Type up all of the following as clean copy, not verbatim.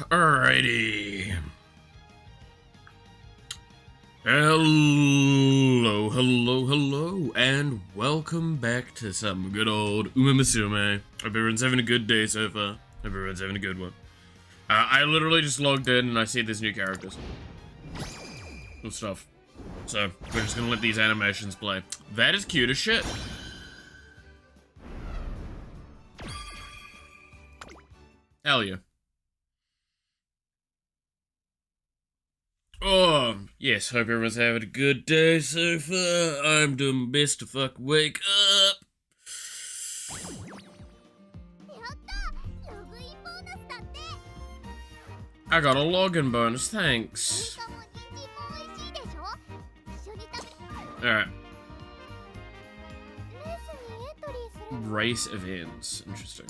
Alrighty. Hello, and welcome back to some good old musume. Hope everyone's having a good day so far. Hope everyone's having a good one. I literally just logged in and I see there's new characters. Cool stuff. So, we're just gonna let these animations play. That is cute as shit. Hell yeah. Oh, yes, hope everyone's having a good day so far. I'm doing my best to fuck wake up. I got a login bonus, thanks. Alright. Race events, interesting.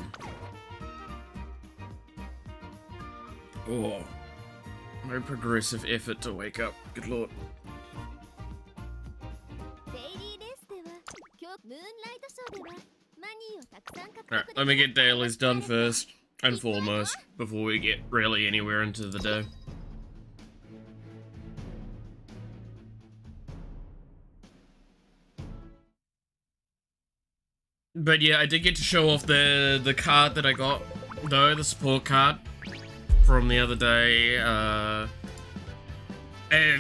Oh. No progressive effort to wake up. Good lord. Alright, let me get dailies done first and foremost before we get really anywhere into the day. But yeah, I did get to show off the card that I got, though, the support card from the other day. I've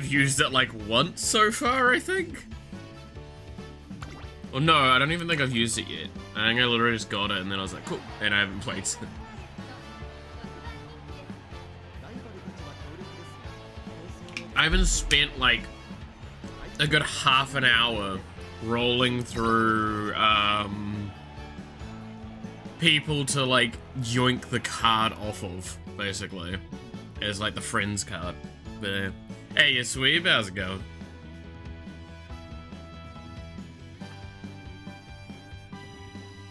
used it like once so far, I think. Well, no, I don't even think I've used it yet. I think I literally just got it and then I was like, cool, and I haven't played it. I haven't spent like a good half an hour rolling through people to like yoink the card off of, basically, as like the friends card. But hey, you sweeb, how's it going?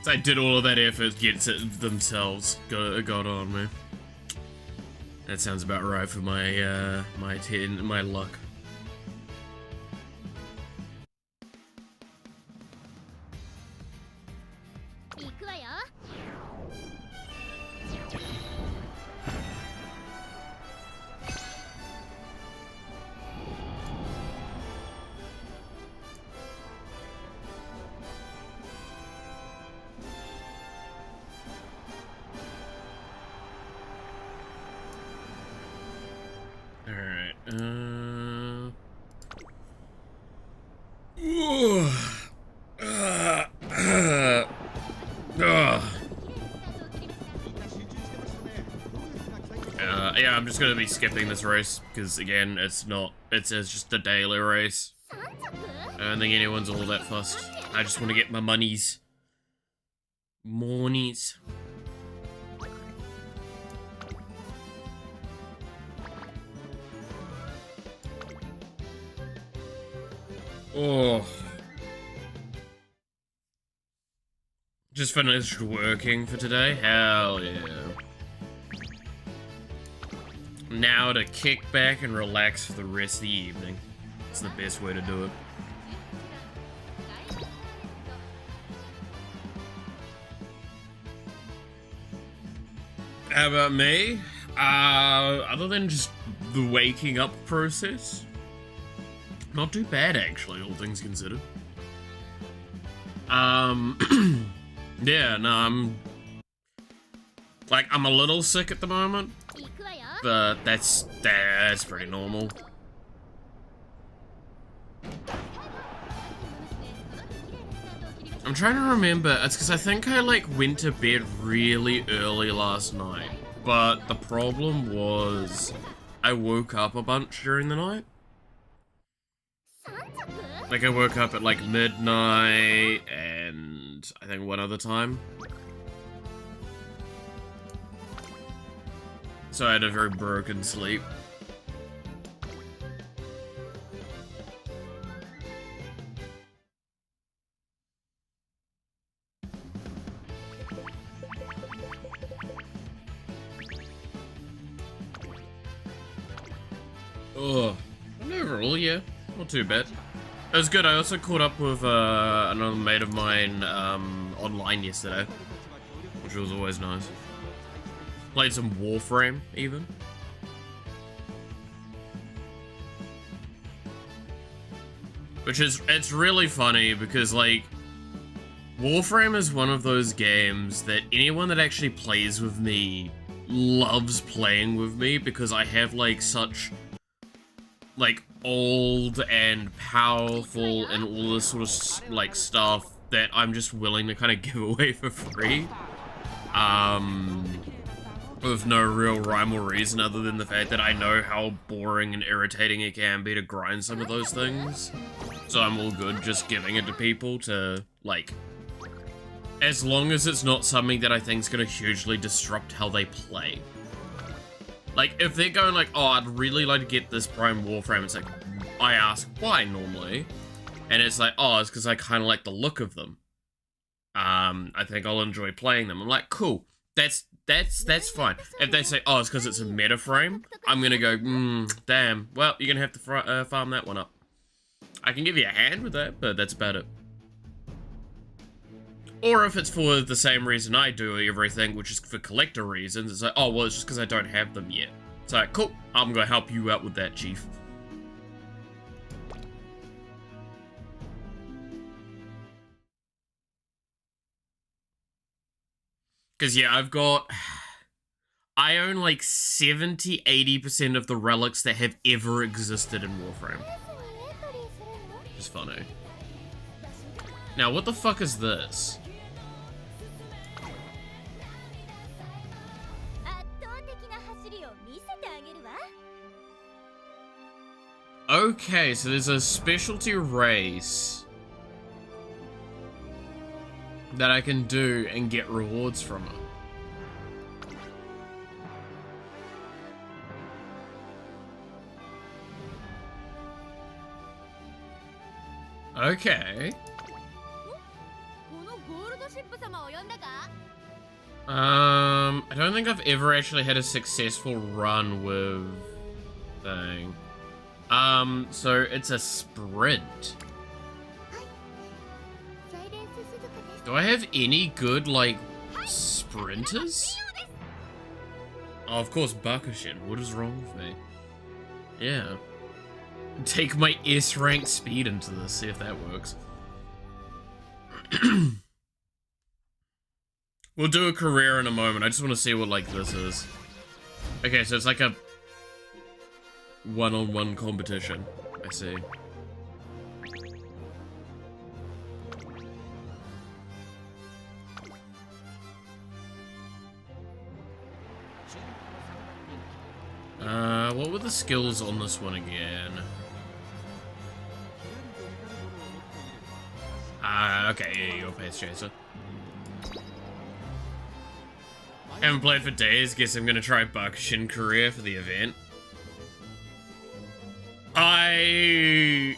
So I did all of that effort, gets it themselves. Got on me. That sounds about right for my my luck. Yeah, I'm just gonna be skipping this race because again, it's just a daily race. I don't think anyone's all that fussed. I just want to get my monies. Monies. Oh. Just finished working for today? Hell yeah. Now to kick back and relax for the rest of the evening. It's the best way to do it. How about me? Other than just the waking up process, not too bad actually, all things considered. Yeah, no, I'm a little sick at the moment, but that's pretty normal. I'm trying to remember, it's because I think I like went to bed really early last night, but the problem was I woke up a bunch during the night. Like I woke up at like midnight and I think one other time. So I had a very broken sleep. Oh, and overall, yeah, not too bad. It was good. I also caught up with another mate of mine online yesterday, which was always nice. Played some Warframe, even. Which is, it's really funny because, like, Warframe is one of those games that anyone that actually plays with me loves playing with me because I have, like, such, like, old and powerful and all this sort of, like, stuff that I'm just willing to kind of give away for free. With no real rhyme or reason other than the fact that I know how boring and irritating it can be to grind some of those things. So I'm all good just giving it to people to, like, as long as it's not something that I think is going to hugely disrupt how they play. Like, if they're going like, oh, I'd really like to get this Prime Warframe, it's like, I ask why normally, and it's like, oh, it's because I kind of like the look of them. I think I'll enjoy playing them. I'm like, cool, that's fine. If they say, oh, it's because it's a meta frame, I'm gonna go, damn, well, you're gonna have to farm that one up. I can give you a hand with that, but that's about it. Or if it's for the same reason I do everything, which is for collector reasons, it's like, oh, well, it's just because I don't have them yet. It's like, cool, I'm gonna help you out with that, chief. Because, yeah, I own like 70–80% of the relics that have ever existed in Warframe. It's funny. Now, what the fuck is this? Okay, so there's a specialty race that I can do and get rewards from it. Okay. I don't think I've ever actually had a successful run with thing. So it's a sprint. Do I have any good, like, sprinters? Oh, of course, Bakushin. What is wrong with me? Yeah. Take my S-rank speed into this, see if that works. We'll do a career in a moment. I just want to see what, like, this is. Okay, so it's like a one-on-one competition. I see. What were the skills on this one again? Okay, yeah, you're a pace chaser. Haven't played for days, guess I'm gonna try Bakushin career for the event. I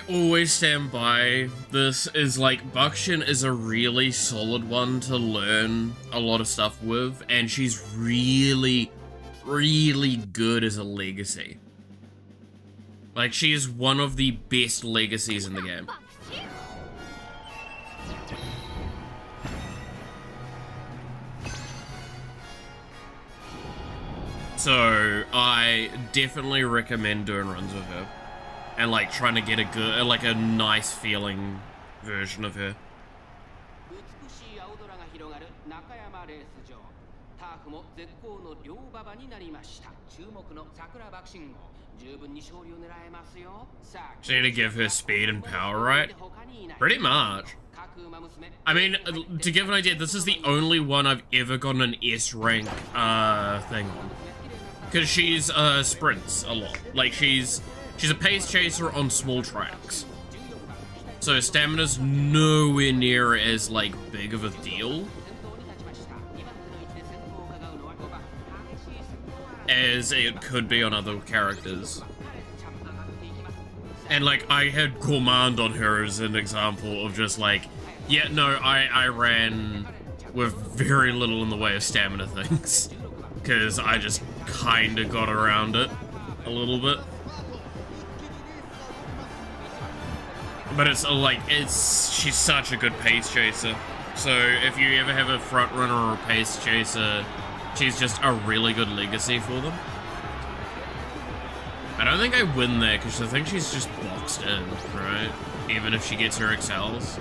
always stand by this, is like, Bakushin is a really solid one to learn a lot of stuff with, and she's really, really good as a legacy. Like, she is one of the best legacies in the game. So, I definitely recommend doing runs with her. And, like, trying to get a good, like, a nice feeling version of her. So you need to give her speed and power, right? Pretty much. I mean, to give an idea, this is the only one I've ever gotten an S rank thing on. Because she's sprints a lot. Like, she's a pace chaser on small tracks. So stamina's nowhere near as, like, big of a deal as it could be on other characters. And, like, I had Gourmand on her as an example of just, like, yeah, no, I ran with very little in the way of stamina things. Because I just kind of got around it a little bit. But it's, like, she's such a good pace chaser. So if you ever have a front runner or a pace chaser she's just a really good legacy for them. I don't think I win there, because I think she's just boxed in, right? Even if she gets her excels.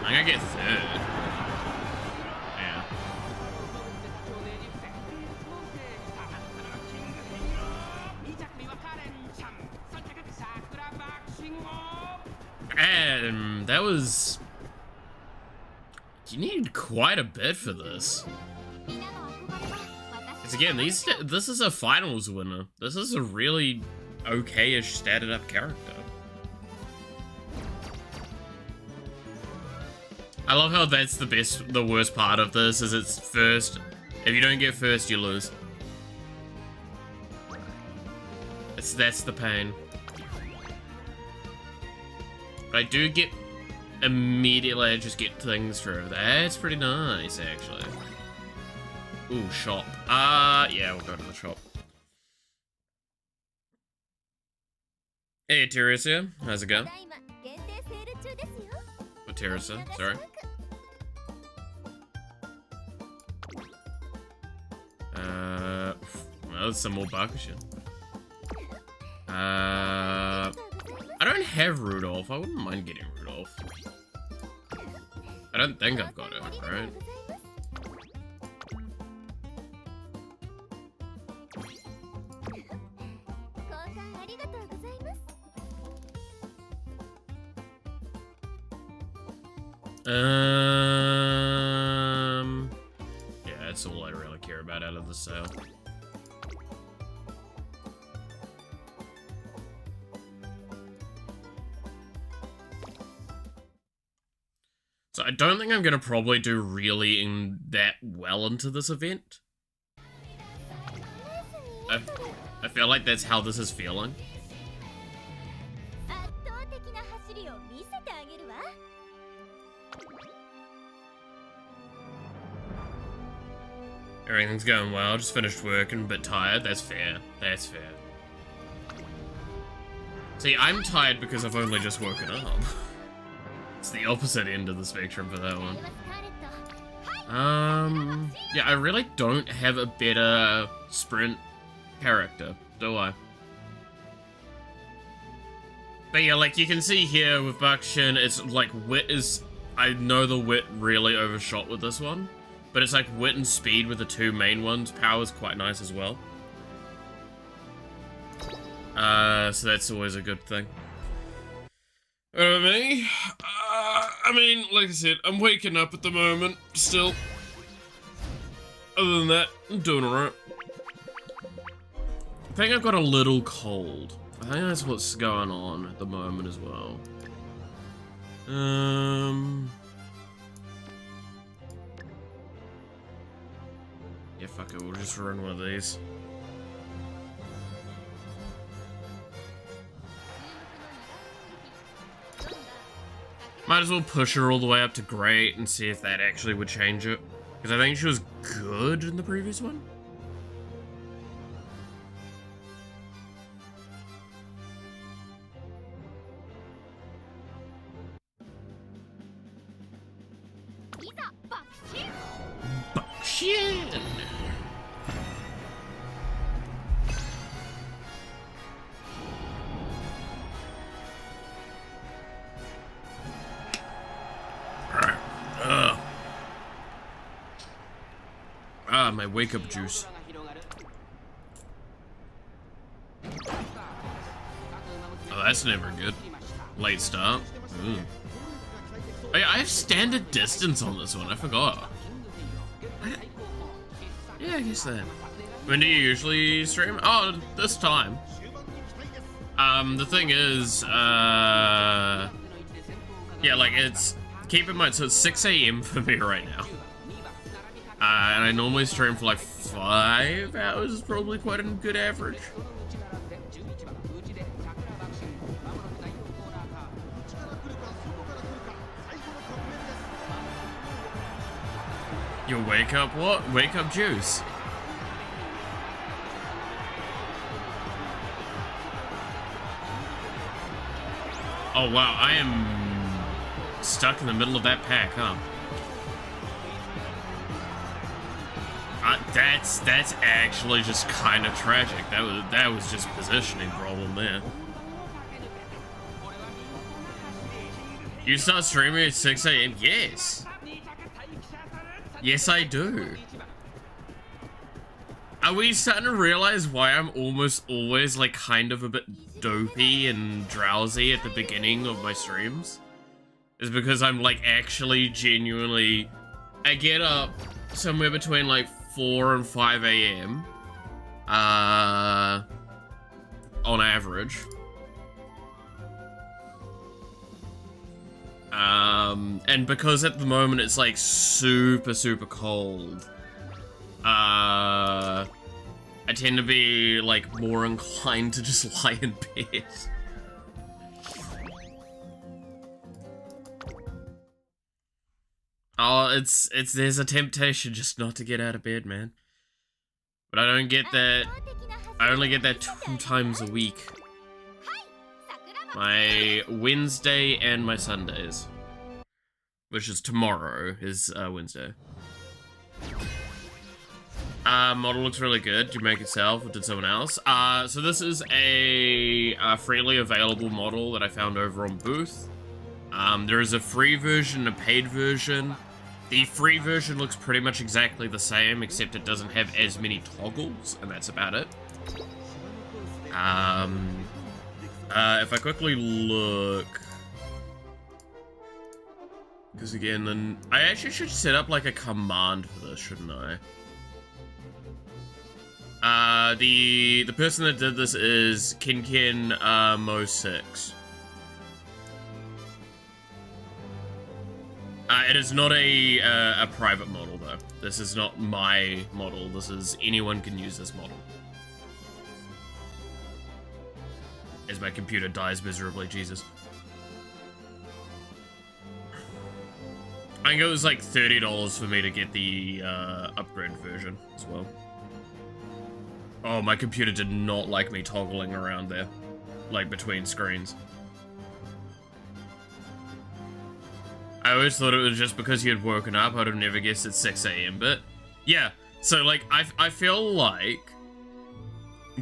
I think I get third. Yeah. And that was... You needed quite a bit for this. Because again, this is a finals winner. This is a really okay-ish statted up character. I love how that's the worst part of this, is it's first. If you don't get first, you lose. That's the pain. But I do get immediately, I just get things through. That's pretty nice, actually. Ooh, shop. Yeah, we'll go to the shop. Hey, Teresa. How's it going? Oh, Teresa, sorry. Well, there's some more Bakushin. I don't have Rudolph. I wouldn't mind getting Rudolph. I don't think I've got it, right? Yeah, that's all I really care about out of the sale. So I don't think I'm gonna probably do really that well into this event. I feel like that's how this is feeling. Everything's going well, just finished work and a bit tired. That's fair. That's fair. See, I'm tired because I've only just woken up. It's the opposite end of the spectrum for that one. Yeah, I really don't have a better sprint character, do I? But yeah, like you can see here with Bakushin, it's like wit is... I know the wit really overshot with this one. But it's like wit and speed with the two main ones. Power's quite nice as well. So that's always a good thing. What about me? I mean, like I said, I'm waking up at the moment, still. Other than that, I'm doing alright. I think I've got a little cold. I think that's what's going on at the moment as well. Yeah, fuck it, we'll just run one of these. Might as well push her all the way up to great and see if that actually would change it. Because I think she was good in the previous one. Bakushin! My wake up juice. Oh, that's never good. Late start. Ooh. Oh, yeah, I have standard distance on this one. I forgot. Yeah, I guess that. When do you usually stream? Oh, this time. The thing is, yeah, like it's, keep in mind, so it's 6 AM for me right now. And I normally stream for like 5 hours, is probably quite a good average. Your wake up what? Wake up juice. Oh wow, I am stuck in the middle of that pack, huh? That's actually just kind of tragic. That was just positioning problem there. You start streaming at 6 AM? Yes. Yes, I do. Are we starting to realize why I'm almost always like kind of a bit dopey and drowsy at the beginning of my streams? Is because I'm like actually genuinely, I get up somewhere between like 4 and 5 AM on average. And because at the moment it's like super cold, I tend to be like more inclined to just lie in bed. Oh, there's a temptation just not to get out of bed, man. But I don't get that. I only get that 2 times a week. My Wednesday and my Sundays. Which is tomorrow, is Wednesday. Model looks really good. Did you make it yourself or did someone else? So this is a freely available model that I found over on Booth. There is a free version and a paid version. The free version looks pretty much exactly the same, except it doesn't have as many toggles, and that's about it. If I quickly look... Because again, then I actually should set up like a command for this, shouldn't I? The person that did this is Kinkin Mo6. It is not a private model though. This is not my model. This is anyone can use this model. As my computer dies miserably, Jesus. I think it was like $30 for me to get the upgrade version as well. Oh, my computer did not like me toggling around there, like between screens. I always thought it was just because you had woken up. I'd have never guessed it's 6 AM, but yeah. So like, I feel like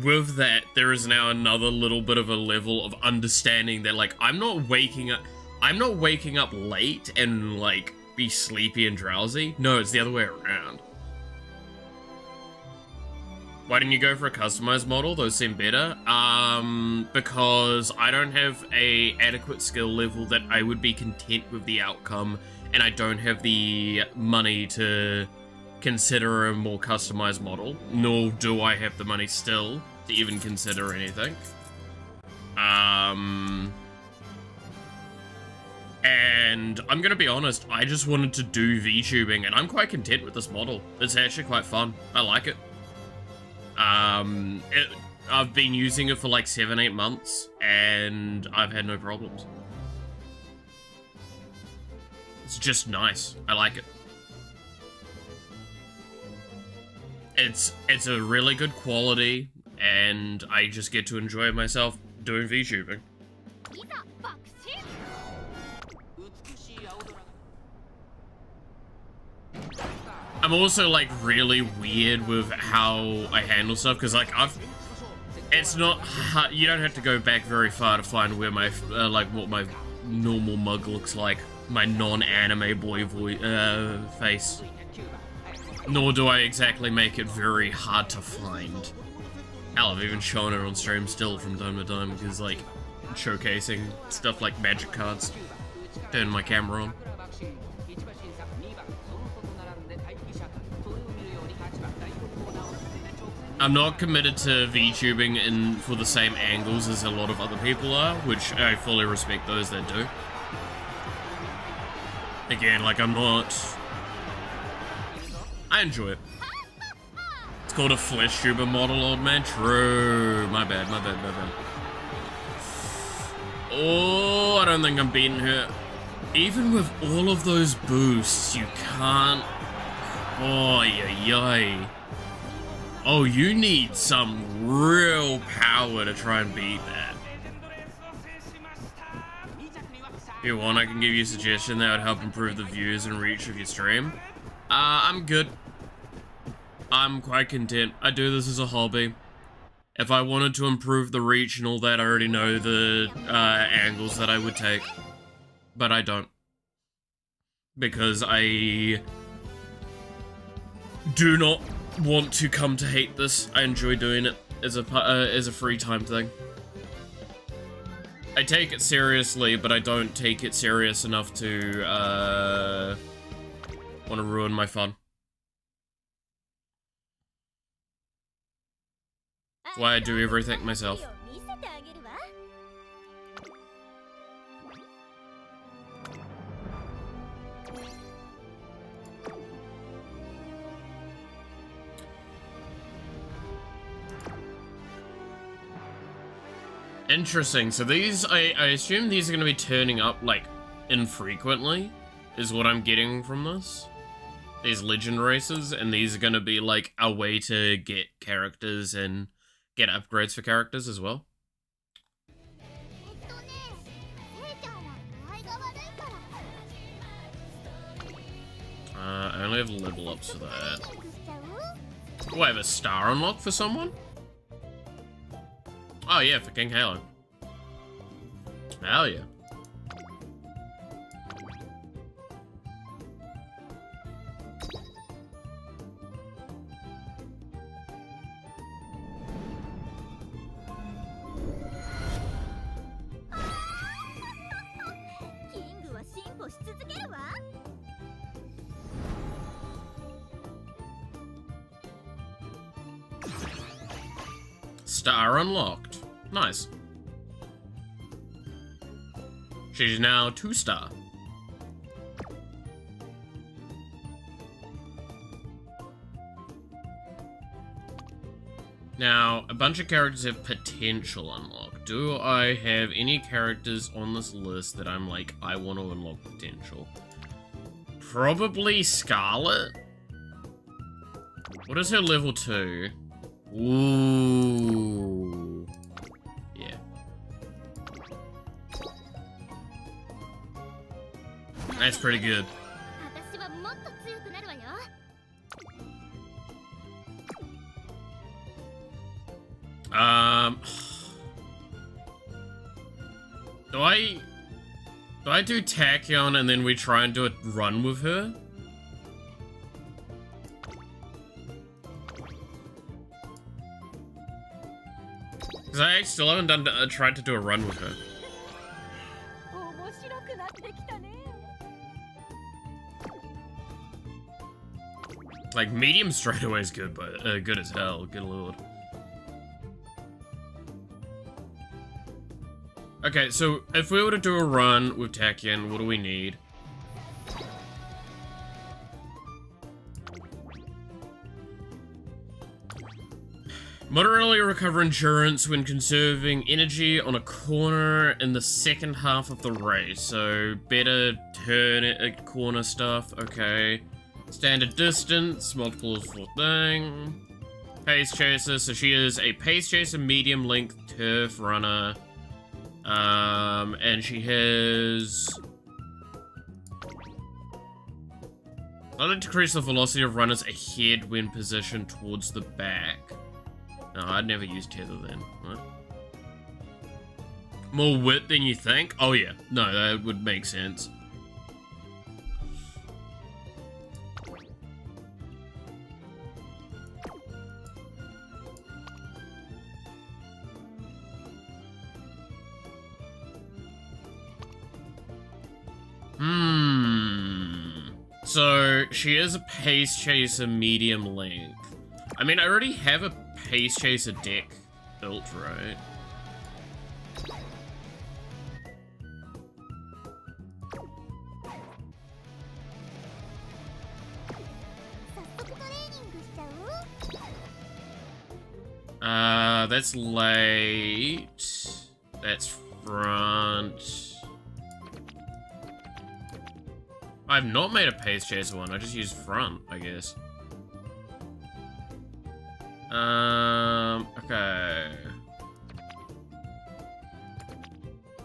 with that, there is now another little bit of a level of understanding that like, I'm not waking up late and like be sleepy and drowsy. No, it's the other way around. Why didn't you go for a customized model? Those seem better. Because I don't have a adequate skill level that I would be content with the outcome, and I don't have the money to consider a more customized model, nor do I have the money still to even consider anything. And I'm gonna be honest, I just wanted to do VTubing, and I'm quite content with this model. It's actually quite fun. I like it. I've been using it for like 7-8 months, and I've had no problems. It's just nice. I like it. It's a really good quality, and I just get to enjoy myself doing VTubing. I'm also like really weird with how I handle stuff, because like it's not hard, you don't have to go back very far to find where my like what my normal mug looks like, my non-anime boy face. Nor do I exactly make it very hard to find. Hell, I've even shown it on stream still from time to time, because like showcasing stuff like magic cards. Turn my camera on. I'm not committed to VTubing for the same angles as a lot of other people are, which I fully respect those that do. Again, like I enjoy it. It's called a flesh tuber model, old man. True. My bad. Oh, I don't think I'm beating her. Even with all of those boosts, you can't... Oh, yay. Oh, you need some real power to try and beat that. If you want, I can give you a suggestion that would help improve the views and reach of your stream. I'm good. I'm quite content. I do this as a hobby. If I wanted to improve the reach and all that, I already know the angles that I would take. But I don't. Because I do not want to come to hate this. I enjoy doing it as a free time thing. I take it seriously, but I don't take it serious enough to want to ruin my fun. That's why I do everything myself. Interesting, so these, I assume these are going to be turning up, like, infrequently, is what I'm getting from this. These legend races, and these are going to be, like, a way to get characters and get upgrades for characters as well. I only have level ups for that. Oh, I have a star unlock for someone? Oh yeah, for King Halo. Hell yeah. Star unlocked. Nice. She's now 2-star. Now, a bunch of characters have potential unlock. Do I have any characters on this list that I'm like, I want to unlock potential? Probably Scarlet. What is her level 2? Ooh. Yeah. That's pretty good. Do I do Tachyon and then we try and do a run with her? Because I still haven't tried to do a run with her. Like, medium straightaway is good, but good as hell. Good lord. Okay, so if we were to do a run with Tachyon, what do we need? Moderately recover endurance when conserving energy on a corner in the second half of the race. So, better turn it, corner stuff, okay. Standard distance, multiple for thing. Pace chaser, so she is a pace chaser, medium length turf runner. And she has... I'll decrease the velocity of runners ahead when positioned towards the back. No, I'd never use tether then. What? More width than you think? Oh yeah, no, that would make sense. So, she is a pace chaser medium length. I mean, I already have a pace chaser deck built, right? That's late. That's front. I've not made a pace chaser one, I just used front, I guess. Okay.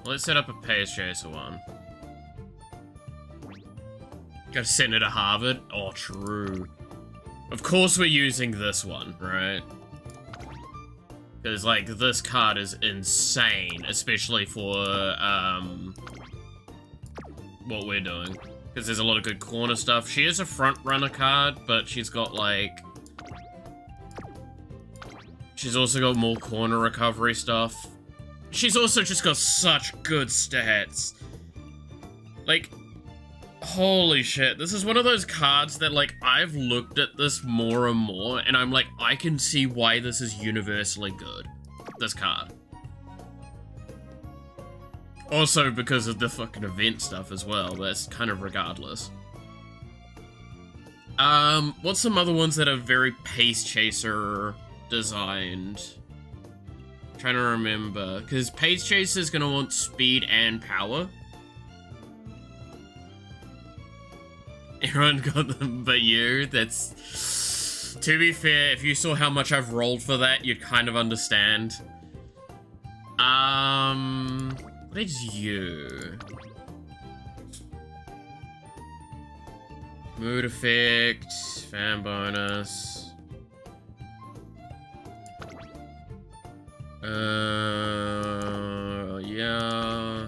Let's set up a pace chaser one. Gotta send it to Harvard? Oh, true. Of course we're using this one, right? Because, like, this card is insane, especially for, what we're doing. Because there's a lot of good corner stuff. She is a front runner card, but she's got, like... She's also got more corner recovery stuff. She's also just got such good stats. Like, holy shit. This is one of those cards that, like, I've looked at this more and more, and I'm like, I can see why this is universally good. This card. Also because of the fucking event stuff as well, that's kind of regardless. What's some other ones that are very Pace Chaser designed? I'm trying to remember, because Pace Chaser is gonna want speed and power. Everyone got them but you. That's... To be fair, if you saw how much I've rolled for that, you'd kind of understand. What is you? Mood effect, fan bonus. Yeah.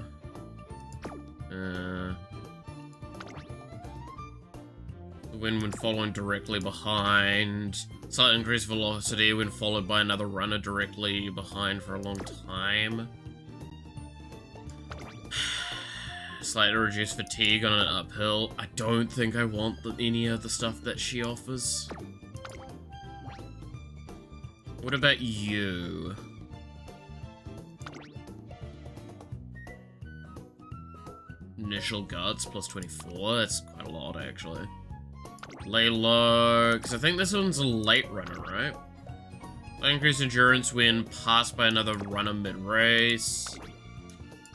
The wind when following directly behind. Slight increased velocity when followed by another runner directly behind for a long time. Slightly reduced fatigue on an uphill. I don't think I want any of the stuff that she offers. What about you? Initial guts plus 24. That's quite a lot, actually. Lay low, because I think this one's a late runner, right? Increased endurance when passed by another runner mid-race.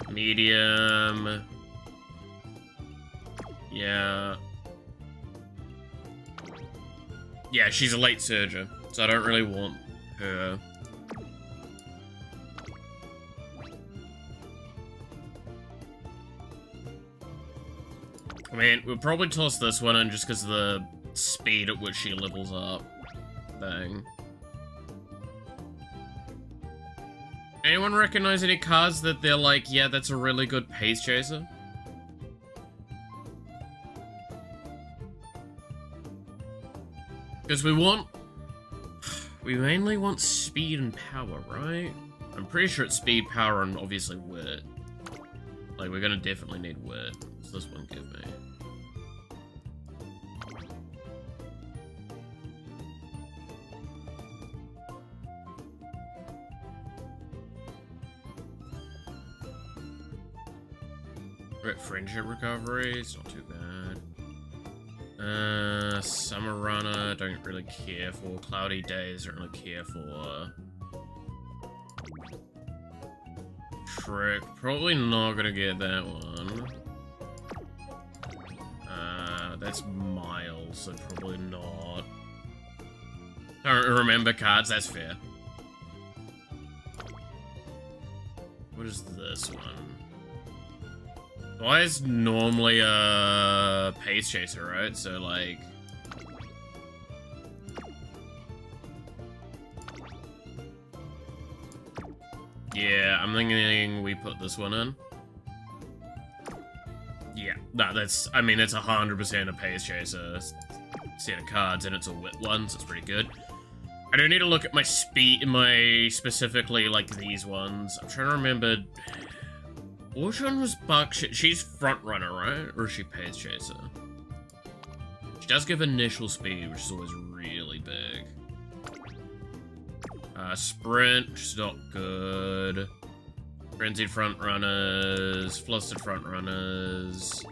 Medium. Yeah. Yeah, she's a late surger, so I don't really want her. I mean, we'll probably toss this one in just because of the speed at which she levels up. Thing. Anyone recognize any cards that they're like, yeah, that's a really good Pace Chaser? Because we mainly want speed and power, right? I'm pretty sure it's speed, power, and obviously wit. Like, we're gonna definitely need wit. What's this one give me? Right, friendship recovery, it's not too bad. Summer runner, don't really care for. Cloudy days, don't really care for. Trick, probably not gonna get that one. That's miles, so probably not. Don't remember cards, that's fair. What is this one? Why is normally a Pace Chaser, right? So, like... Yeah, I'm thinking we put this one in. Yeah, no, that's... I mean, it's 100% a Pace Chaser set of cards, and it's a wit one, so it's pretty good. I don't need to look at my speed, specifically, like, these ones. I'm trying to remember... Which one was Buck? She's front runner, right? Or is she Pace Chaser? She does give initial speed, which is always really big. Sprint, which is not good. Frenzied front runners, flustered front runners.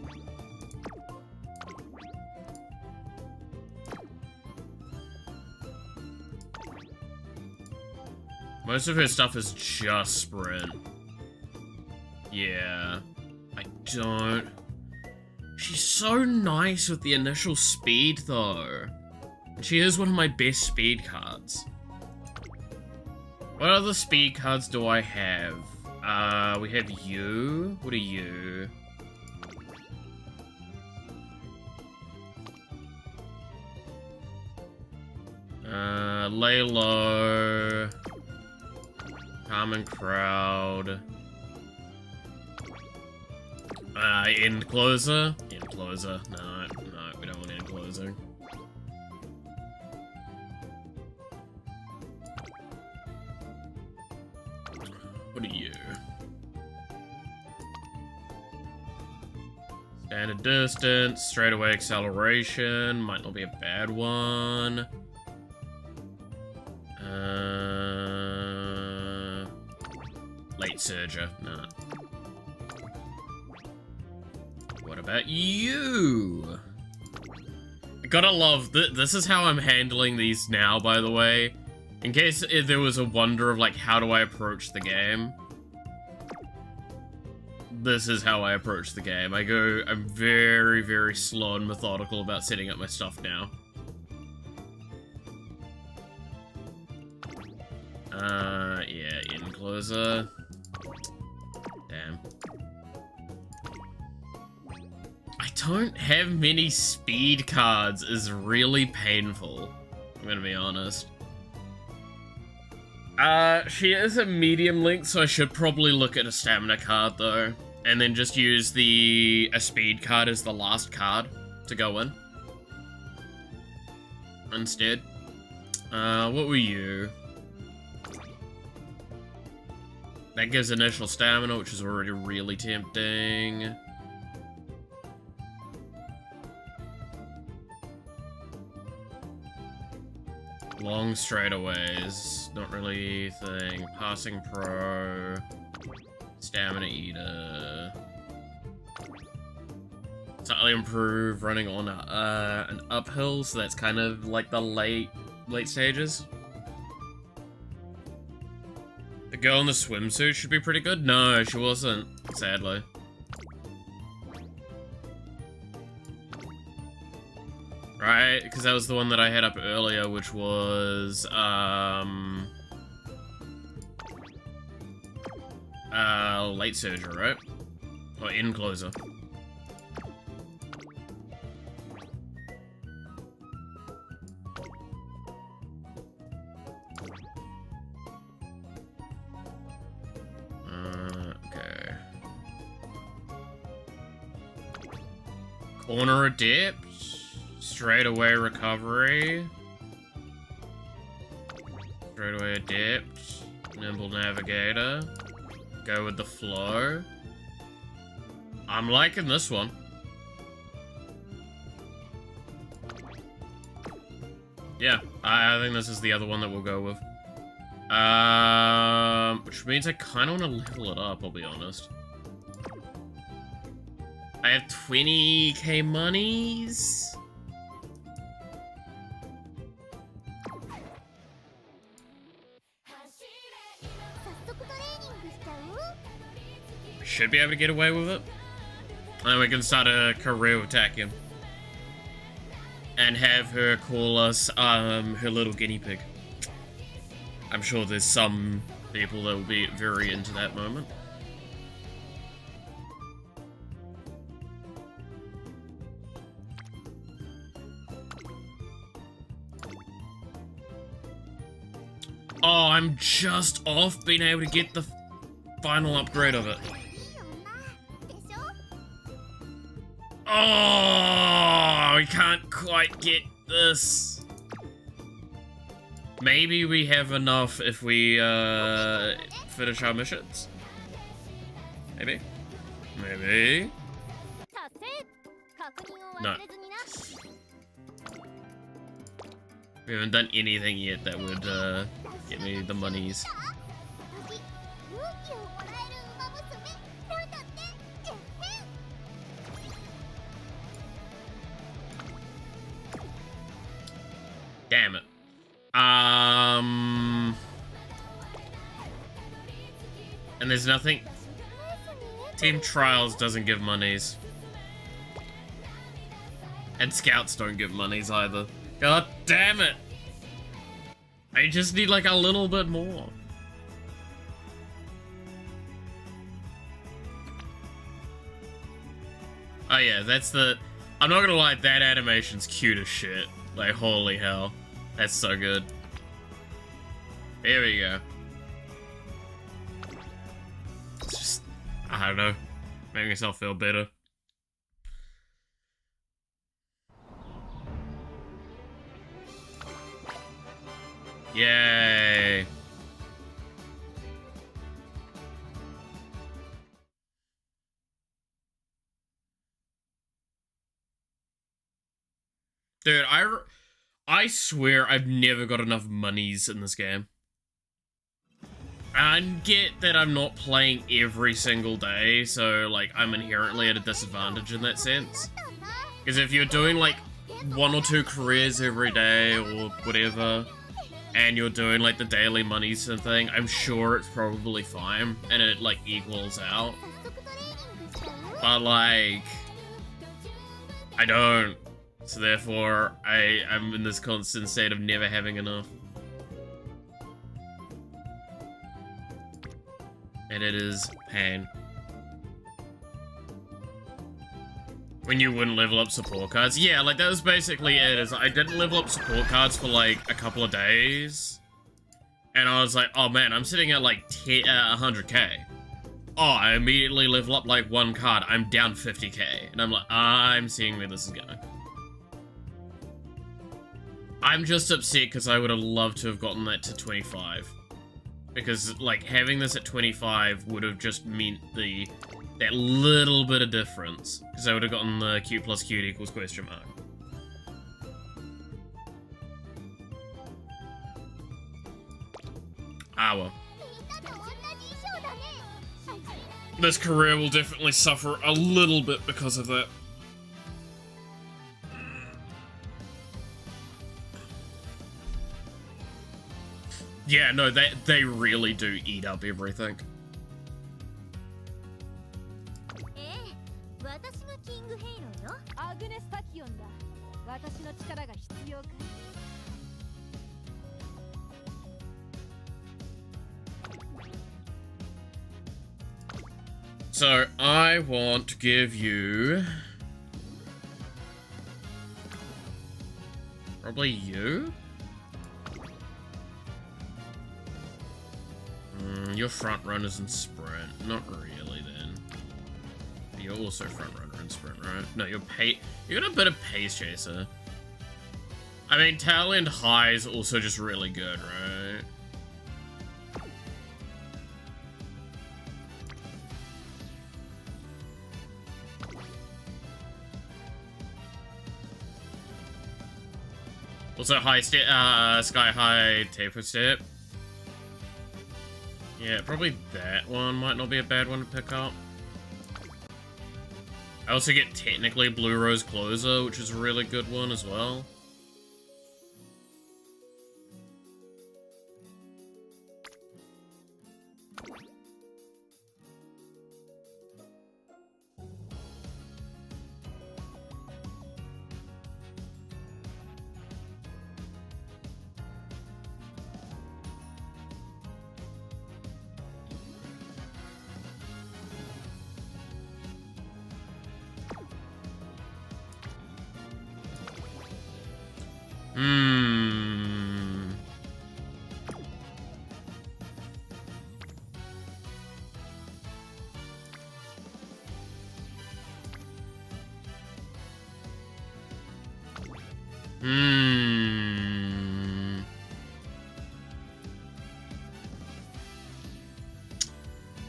Most of her stuff is just sprint. Yeah, I don't... She's so nice with the initial speed, though. She is one of my best speed cards. What other speed cards do I have? We have you. What are you? Lay low. Common crowd. End closer? End closer. No, we don't want end closer. What are you? Standard distance, straightaway acceleration, might not be a bad one. Late surger, nah. What about you? I gotta love, this is how I'm handling these now, by the way. In case there was a wonder of, like, how do I approach the game? This is how I approach the game. I'm very, very slow and methodical about setting up my stuff now. Yeah, in closer. Damn. I don't have many speed cards, is really painful. I'm gonna be honest. She is a medium link, so I should probably look at a stamina card though. And then just use a speed card as the last card to go in. Instead. What were you? That gives initial stamina, which is already really tempting. Long straightaways, not really a thing. Passing pro. Stamina eater. Slightly improve running on an uphill, so that's kind of like the late stages. The girl in the swimsuit should be pretty good. No, she wasn't, sadly. Right, because that was the one that I had up earlier, which was, late surgery, right? Or in closer. Okay. Corner adept. Straightaway recovery. Straightaway adept. Nimble navigator. Go with the flow. I'm liking this one. Yeah, I think this is the other one that we'll go with. Which means I kind of want to level it up, I'll be honest. I have 20k monies. Should be able to get away with it. And then we can start a career attacking. And have her call us, her little guinea pig. I'm sure there's some people that will be very into that moment. Oh, I'm just off being able to get the final upgrade of it. Oh, we can't quite get this. Maybe we have enough if we finish our missions. Maybe. Maybe. No. We haven't done anything yet that would get me the monies. Damn it. And there's nothing. Team Trials doesn't give monies. And Scouts don't give monies either. God damn it. I just need like a little bit more. Oh yeah, that's the... I'm not gonna lie, that animation's cute as shit. Like, holy hell. That's so good. There we go. It's just, I don't know, making myself feel better. Yay. Dude, I swear I've never got enough monies in this game. I get that I'm not playing every single day, so, like, I'm inherently at a disadvantage in that sense. Because if you're doing, like, 1 or 2 careers every day or whatever, and you're doing, like, the daily monies and thing, I'm sure it's probably fine, and it, like, equals out. But, like, I don't. So therefore, I'm in this constant state of never having enough. And it is pain. When you wouldn't level up support cards. Yeah, like that was basically it. Is I didn't level up support cards for like a couple of days. And I was like, oh man, I'm sitting at like 100k. Oh, I immediately level up like 1 card. I'm down 50k. And I'm like, I'm seeing where this is going. I'm just upset because I would have loved to have gotten that to 25. Because, like, having this at 25 would have just meant that little bit of difference. Because I would have gotten the cute plus cute equals question mark. Ah, well. This career will definitely suffer a little bit because of that. Yeah, no, they really do eat up everything. So, I want to give you... probably you? You're front runners in sprint. Not really, then. You're also front runner in sprint, right? No, you're got a bit of pace chaser. I mean, tail end high is also just really good, right? Also, sky high taper step. Yeah, probably that one might not be a bad one to pick up. I also get technically Blue Rose Closer, which is a really good one as well.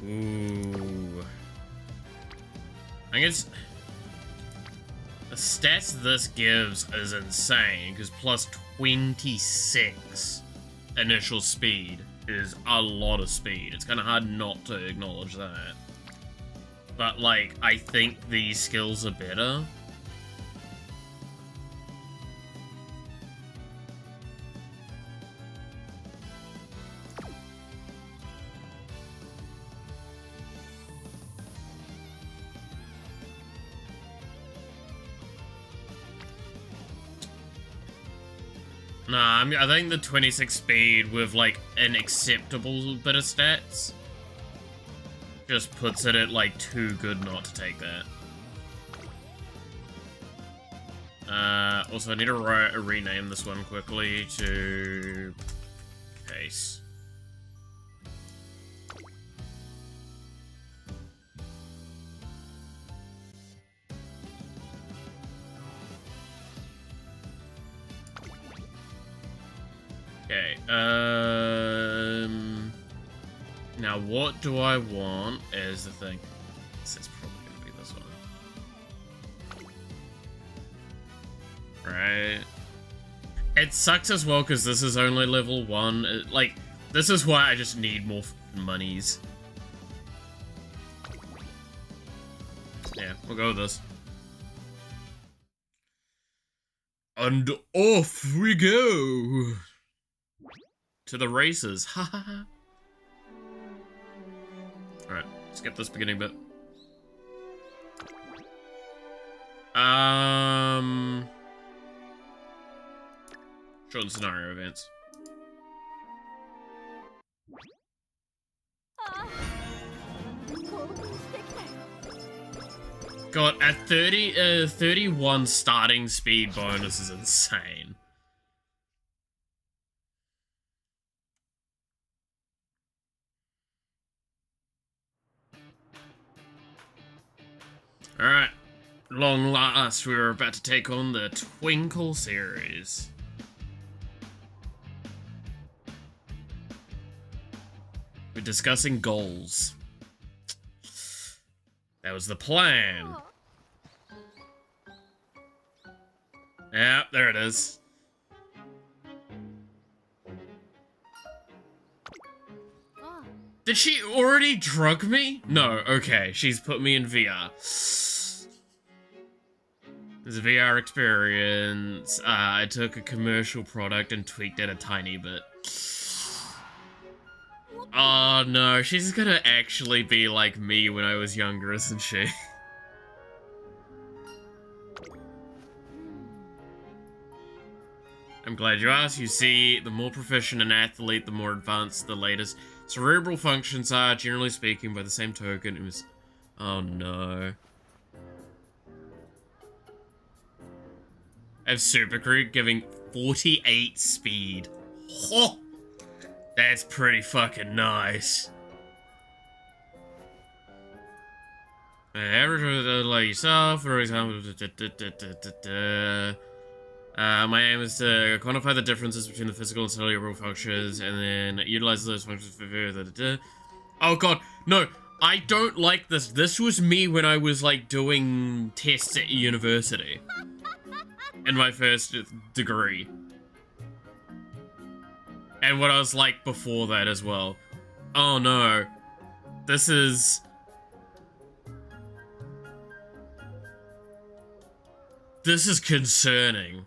Ooh. I guess the stats this gives is insane, because plus 26 initial speed is a lot of speed. It's kind of hard not to acknowledge that. But, like, I think these skills are better. Nah, I think the 26 speed with, like, an acceptable bit of stats just puts it at, like, too good not to take that. Also, I need to rename this one quickly to Case. Okay, now what do I want is the thing. This is probably gonna be this one. Right. It sucks as well because this is only level 1. Like, this is why I just need more monies. Yeah, we'll go with this. And off we go! To the races, ha ha ha. Alright, skip this beginning bit. Shorten scenario events. God, a 31 starting speed bonus is insane. Alright, long last, we're about to take on the Twinkle series. We're discussing goals. That was the plan. Yeah, there it is. Did she already drug me? No, okay, she's put me in VR. It's a VR experience. I took a commercial product and tweaked it a tiny bit. Oh no, she's gonna actually be like me when I was younger, isn't she? I'm glad you asked. You see, the more proficient an athlete, the more advanced the latest cerebral functions are, generally speaking. By the same token, it was... Oh no. I have Super Crew giving 48 speed. Oh, that's pretty fucking nice. Average like yourself, for example. My aim is to quantify the differences between the physical and cerebral functions, and then utilize those functions for. Oh god, no! I don't like this. This was me when I was like doing tests at university. In my first degree. And what I was like before that as well. Oh no. This is concerning.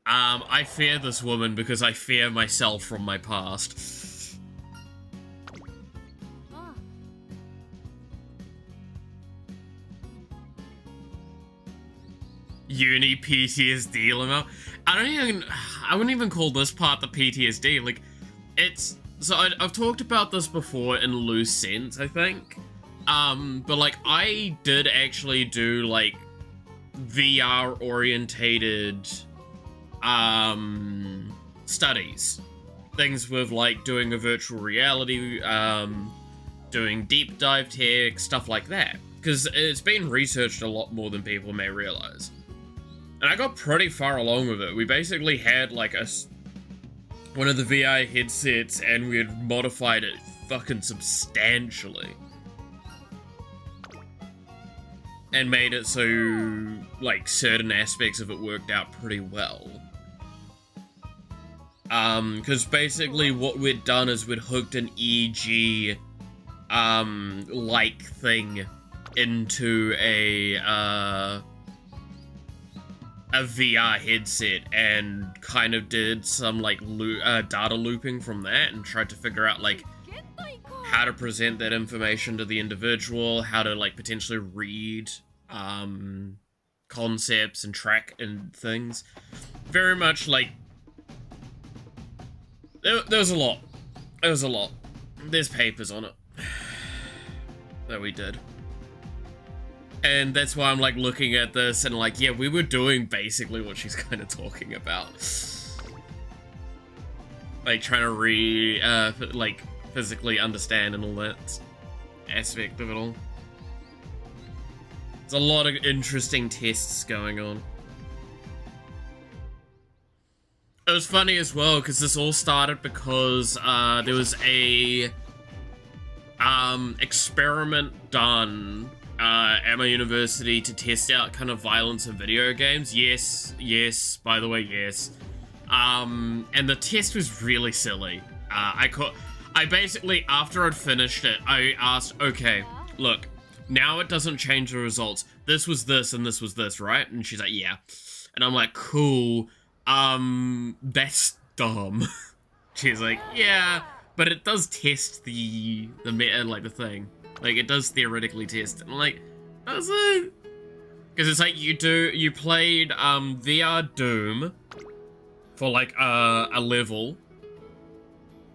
I fear this woman because I fear myself from my past. Uni PTSD limo. I wouldn't even call this part the PTSD. Like, it's, so I've talked about this before in loose sense, I think. But like, I did actually do like VR orientated, studies. Things with like doing a virtual reality, doing deep dive tech, stuff like that. Because it's been researched a lot more than people may realize. And I got pretty far along with it. We basically had like one of the VR headsets and we had modified it fucking substantially. And made it so like certain aspects of it worked out pretty well. Because basically what we'd done is we'd hooked an EEG like thing into a VR headset and kind of did some like data looping from that and tried to figure out like how to present that information to the individual, how to like potentially read concepts and track and things. Very much like there was a lot. There was a lot. There's papers on it that we did. And that's why I'm like looking at this and like, yeah, we were doing basically what she's kind of talking about. Like trying to like physically understand and all that aspect of it all. There's a lot of interesting tests going on. It was funny as well because this all started because there was a experiment done at my university to test out kind of violence in video games. Yes, by the way, yes. And the test was really silly. I basically, after I'd finished it, I asked, okay, look, now it doesn't change the results. This was this and this was this, right? And she's like, yeah. And I'm like, cool. That's dumb. She's like, yeah, but it does test the meta, like the thing. Like it does theoretically test. And I'm like, does it? Because it's like you played VR Doom for like a level,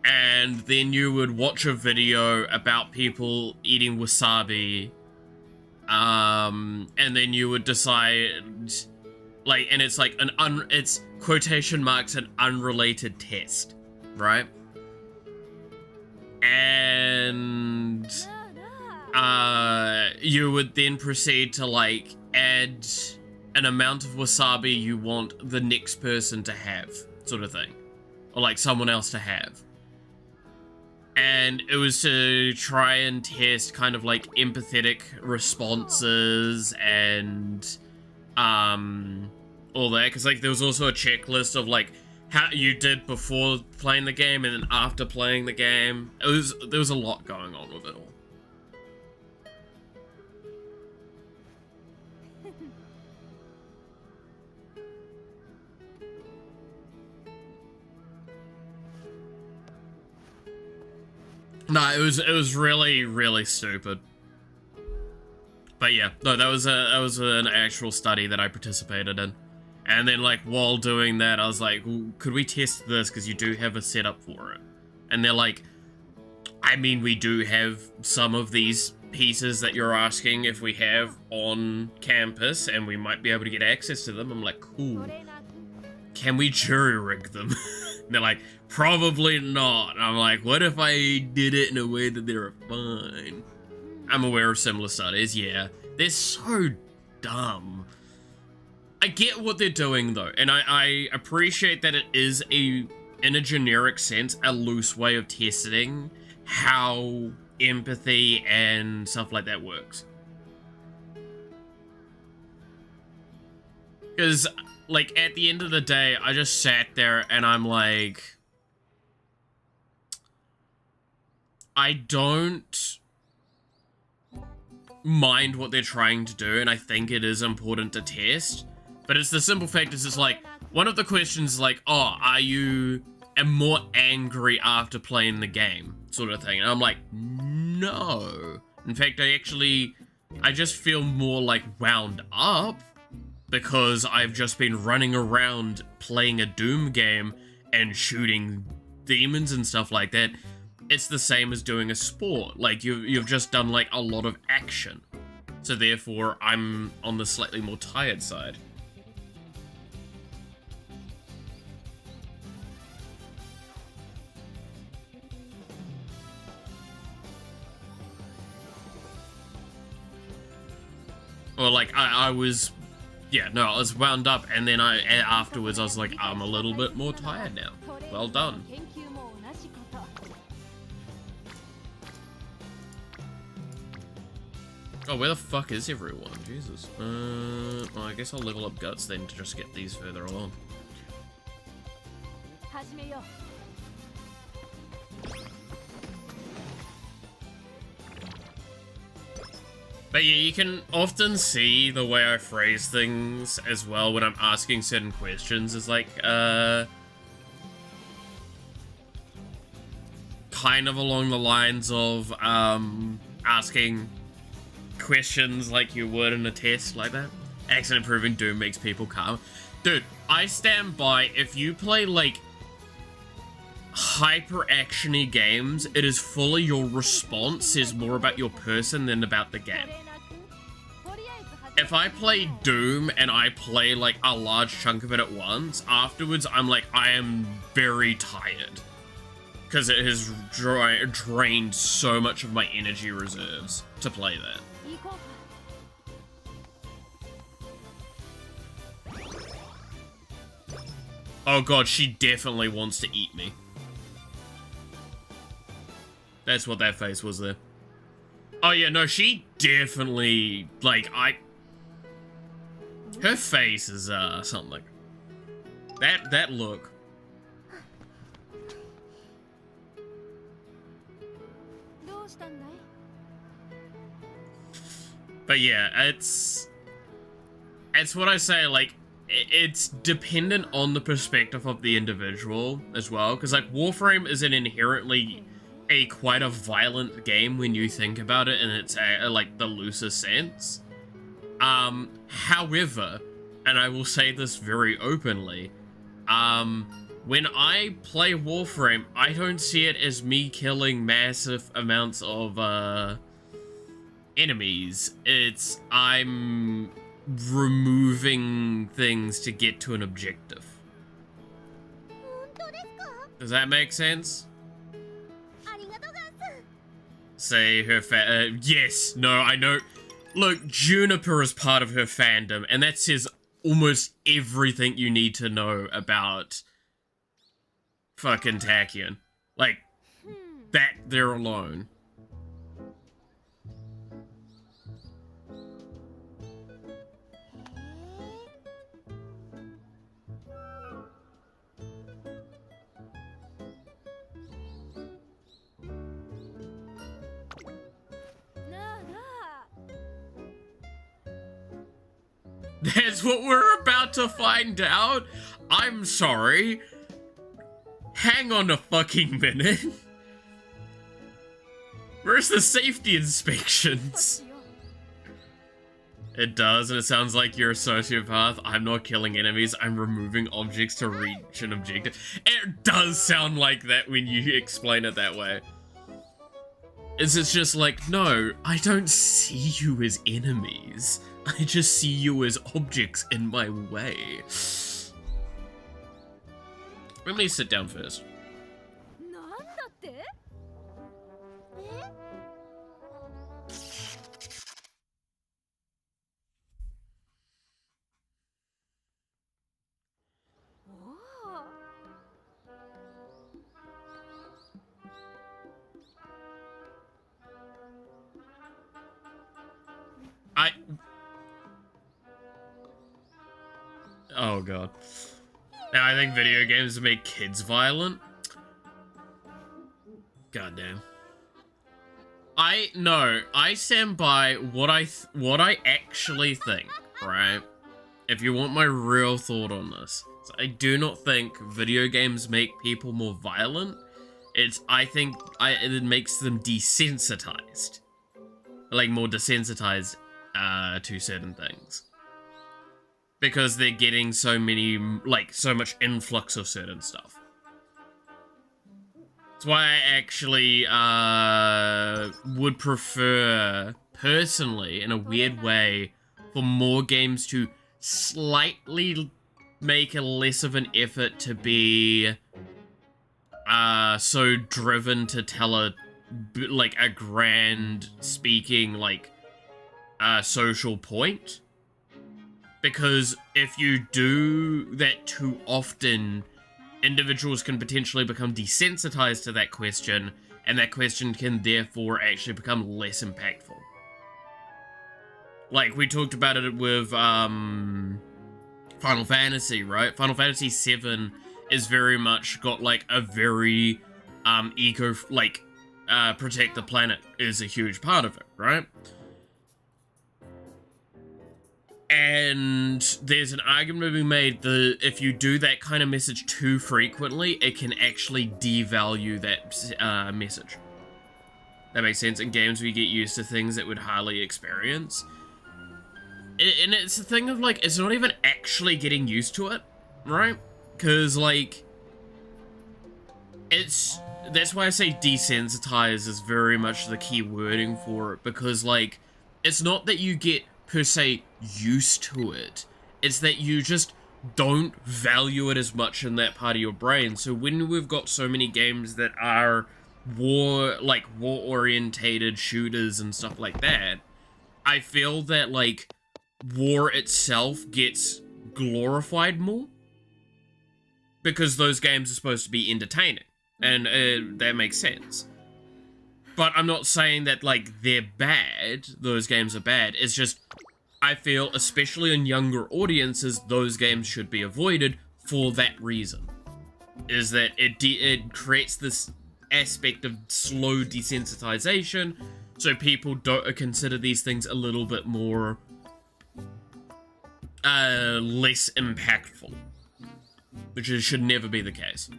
and then you would watch a video about people eating wasabi, and then you would decide, like, and it's like it's quotation marks an unrelated test, right? And you would then proceed to like add an amount of wasabi you want the next person to have, sort of thing, or like someone else to have. And it was to try and test kind of like empathetic responses and all that, because like there was also a checklist of like how you did before playing the game and then after playing the game. There was a lot going on with it all. No, it was really, really stupid. But yeah, no, that was an actual study that I participated in. And then like while doing that, I was like, well, could we test this? Because you do have a setup for it. And they're like, I mean, we do have some of these pieces that you're asking if we have on campus, and we might be able to get access to them. I'm like, cool. Can we jury rig them? They're like, probably not. And I'm like, what if I did it in a way that they're fine? I'm aware of similar studies, yeah. They're so dumb. I get what they're doing though, and I appreciate that it is in a generic sense, a loose way of testing how empathy and stuff like that works. Because, like, at the end of the day, I just sat there and I'm like, I don't mind what they're trying to do, and I think it is important to test, but it's the simple fact is, it's like, one of the questions is like, oh, are you more angry after playing the game, sort of thing, and I'm like, no. In fact, I just feel more like wound up, because I've just been running around playing a Doom game and shooting demons and stuff like that. It's the same as doing a sport. Like, you've just done, like, a lot of action. So therefore, I'm on the slightly more tired side. Or, like, I was... Yeah, no, I was wound up, and then afterwards I was like, I'm a little bit more tired now. Well done. Oh, where the fuck is everyone? Jesus. Well, I guess I'll level up Guts then to just get these further along. But yeah, you can often see the way I phrase things as well when I'm asking certain questions is like, kind of along the lines of, asking questions like you would in a test like that. Accident proving Doom makes people calm. Dude, I stand by, if you play, like, hyper-action-y games, it is fully your response says more about your person than about the game. if I play Doom and I play like a large chunk of it at once, afterwards I'm like, I am very tired. Because it has drained so much of my energy reserves to play that. Oh god, she definitely wants to eat me. That's what that face was there. Oh yeah, no, she definitely, like, her face is, something. That look. But yeah, it's what I say, like, it's dependent on the perspective of the individual as well, because like Warframe is an inherently quite a violent game when you think about it in its like the loosest sense. However, and I will say this very openly, when I play Warframe, I don't see it as me killing massive amounts of enemies. It's I'm removing things to get to an objective. Does that make sense? Say her yes, no, I know. Look, Juniper is part of her fandom, and that says almost everything you need to know about fucking Tachyon. Like, that there alone. That's what we're about to find out? I'm sorry. Hang on a fucking minute. Where's the safety inspections? It does, and it sounds like you're a sociopath. I'm not killing enemies, I'm removing objects to reach an objective. It does sound like that when you explain it that way. It's just like, no, I don't see you as enemies. I just see you as objects in my way. Let me sit down first. Oh god. Now I think video games make kids violent. Goddamn. I stand by what I actually think, right? If you want my real thought on this, I do not think video games make people more violent. I think it makes them desensitized. Like, more desensitized to certain things. Because they're getting so much influx of certain stuff. That's why I actually would prefer, personally, in a weird way, for more games to slightly make a less of an effort to be so driven to tell a grand speaking, social point. Because if you do that too often, individuals can potentially become desensitized to that question, and that question can therefore actually become less impactful. Like, we talked about it with, Final Fantasy, right? Final Fantasy VII is very much got, a very, protect the planet is a huge part of it, right? And there's an argument being made that if you do that kind of message too frequently, it can actually devalue that message. That makes sense. In games, we get used to things that we'd hardly experience. And it's a thing of, it's not even actually getting used to it, right? Because, that's why I say desensitize is very much the key wording for it, because, it's not that you get per se used to it. It's that you just don't value it as much in that part of your brain. So when we've got so many games that are war-orientated shooters and stuff like that, I feel that, like, war itself gets glorified more. Because those games are supposed to be entertaining. And that makes sense. But I'm not saying that, like, they're bad, those games are bad. It's just, I feel, especially in younger audiences, those games should be avoided for that reason. Is that it creates this aspect of slow desensitization, so people don't consider these things a little bit more, less impactful. Which should never be the case.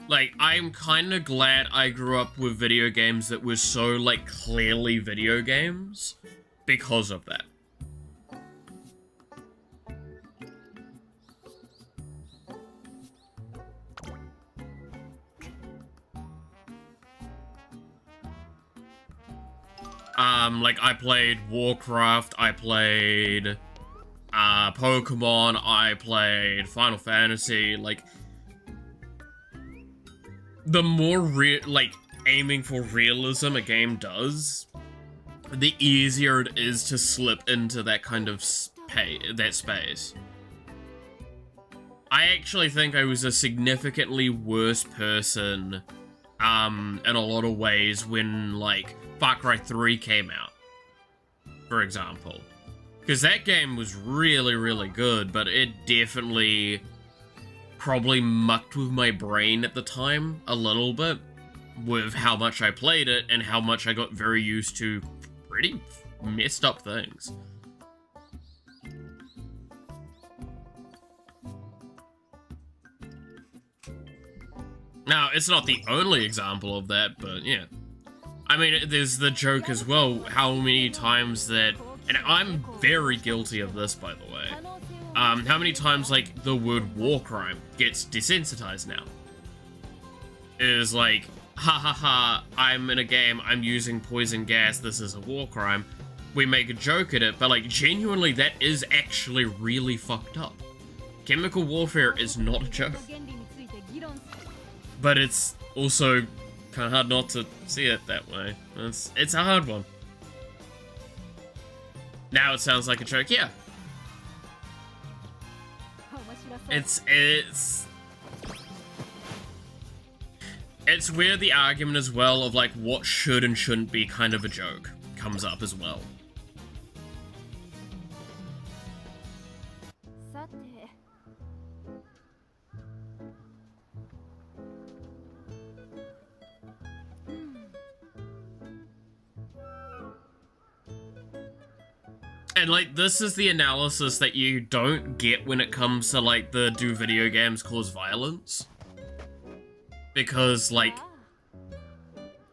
Like, I'm kind of glad I grew up with video games that were so, like, clearly video games because of that. Like, I played Warcraft, I played, Pokemon, I played Final Fantasy, like, the more aiming for realism a game does, the easier it is to slip into that kind of space. I actually think I was a significantly worse person, in a lot of ways when, like, Far Cry 3 came out, for example. Because that game was really, really good, but it definitely probably mucked with my brain at the time a little bit with how much I played it and how much I got very used to pretty messed up things. Now, it's not the only example of that, but yeah. I mean, there's the joke as well, how many times that, and I'm very guilty of this, by the way, how many times, like, the word war crime gets desensitized now. It is like, ha ha ha, I'm in a game, I'm using poison gas, this is a war crime. We make a joke at it, but, like, genuinely, that is actually really fucked up. Chemical warfare is not a joke. But it's also kind of hard not to see it that way. It's a hard one. Now it sounds like a joke, yeah. It's where the argument as well of, like, what should and shouldn't be kind of a joke comes up as well. And, like, this is the analysis that you don't get when it comes to, like, the do video games cause violence? Because, like,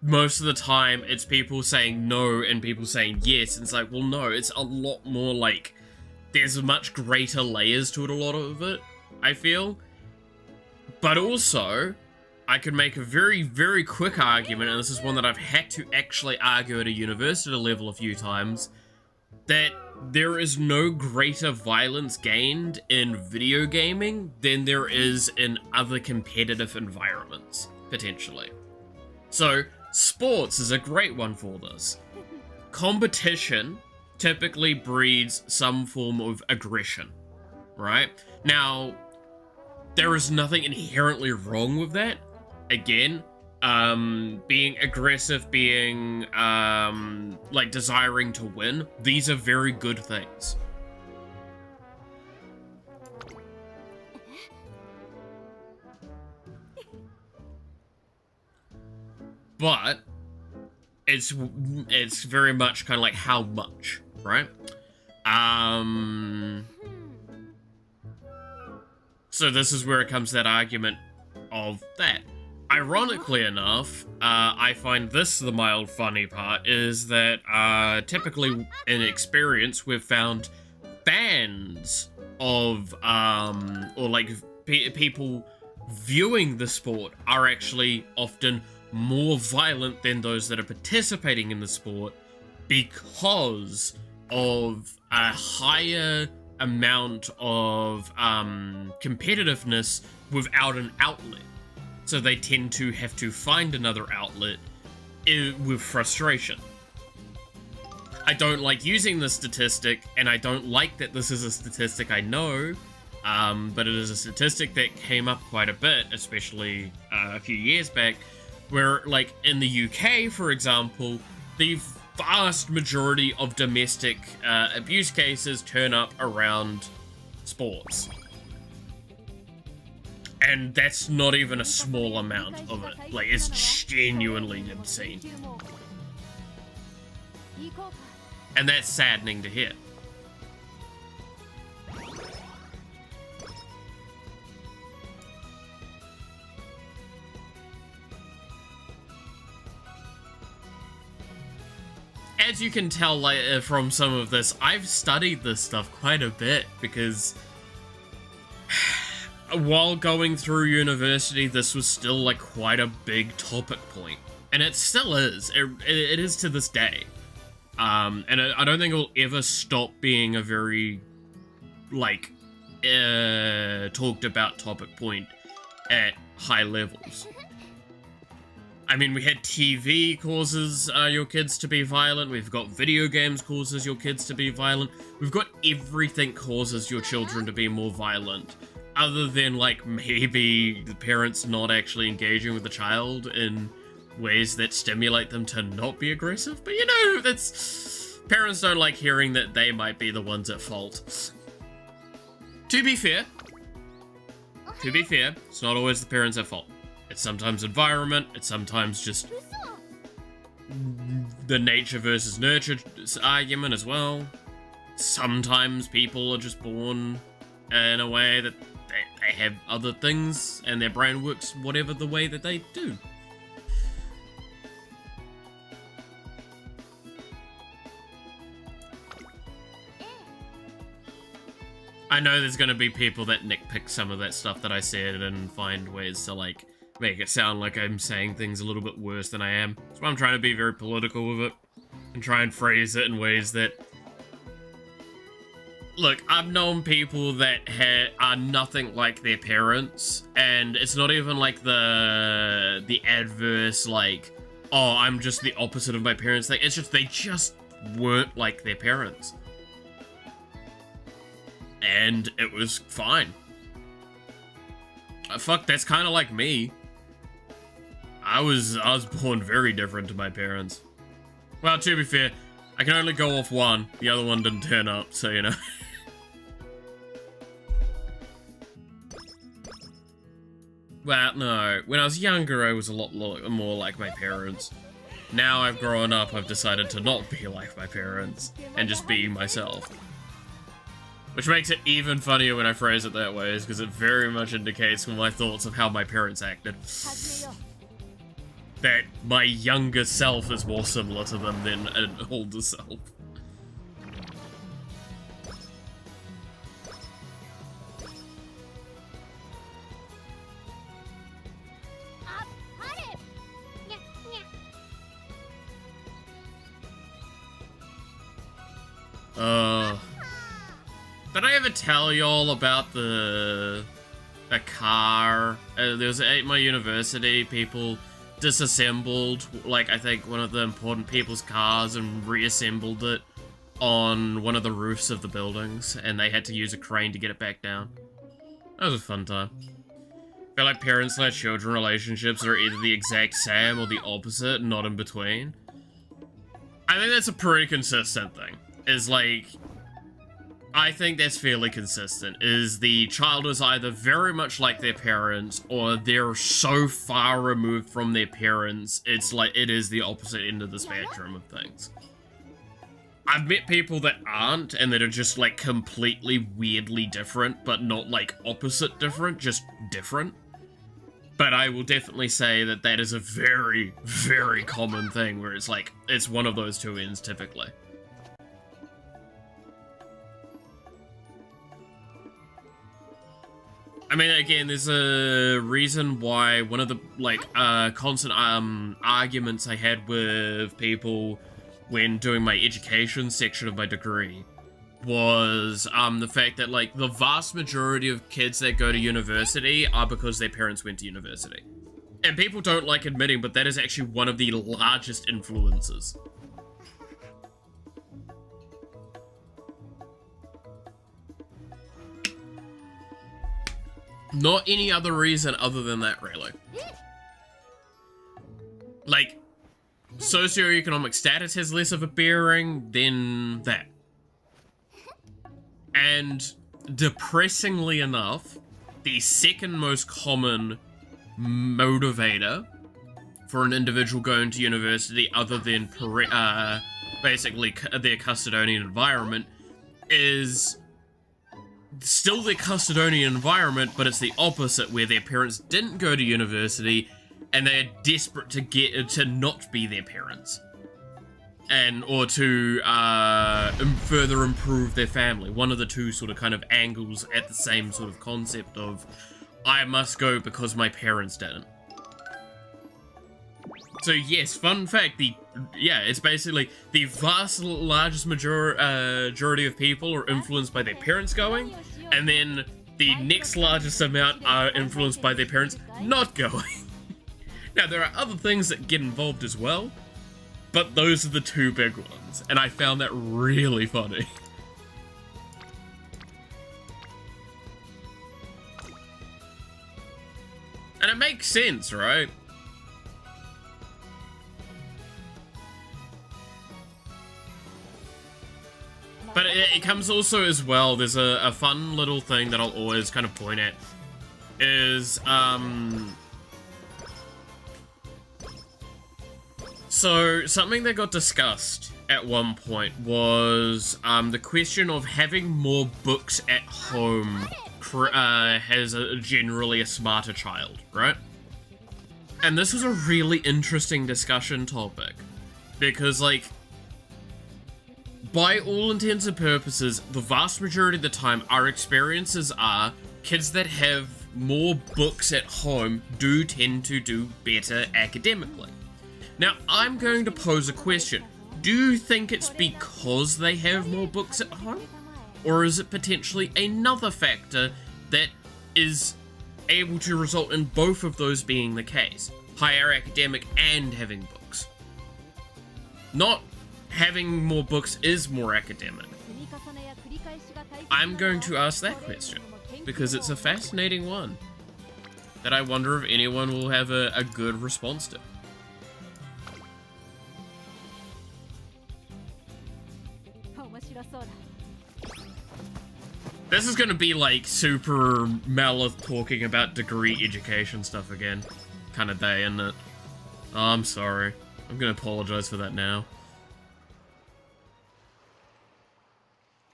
most of the time it's people saying no and people saying yes, and it's like, well, no, it's a lot more, like, there's much greater layers to it, a lot of it, I feel. But also, I could make a very, very quick argument, and this is one that I've had to actually argue at a university level a few times, that there is no greater violence gained in video gaming than there is in other competitive environments, potentially. So, sports is a great one for this. Competition typically breeds some form of aggression, right? Now, there is nothing inherently wrong with that. Again, being aggressive, being, like, desiring to win, these are very good things. But it's very much kind of like how much, right? So this is where it comes to that argument of that. Ironically enough, I find this the mild funny part, is that typically in experience we've found fans of, or like people viewing the sport are actually often more violent than those that are participating in the sport because of a higher amount of competitiveness without an outlet. So they tend to have to find another outlet with frustration. I don't like using this statistic, and I don't like that this is a statistic I know, but it is a statistic that came up quite a bit, especially a few years back, where, like, in the UK, for example, the vast majority of domestic abuse cases turn up around sports. And that's not even a small amount of it. Like, it's genuinely obscene. And that's saddening to hear. As you can tell from some of this, I've studied this stuff quite a bit because while going through university, this was still like quite a big topic point. And it still is. It is to this day. And I don't think it will ever stop being a very, like, talked about topic point at high levels. I mean, we had TV causes your kids to be violent. We've got video games causes your kids to be violent. We've got everything causes your children to be more violent. Other than, like, maybe the parents not actually engaging with the child in ways that stimulate them to not be aggressive. But, you know, that's... Parents don't like hearing that they might be the ones at fault. To be fair, it's not always the parents at fault. It's sometimes environment, it's sometimes just the nature versus nurture argument as well. Sometimes people are just born in a way that they have other things and their brain works whatever the way that they do. I know there's gonna be people that nitpick some of that stuff that I said and find ways to, like, make it sound like I'm saying things a little bit worse than I am. So I'm trying to be very political with it and try and phrase it in ways that... Look, I've known people that are nothing like their parents, and it's not even like the adverse, like, oh, I'm just the opposite of my parents thing. It's just they just weren't like their parents. And it was fine. Fuck, that's kind of like me. I was born very different to my parents. Well, to be fair, I can only go off one. The other one didn't turn up, so you know. Well, no. When I was younger, I was a lot more like my parents. Now I've grown up, I've decided to not be like my parents, and just be myself. Which makes it even funnier when I phrase it that way, is because it very much indicates my thoughts of how my parents acted. That my younger self is more similar to them than an older self. Did I ever tell y'all about the car? There was at my university, people disassembled, like, I think one of the important people's cars and reassembled it on one of the roofs of the buildings, and they had to use a crane to get it back down. That was a fun time. I feel like parents/children relationships are either the exact same or the opposite, not in between. I think that's a pretty consistent thing. Is like... I think that's fairly consistent, is the child is either very much like their parents, or they're so far removed from their parents, it's like, it is the opposite end of the spectrum of things. I've met people that aren't, and that are just, like, completely weirdly different, but not, like, opposite different, just different. But I will definitely say that that is a very, very common thing, where it's like, it's one of those two ends, typically. I mean, again, there's a reason why one of the, like, constant, arguments I had with people when doing my education section of my degree was, the fact that, like, the vast majority of kids that go to university are because their parents went to university. And people don't like admitting, but that is actually one of the largest influences. Not any other reason other than that, really. Like, socioeconomic status has less of a bearing than that. And depressingly enough, the second most common motivator for an individual going to university other than basically their custodian environment is still their custodian environment, but it's the opposite, where their parents didn't go to university and they are desperate to get to not be their parents, and or to further improve their family. One of the two sort of kind of angles at the same sort of concept of, I must go because my parents didn't. So yes, fun fact, it's basically the vast largest majority of people are influenced by their parents going, and then the next largest amount are influenced by their parents not going. Now, there are other things that get involved as well, but those are the two big ones, and I found that really funny. And it makes sense, right? But it comes also as well, there's a fun little thing that I'll always kind of point at, is, so something that got discussed at one point was, the question of having more books at home has generally a smarter child, right? And this was a really interesting discussion topic, because, like, by all intents and purposes, the vast majority of the time, our experiences are kids that have more books at home do tend to do better academically. Now, I'm going to pose a question. Do you think it's because they have more books at home? Or is it potentially another factor that is able to result in both of those being the case? Higher academic and having books. Not having more books is more academic. I'm going to ask that question, because it's a fascinating one that I wonder if anyone will have a good response to. This is gonna be like super Malith talking about degree education stuff again kind of day, isn't it? Oh, I'm sorry. I'm gonna apologize for that now.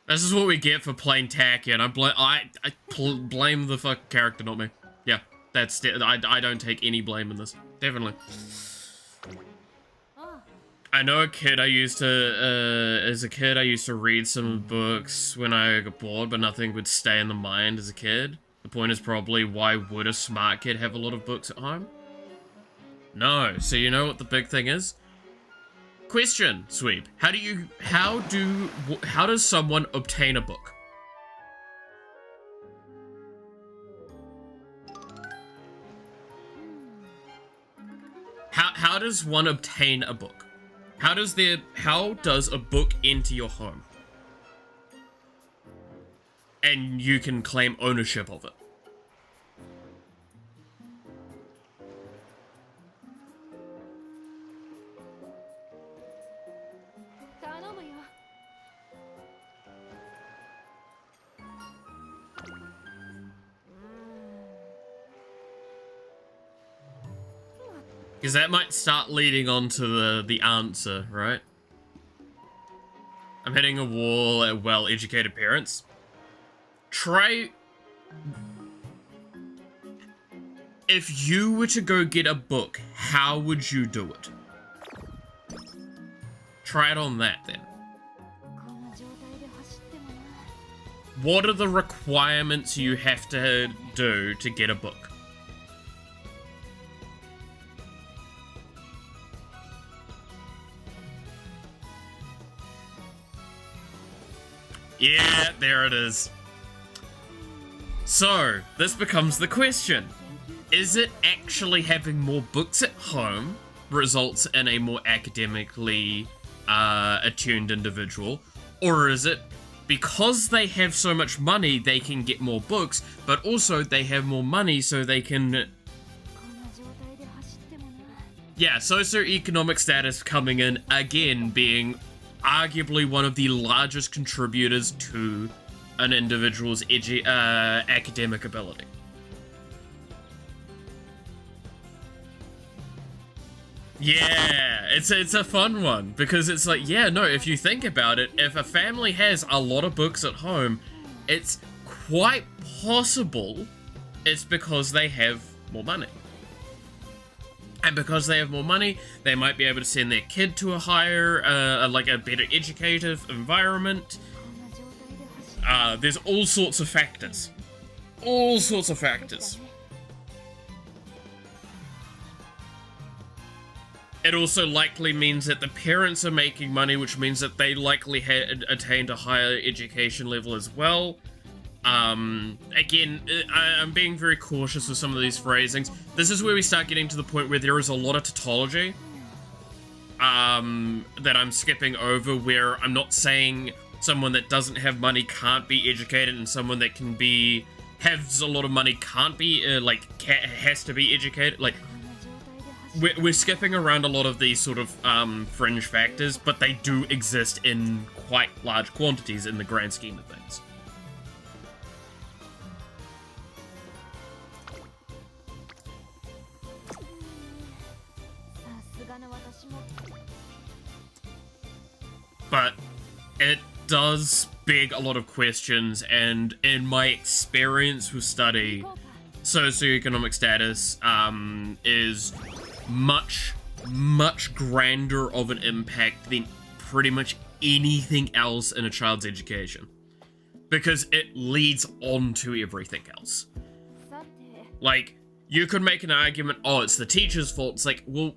This is what we get for playing tacky, and I blame the fucking character, not me. Yeah, that's I don't take any blame in this. Definitely. I know a kid I used to, as a kid, I used to read some books when I got bored, but nothing would stay in the mind as a kid. The point is probably, why would a smart kid have a lot of books at home? No. So you know what the big thing is? Question, Sweep. How does someone obtain a book? How does one obtain a book? How does a book enter your home? And you can claim ownership of it. Because that might start leading on to the answer, right? I'm hitting a wall at well-educated parents. Try... If you were to go get a book, how would you do it? Try it on that, then. What are the requirements you have to do to get a book? Yeah, there it is. So, this becomes the question. Is it actually having more books at home results in a more academically attuned individual? Or is it because they have so much money, they can get more books, but also they have more money so they can... Yeah, socioeconomic status coming in, again, being arguably one of the largest contributors to an individual's academic ability. Yeah, it's a fun one, because it's like, yeah, no, if you think about it, if a family has a lot of books at home, it's quite possible it's because they have more money. And because they have more money, they might be able to send their kid to a higher, like a better educative environment. There's all sorts of factors. All sorts of factors. It also likely means that the parents are making money, which means that they likely had attained a higher education level as well. Again, I'm being very cautious with some of these phrasings. This is where we start getting to the point where there is a lot of tautology that I'm skipping over, where I'm not saying someone that doesn't have money can't be educated and someone that has a lot of money can't be, has to be educated. Like, we're skipping around a lot of these sort of fringe factors, but they do exist in quite large quantities in the grand scheme of things. But it does beg a lot of questions, and in my experience with study, socioeconomic status is much, much grander of an impact than pretty much anything else in a child's education. Because it leads on to everything else. Like, you could make an argument, oh, it's the teacher's fault. It's like, well,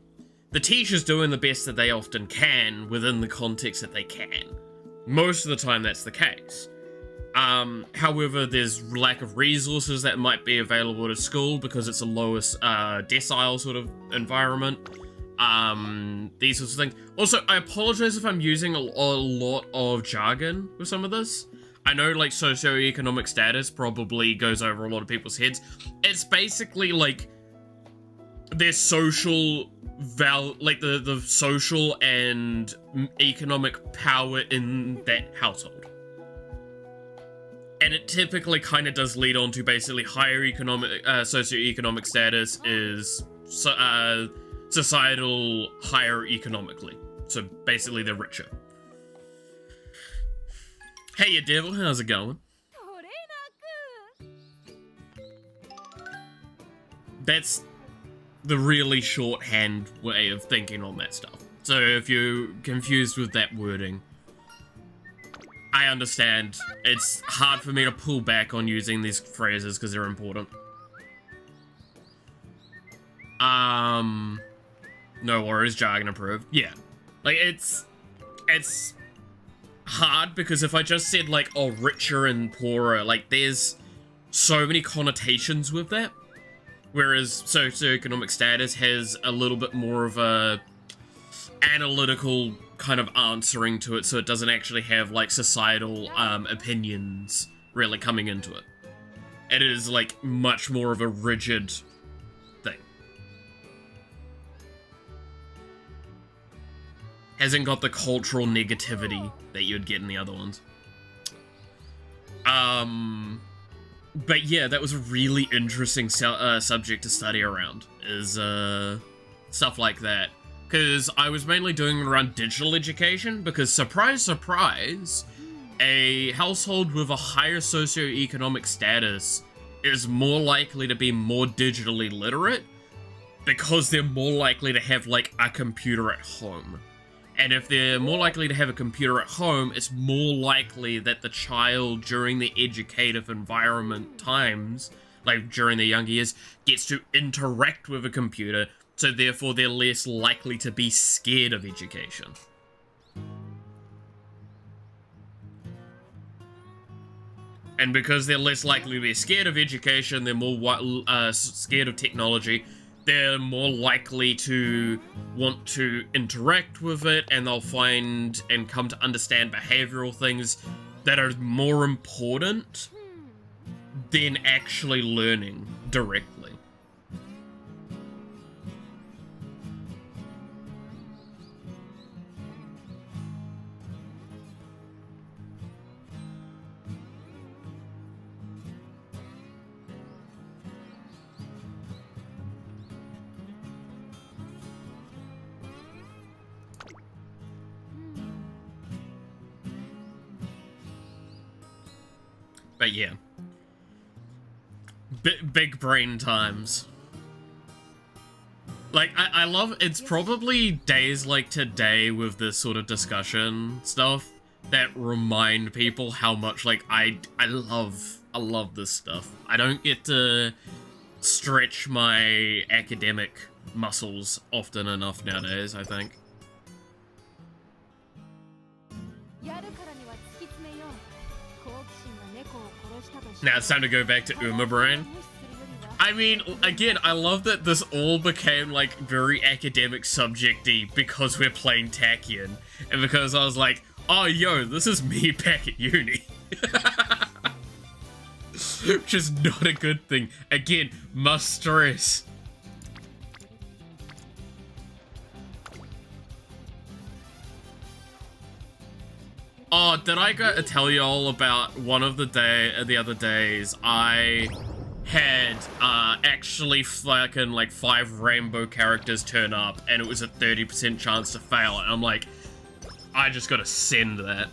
the teacher's doing the best that they often can within the context that they can. Most of the time, that's the case. However, there's lack of resources that might be available at school because it's a lowest decile sort of environment. These sorts of things. Also, I apologize if I'm using a lot of jargon with some of this. I know, like, socioeconomic status probably goes over a lot of people's heads. It's basically, like, their social the social and economic power in that household. And it typically kind of does lead on to basically higher socioeconomic status is societal higher economically. So basically they're richer. Hey, you devil, how's it going? That's the really shorthand way of thinking on that stuff. So if you're confused with that wording, I understand. It's hard for me to pull back on using these phrases because they're important. No worries, jargon approved. Yeah. Like, it's hard because if I just said, like, oh, richer and poorer, like, there's so many connotations with that. Whereas socioeconomic status has a little bit more of a analytical kind of answering to it, so it doesn't actually have, like, societal opinions really coming into it. It is, like, much more of a rigid thing. Hasn't got the cultural negativity that you'd get in the other ones. But yeah, that was a really interesting subject to study around, is stuff like that. Because I was mainly doing it around digital education, because surprise, surprise, a household with a higher socioeconomic status is more likely to be more digitally literate, because they're more likely to have, like, a computer at home. And if they're more likely to have a computer at home, it's more likely that the child during the educative environment times, like during their younger years, gets to interact with a computer, so therefore they're less likely to be scared of education. And because they're less likely to be scared of education, they're more scared of technology, they're more likely to want to interact with it, and they'll find and come to understand behavioral things that are more important than actually learning directly. But yeah. Big brain times. Like, I love, it's probably days like today with this sort of discussion stuff that remind people how much, like, I love this stuff. I don't get to stretch my academic muscles often enough nowadays, I think. Now it's time to go back to Uma Brain. I mean, again, I love that this all became, like, very academic subject-y because we're playing Tachyon. And because I was like, oh, yo, this is me back at uni. Which is not a good thing. Again, must stress. Oh, did I tell you all about one of the other days I had actually fucking like 5 rainbow characters turn up and it was a 30% chance to fail, and I'm like, I just gotta send that.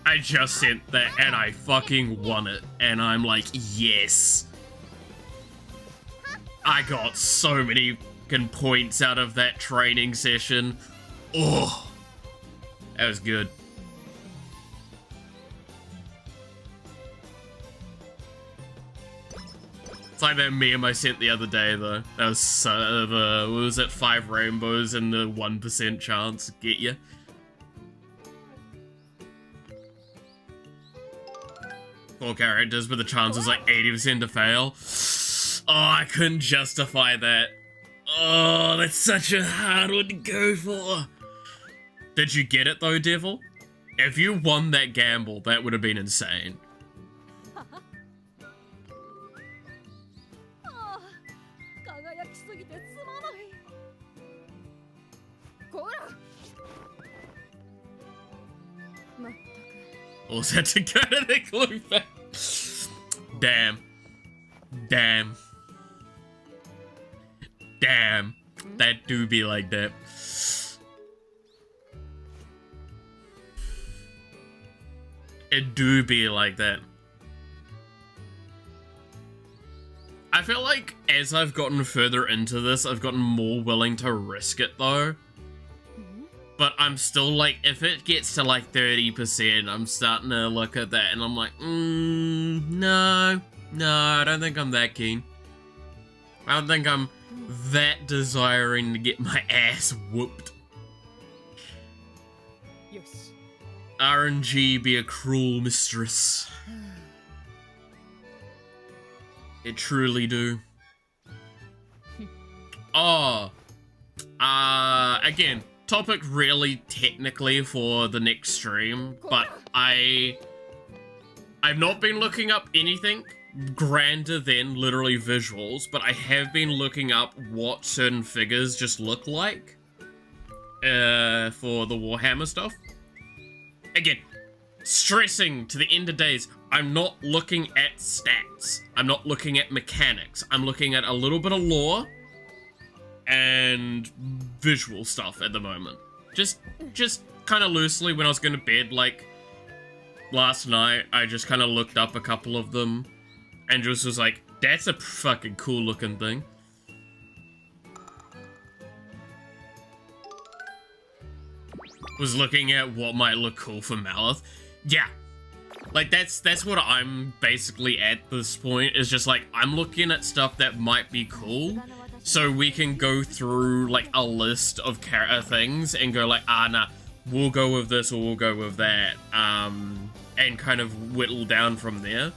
I just sent that and I fucking won it, and I'm like, yes. I got so many fucking points out of that training session. Oh. That was good. It's like that meme I sent the other day, though. That was what was it, 5 rainbows and the 1% chance get you. 4 characters, but the chance was like 80% to fail. Oh, I couldn't justify that. Oh, that's such a hard one to go for. Did you get it though, Devil? If you won that gamble, that would have been insane. All set to go to the glue back. Damn. Damn. Damn. That do be like that. It do be like that. I feel like as I've gotten further into this, I've gotten more willing to risk it though. But I'm still like, if it gets to like 30%, I'm starting to look at that and I'm like, no, I don't think I'm that keen. I don't think I'm that desiring to get my ass whooped. RNG be a cruel mistress. It truly do. Oh. Again, topic really technically for the next stream, but I've not been looking up anything grander than literally visuals, but I have been looking up what certain figures just look like for the Warhammer stuff. Again, stressing to the end of days, I'm not looking at stats. I'm not looking at mechanics. I'm looking at a little bit of lore and visual stuff at the moment. Just kind of loosely when I was going to bed, like, last night, I just kind of looked up a couple of them and just was like, that's a fucking cool looking thing. was looking at what might look cool for Malith. Yeah. Like, that's what I'm basically at this point, is just like, I'm looking at stuff that might be cool, so we can go through, like, a list of things and go like, nah, we'll go with this or we'll go with that, and kind of whittle down from there.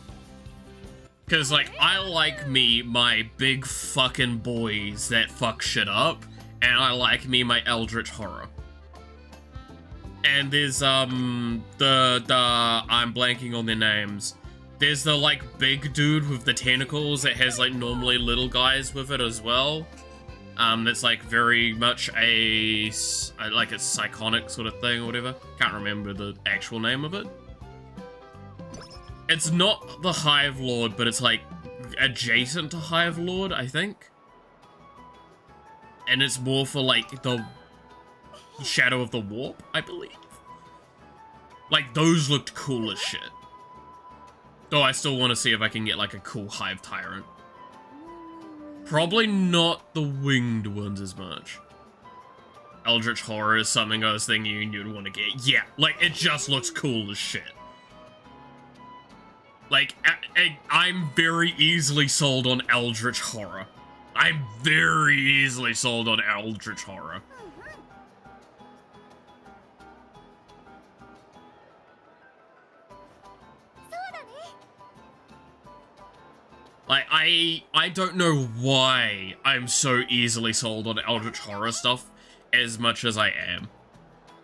Because, like, I like my big fucking boys that fuck shit up, and I like my eldritch horror. And there's, I'm blanking on their names. There's the, like, big dude with the tentacles that has, like, normally little guys with it as well. That's, like, very much like a psychonic sort of thing or whatever. Can't remember the actual name of it. It's not the Hive Lord, but it's, like, adjacent to Hive Lord, I think. And it's more for, like, the Shadow of the Warp, I believe. Like, those looked cool as shit. Though I still want to see if I can get, like, a cool Hive Tyrant. Probably not the winged ones as much. Eldritch Horror is something I was thinking you'd want to get. Yeah, like, it just looks cool as shit. Like, I'm very easily sold on Eldritch Horror. I'm very easily sold on Eldritch Horror. Like, I don't know why I'm so easily sold on Eldritch Horror stuff as much as I am.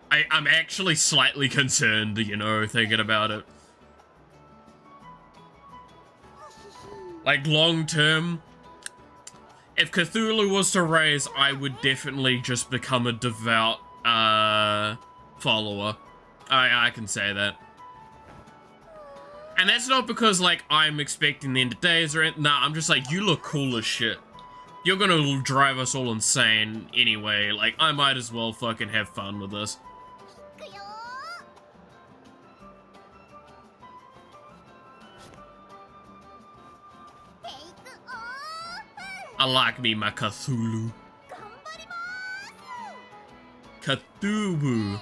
I'm actually slightly concerned, you know, thinking about it. Like, long term, if Cthulhu was to raise, I would definitely just become a devout, follower. I can say that. And that's not because, like, I'm expecting the end of days or anything. Nah, I'm just like, you look cool as shit. You're gonna drive us all insane anyway. Like, I might as well fucking have fun with this. I like me my Cthulhu. Cthulhu.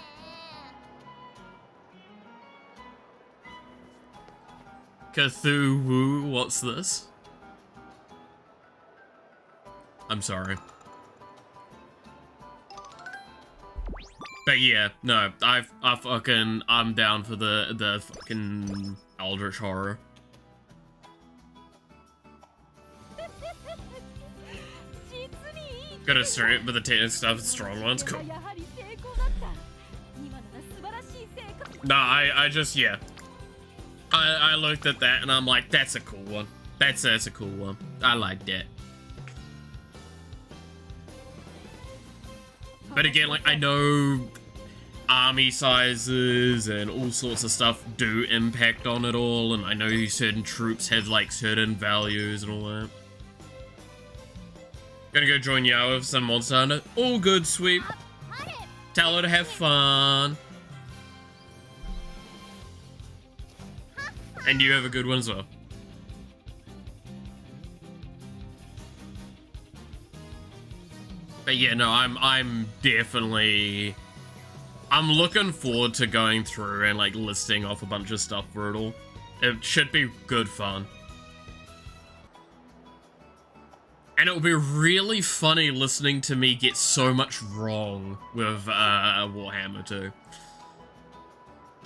Cthulhu, what's this? I'm sorry. But yeah, no, I'm down for the fucking Eldritch Horror. Gotta start with the technical stuff, strong ones, cool. Nah, I just, yeah. I looked at that and I'm like, that's a cool one. That's a cool one. I like that. But again, like, I know army sizes and all sorts of stuff do impact on it all, and I know certain troops have, like, certain values and all that. Gonna go join Yao with some Monster Hunter. All good, sweep. Tell her to have fun. And you have a good one as well. But yeah, no, I'm definitely... I'm looking forward to going through and, like, listing off a bunch of stuff for it all. It should be good fun. And it will be really funny listening to me get so much wrong with Warhammer 2.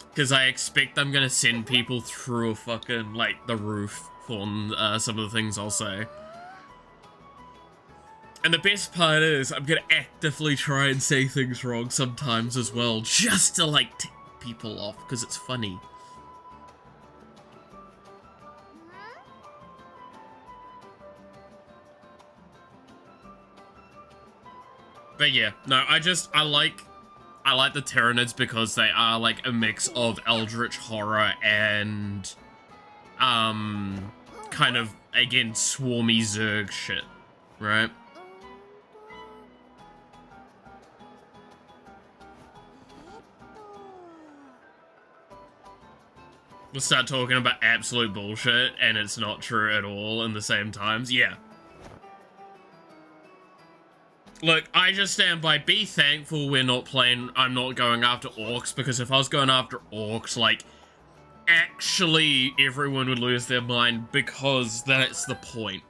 Because I expect I'm gonna send people through a fucking, like, the roof on some of the things I'll say. And the best part is, I'm gonna actively try and say things wrong sometimes as well, just to, like, tick people off, because it's funny. But yeah, no, I like the Tyranids because they are, like, a mix of Eldritch Horror and, kind of, again, swarmy Zerg shit, right? We'll start talking about absolute bullshit, and it's not true at all in the same times. Yeah. Look, I just stand by. Be thankful we're not playing. I'm not going after orcs, because if I was going after orcs, like, actually everyone would lose their mind, because that's the point.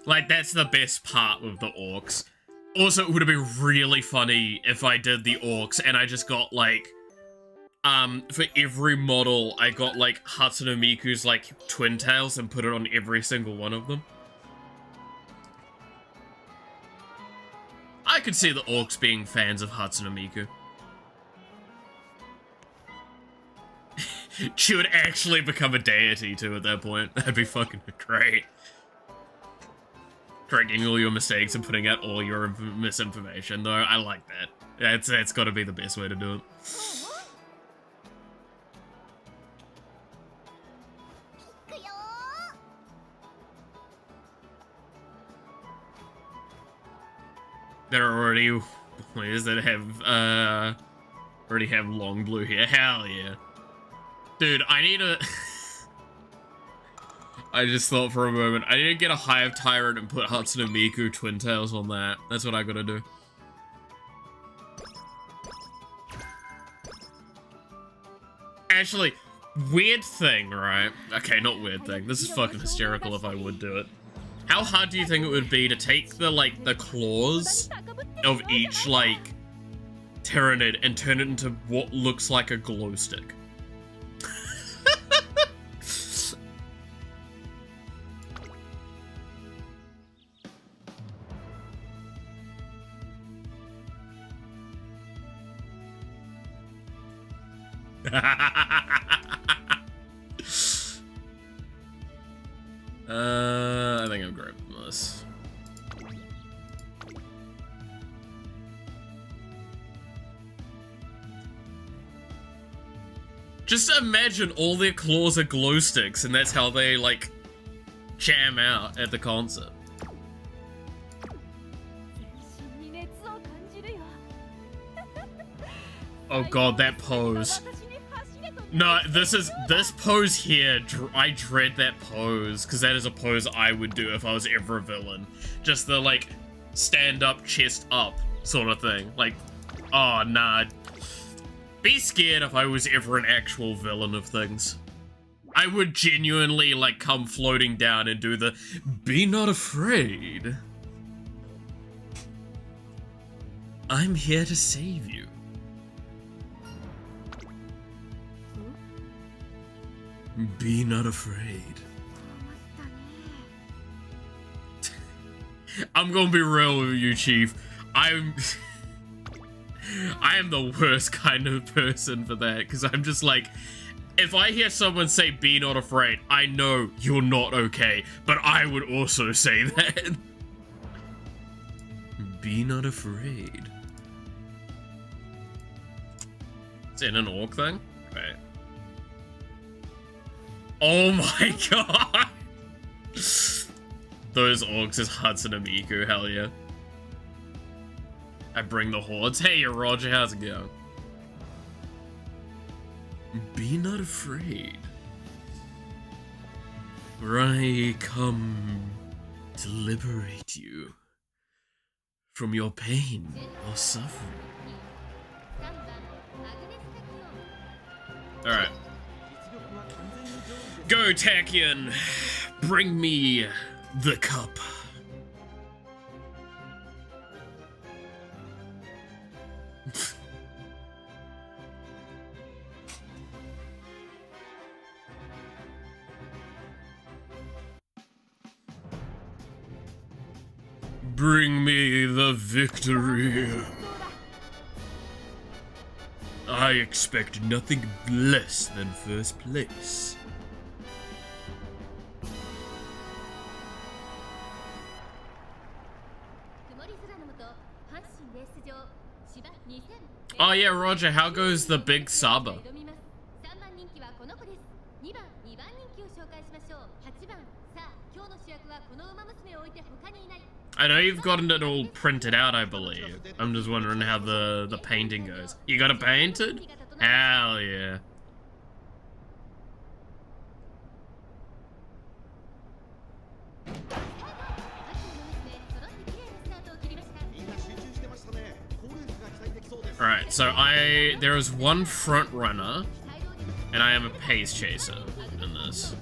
Like, that's the best part with the orcs. Also, it would have been really funny if I did the orcs and I just got, like, for every model, I got, like, Hatsune Miku's, like, twin tails and put it on every single one of them. I could see the orcs being fans of Hatsune Miku. She would actually become a deity, too, at that point. That'd be fucking great. Correcting all your mistakes and putting out all your misinformation, though. I like that. That's gotta be the best way to do it. There are already players that have, already have long blue hair. Hell yeah. Dude, I need a... I just thought for a moment, I need to get a Hive Tyrant and put Hatsune Miku twin tails on that. That's what I gotta do. Actually, weird thing, right? Okay, not weird thing. This is fucking hysterical if I would do it. How hard do you think it would be to take the, like, the claws of each, like, Tyrannid and turn it into what looks like a glow stick? I think I'm grabbing this. Just imagine all their claws are glow sticks, and that's how they, like, jam out at the concert. Oh god, that pose. No, this pose here, I dread that pose, because that is a pose I would do if I was ever a villain. Just the, like, stand up, chest up sort of thing. Like, oh, nah. Be scared if I was ever an actual villain of things. I would genuinely, like, come floating down and do the, be not afraid. I'm here to save you. Be not afraid. I'm gonna be real with you, Chief. I am the worst kind of person for that, because I'm just like, if I hear someone say, be not afraid, I know you're not okay, but I would also say that. Be not afraid. Is it an orc thing? Right. Oh my god! Those orcs is Hatsune Miku, hell yeah. I bring the hordes. Hey, Roger, how's it going? Be not afraid. For I come to liberate you from your pain or suffering. Alright. Go, Tachyon! Bring me the cup. Bring me the victory. I expect nothing less than first place. Oh yeah, Roger, how goes the big Saba? I know you've gotten it all printed out, I believe. I'm just wondering how the painting goes. You got it painted? Hell yeah. Alright, so there is one front runner, and I am a pace chaser in this.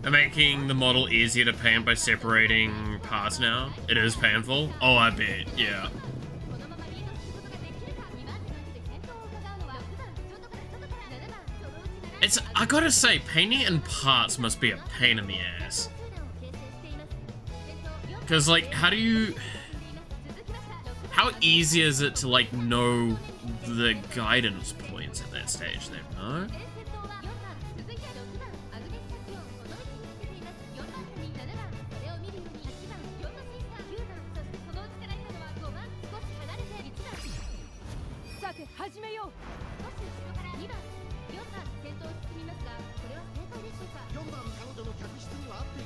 I'm making the model easier to paint by separating parts now. It is painful. Oh, I bet, yeah. I gotta say, painting in parts must be a pain in the ass. Cause like, how easy is it to like know the guidance points at that stage then, no?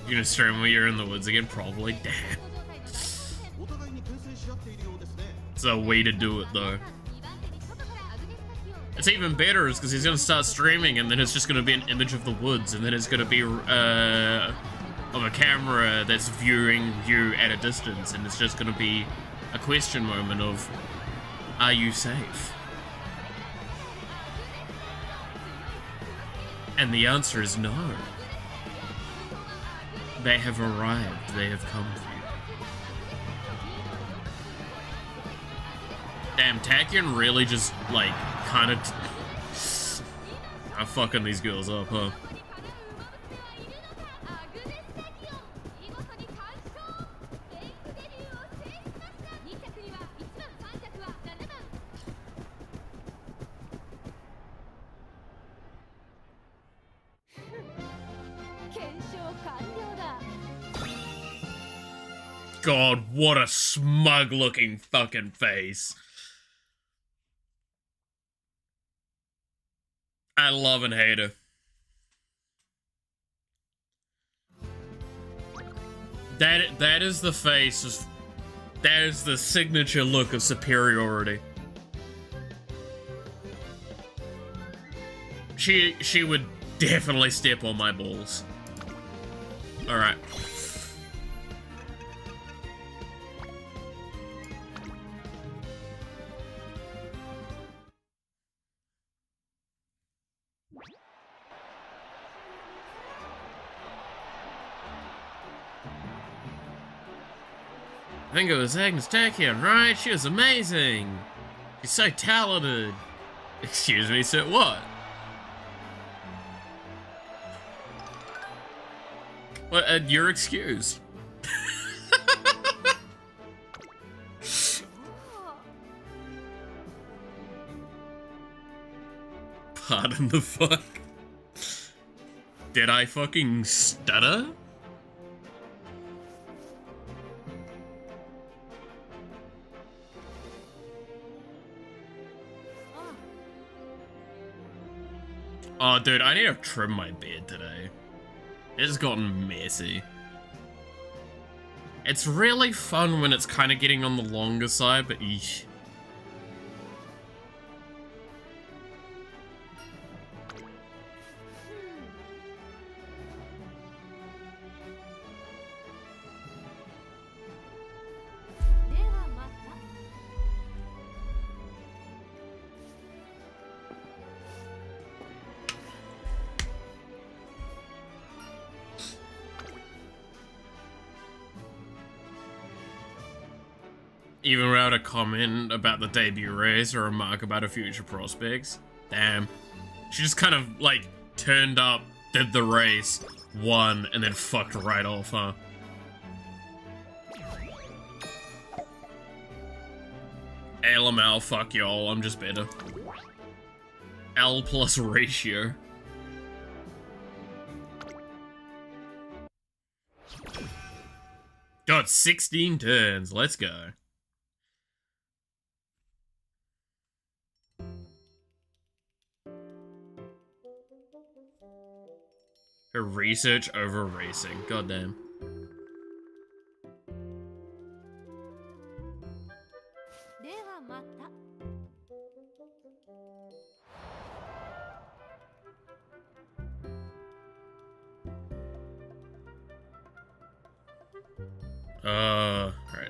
You're gonna stream when you're in the woods again? Probably. Damn. It's a way to do it, though. It's even better, is because he's gonna start streaming, and then it's just gonna be an image of the woods, and then it's gonna be of a camera that's viewing you at a distance, and it's just gonna be a question moment of, are you safe? And the answer is no. They have arrived. They have come for you. Damn, Takian really just, like, kind of... I'm fucking these girls up, huh? God, what a smug-looking fucking face. I love and hate her. That is the face. That is the signature look of superiority. She would definitely step on my balls. All right. I think it was Agnes Takian, right? She was amazing. She's so talented. Excuse me, sir, what? What, you're excused. Pardon the fuck? Did I fucking stutter? Oh, dude, I need to trim my beard today. It's gotten messy. It's really fun when it's kind of getting on the longer side, but eesh. Even wrote a comment about the debut race or a remark about her future prospects. Damn. She just kind of, like, turned up, did the race, won, and then fucked right off, huh? LML, fuck y'all, I'm just better. L plus ratio. Got 16 turns, let's go. Her research over racing. Goddamn. Right.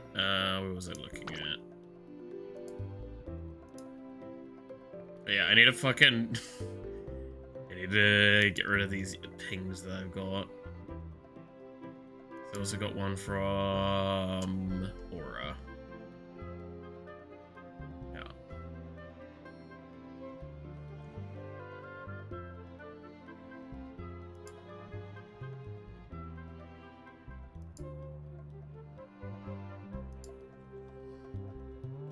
What was I looking at? Yeah, I need to fucking... I need to get rid of these things that I've got. I also got one from... Aura. Yeah.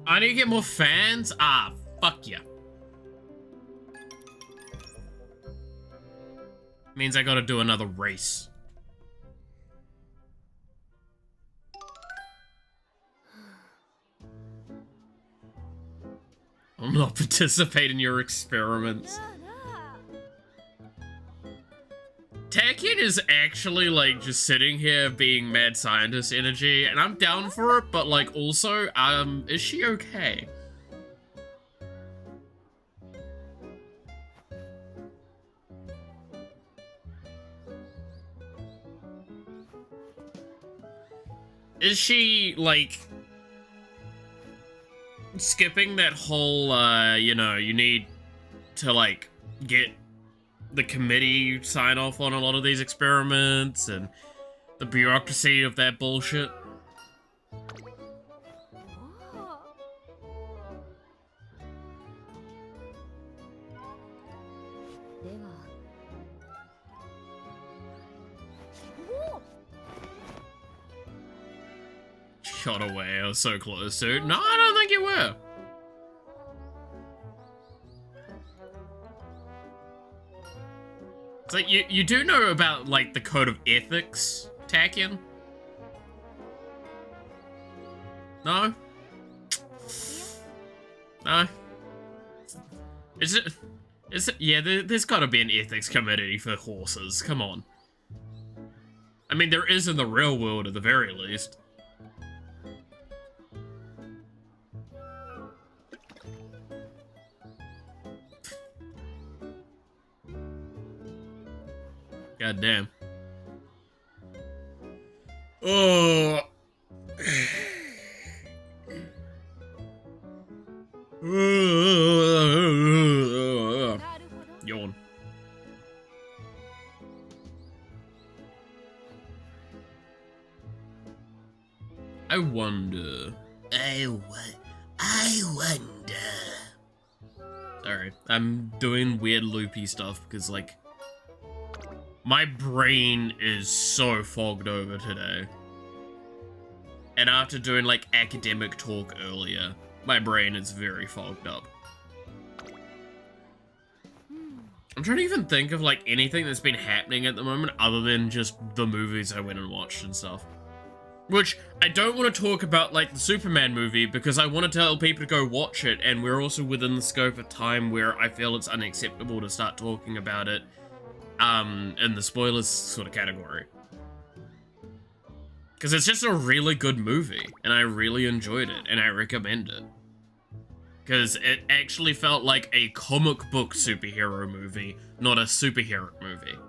I need to get more fans? Ah, fuck yeah. Means I gotta do another race. I'll not participate in your experiments. Tekken is actually, like, just sitting here being mad scientist energy, and I'm down for it, but, like, also, is she okay? Is she, like, skipping that whole, you know, you need to, like, get the committee sign off on a lot of these experiments and the bureaucracy of that bullshit? Shot away, I was so close to. No, I don't think you were. It's like, you do know about, like, the code of ethics, Takian? No? No? Is it, yeah, there's gotta be an ethics committee for horses, come on. I mean, there is in the real world at the very least. God damn. Oh. Yawn. I wonder. I wonder. Sorry, I'm doing weird loopy stuff because, like, my brain is so fogged over today. And after doing, like, academic talk earlier, my brain is very fogged up. I'm trying to even think of, like, anything that's been happening at the moment other than just the movies I went and watched and stuff. Which, I don't want to talk about, like, the Superman movie because I want to tell people to go watch it, and we're also within the scope of time where I feel it's unacceptable to start talking about it in the spoilers sort of category. Because it's just a really good movie, and I really enjoyed it, and I recommend it. Because it actually felt like a comic book superhero movie, not a superhero movie.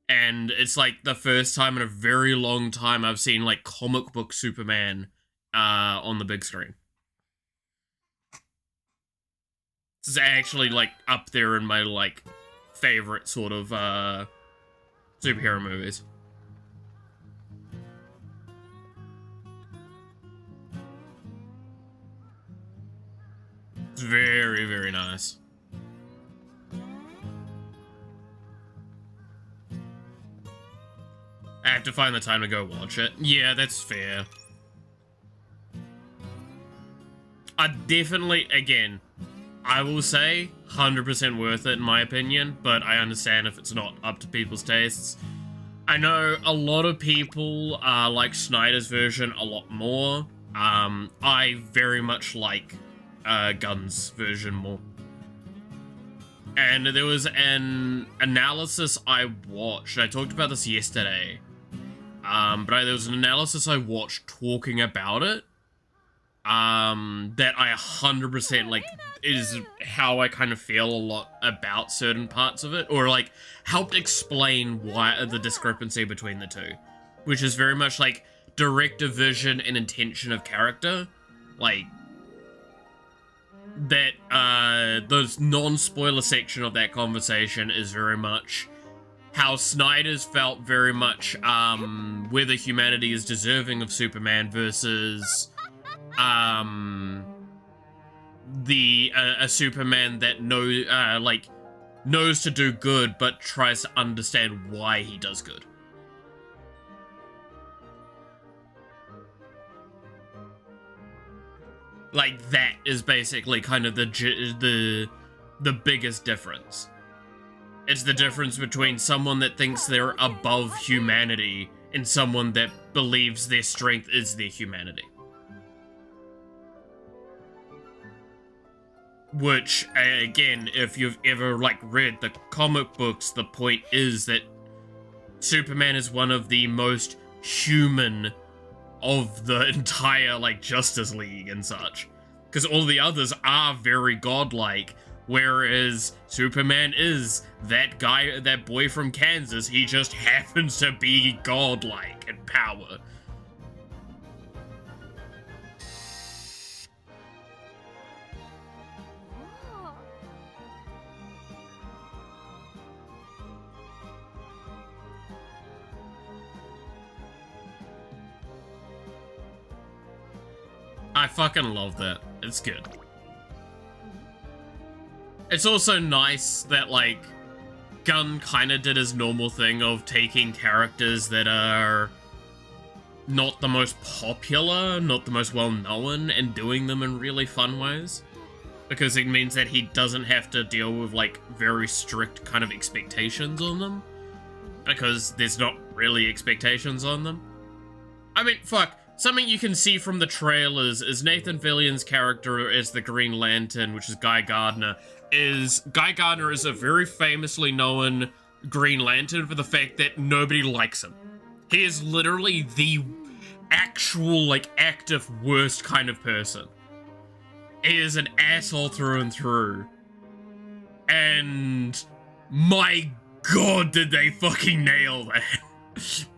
And it's like the first time in a very long time I've seen, like, comic book Superman on the big screen. This is actually, like, up there in my, like, favorite sort of, superhero movies. It's very, very nice. I have to find the time to go watch it. Yeah, that's fair. I definitely, again, I will say 100% worth it in my opinion, but I understand if it's not up to people's tastes. I know a lot of people like Snyder's version a lot more. I very much like Gunn's version more. And there was an analysis I watched, I talked about this yesterday, but there was an analysis I watched talking about it, that I 100% like is how I kind of feel a lot about certain parts of it, or like helped explain why the discrepancy between the two, which is very much like director vision and intention of character, like that. Those non-spoiler section of that conversation is very much how Snyder's felt very much whether humanity is deserving of Superman versus a Superman that knows to do good but tries to understand why he does good. Like, that is basically kind of the biggest difference. It's the difference between someone that thinks they're above humanity and someone that believes their strength is their humanity. Which, again, if you've ever, like, read the comic books, the point is that Superman is one of the most human of the entire, like, Justice League and such. Because all the others are very godlike, whereas Superman is that guy, that boy from Kansas. He just happens to be godlike in power. I fucking love that. It's good. It's also nice that, like, Gunn kind of did his normal thing of taking characters that are not the most popular, not the most well-known, and doing them in really fun ways. Because it means that he doesn't have to deal with, like, very strict kind of expectations on them. Because there's not really expectations on them. I mean, fuck. Something you can see from the trailers is Nathan Fillion's character as the Green Lantern, which is Guy Gardner, is a very famously known Green Lantern for the fact that nobody likes him. He is literally the actual, like, active worst kind of person. He is an asshole through and through. And my god, did they fucking nail that.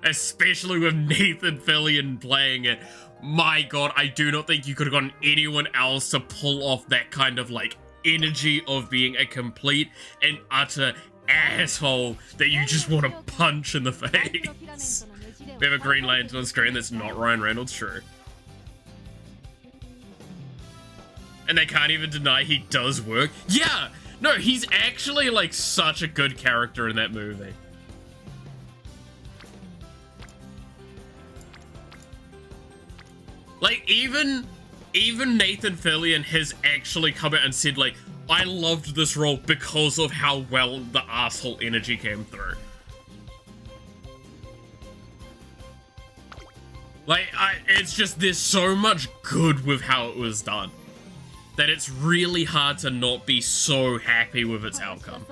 Especially with Nathan Fillion playing it. My god, I do not think you could have gotten anyone else to pull off that kind of, like, energy of being a complete and utter asshole that you just want to punch in the face. We have a Green Lantern on screen that's not Ryan Reynolds, sure. And they can't even deny he does work. Yeah! No, he's actually, like, such a good character in that movie. Like, even Nathan Fillion has actually come out and said, like, I loved this role because of how well the asshole energy came through. Like, it's just, there's so much good with how it was done that it's really hard to not be so happy with its outcome.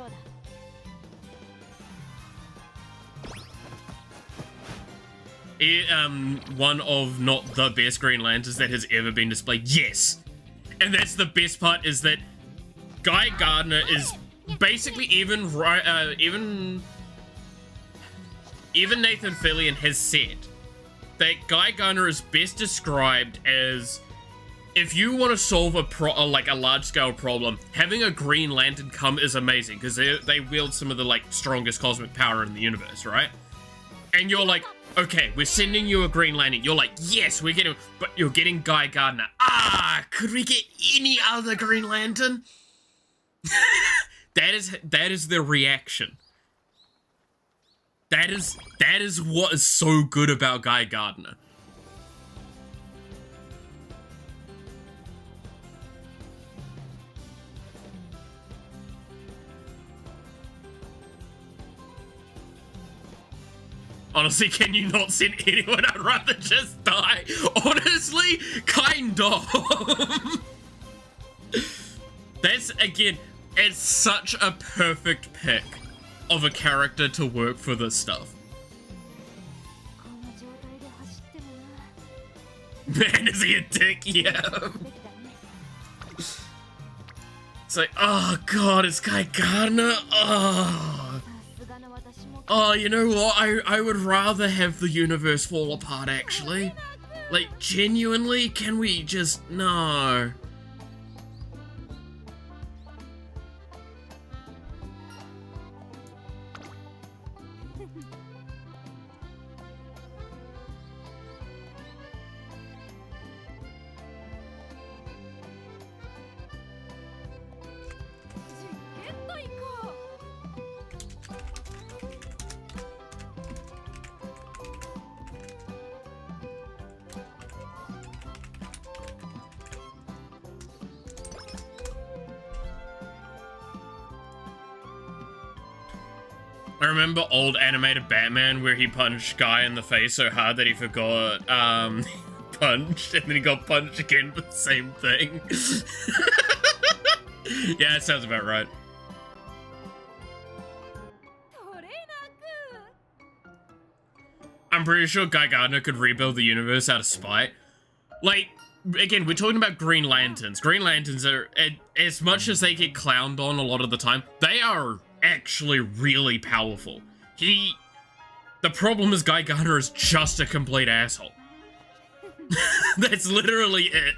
One of not the best Green Lanterns that has ever been displayed. Yes! And that's the best part, is that Guy Gardner is basically even Nathan Fillion has said that Guy Gardner is best described as, if you want to solve a large-scale problem, having a Green Lantern come is amazing, because they wield some of the, like, strongest cosmic power in the universe, right? And you're like, okay, we're sending you a Green Lantern. You're like, yes, we're getting, but you're getting Guy Gardner. Could we get any other Green Lantern? That is the reaction. That is what is so good about Guy Gardner. Honestly, can you not send anyone? I'd rather just die. Honestly, kind of. That's, again, it's such a perfect pick of a character to work for this stuff. Man, is he a dick? Yeah. It's like, oh god, it's Guy Gardner. Oh. Oh, you know what? I would rather have the universe fall apart, actually. Like, genuinely, can we just... No. I remember old animated Batman where he punched Guy in the face so hard that he forgot, punched, and then he got punched again for the same thing. Yeah, that sounds about right. I'm pretty sure Guy Gardner could rebuild the universe out of spite. Like, again, we're talking about Green Lanterns. Green Lanterns are, as much as they get clowned on a lot of the time, they are actually really powerful. The problem is Guy Gardner is just a complete asshole. That's literally it.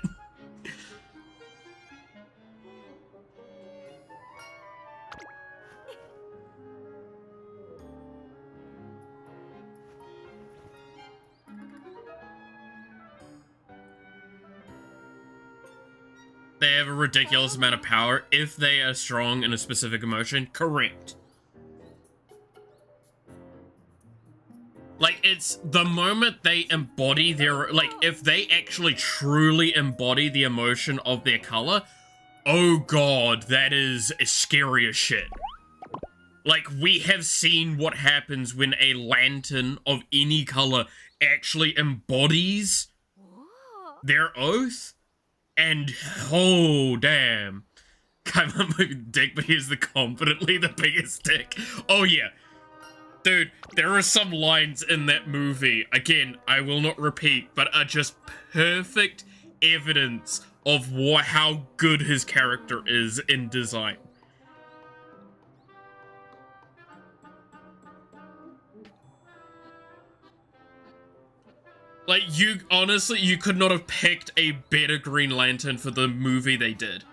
They have a ridiculous amount of power if they are strong in a specific emotion. Correct. Like, it's the moment they embody their... Like, if they actually truly embody the emotion of their color, oh god, that is scary as shit. Like, we have seen what happens when a lantern of any color actually embodies their oath. And, oh, damn. I'm a dick, but he's confidently the biggest dick. Oh, yeah. Dude, there are some lines in that movie, again, I will not repeat, but are just perfect evidence of how good his character is in design. Like, honestly, you could not have picked a better Green Lantern for the movie they did.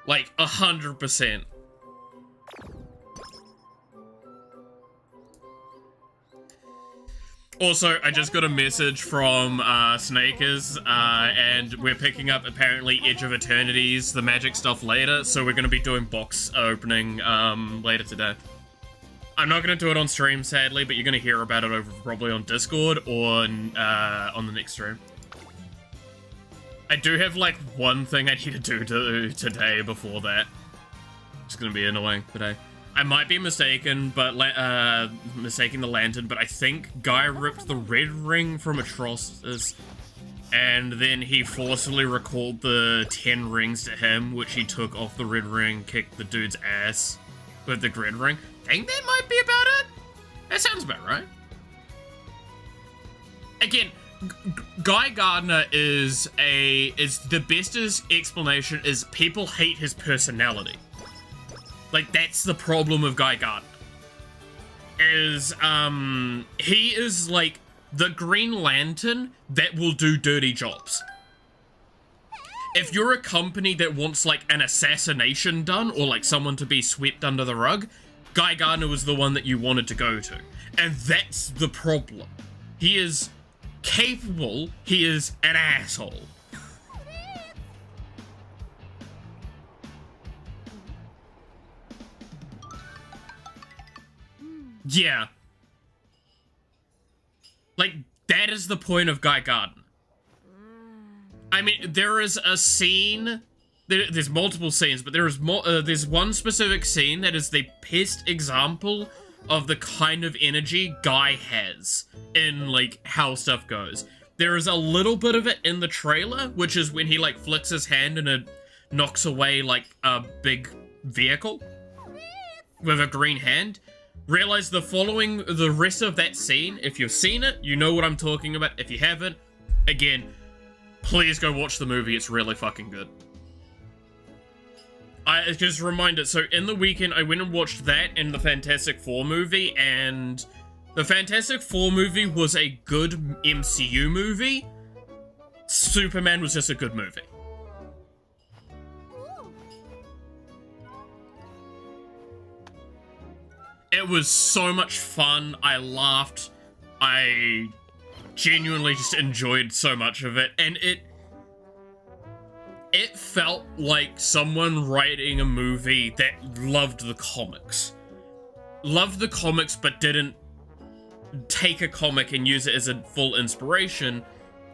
Like, 100%. Also, I just got a message from Snakers, and we're picking up, apparently, Edge of Eternities, the magic stuff later, so we're going to be doing box opening later today. I'm not going to do it on stream, sadly, but you're going to hear about it over probably on Discord or on the next stream. I do have, like, one thing I need to do today before that. It's going to be annoying today. I might be mistaken, but mistaking the lantern, but I think Guy ripped the red ring from Atrocitus, and then he forcibly recalled the 10 rings to him, which he took off the red ring, kicked the dude's ass with the red ring. I think that might be about it. That sounds about right. Again, Guy Gardner is the best explanation is people hate his personality. Like, that's the problem with Guy Gardner. Is, he is, like, the Green Lantern that will do dirty jobs. If you're a company that wants, like, an assassination done, or, like, someone to be swept under the rug, Guy Gardner was the one that you wanted to go to. And that's the problem. He is capable, he is an asshole. Yeah. Like, that is the point of Guy Gardner. I mean, there is a scene... There's multiple scenes, but there's one specific scene that is the best example of the kind of energy Guy has in, like, how stuff goes. There is a little bit of it in the trailer, which is when he, like, flicks his hand and it knocks away, like, a big vehicle with a green hand. Realize the rest of that scene, if you've seen it, you know what I'm talking about. If you haven't, Again, please go watch the movie. It's really fucking good. Just a reminder, so in the weekend, I went and watched that and the Fantastic Four movie, and the Fantastic Four movie was a good MCU movie. Superman was just a good movie. It was so much fun. I laughed. I genuinely just enjoyed so much of it, and it felt like someone writing a movie that loved the comics. Loved the comics, but didn't take a comic and use it as a full inspiration.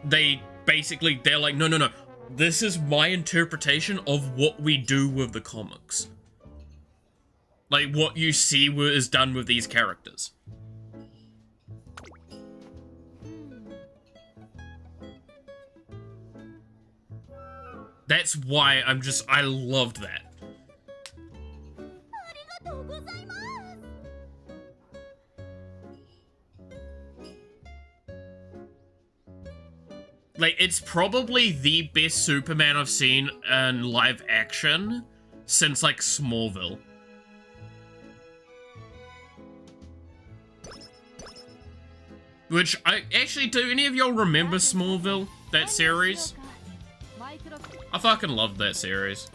They're like, no. This is my interpretation of what we do with the comics. Like, what you see is done with these characters. That's why I loved that. Like, it's probably the best Superman I've seen in live action since, like, Smallville. Which, do any of y'all remember Smallville? That series? I fucking loved that series.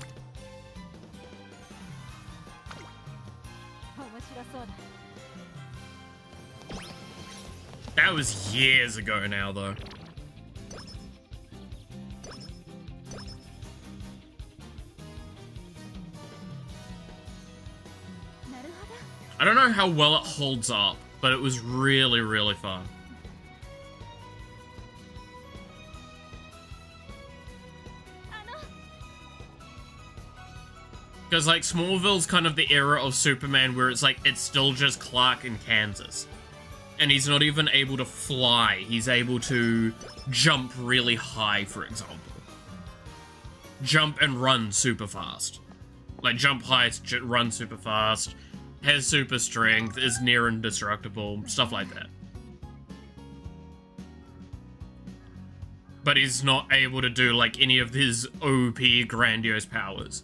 That was years ago now, though. I don't know how well it holds up, but it was really, really fun. Because, like, Smallville's kind of the era of Superman where it's like, it's still just Clark in Kansas. And he's not even able to fly. He's able to jump really high, for example. Jump and run super fast. Like, jump high, run super fast, has super strength, is near indestructible, stuff like that. But he's not able to do, like, any of his OP grandiose powers.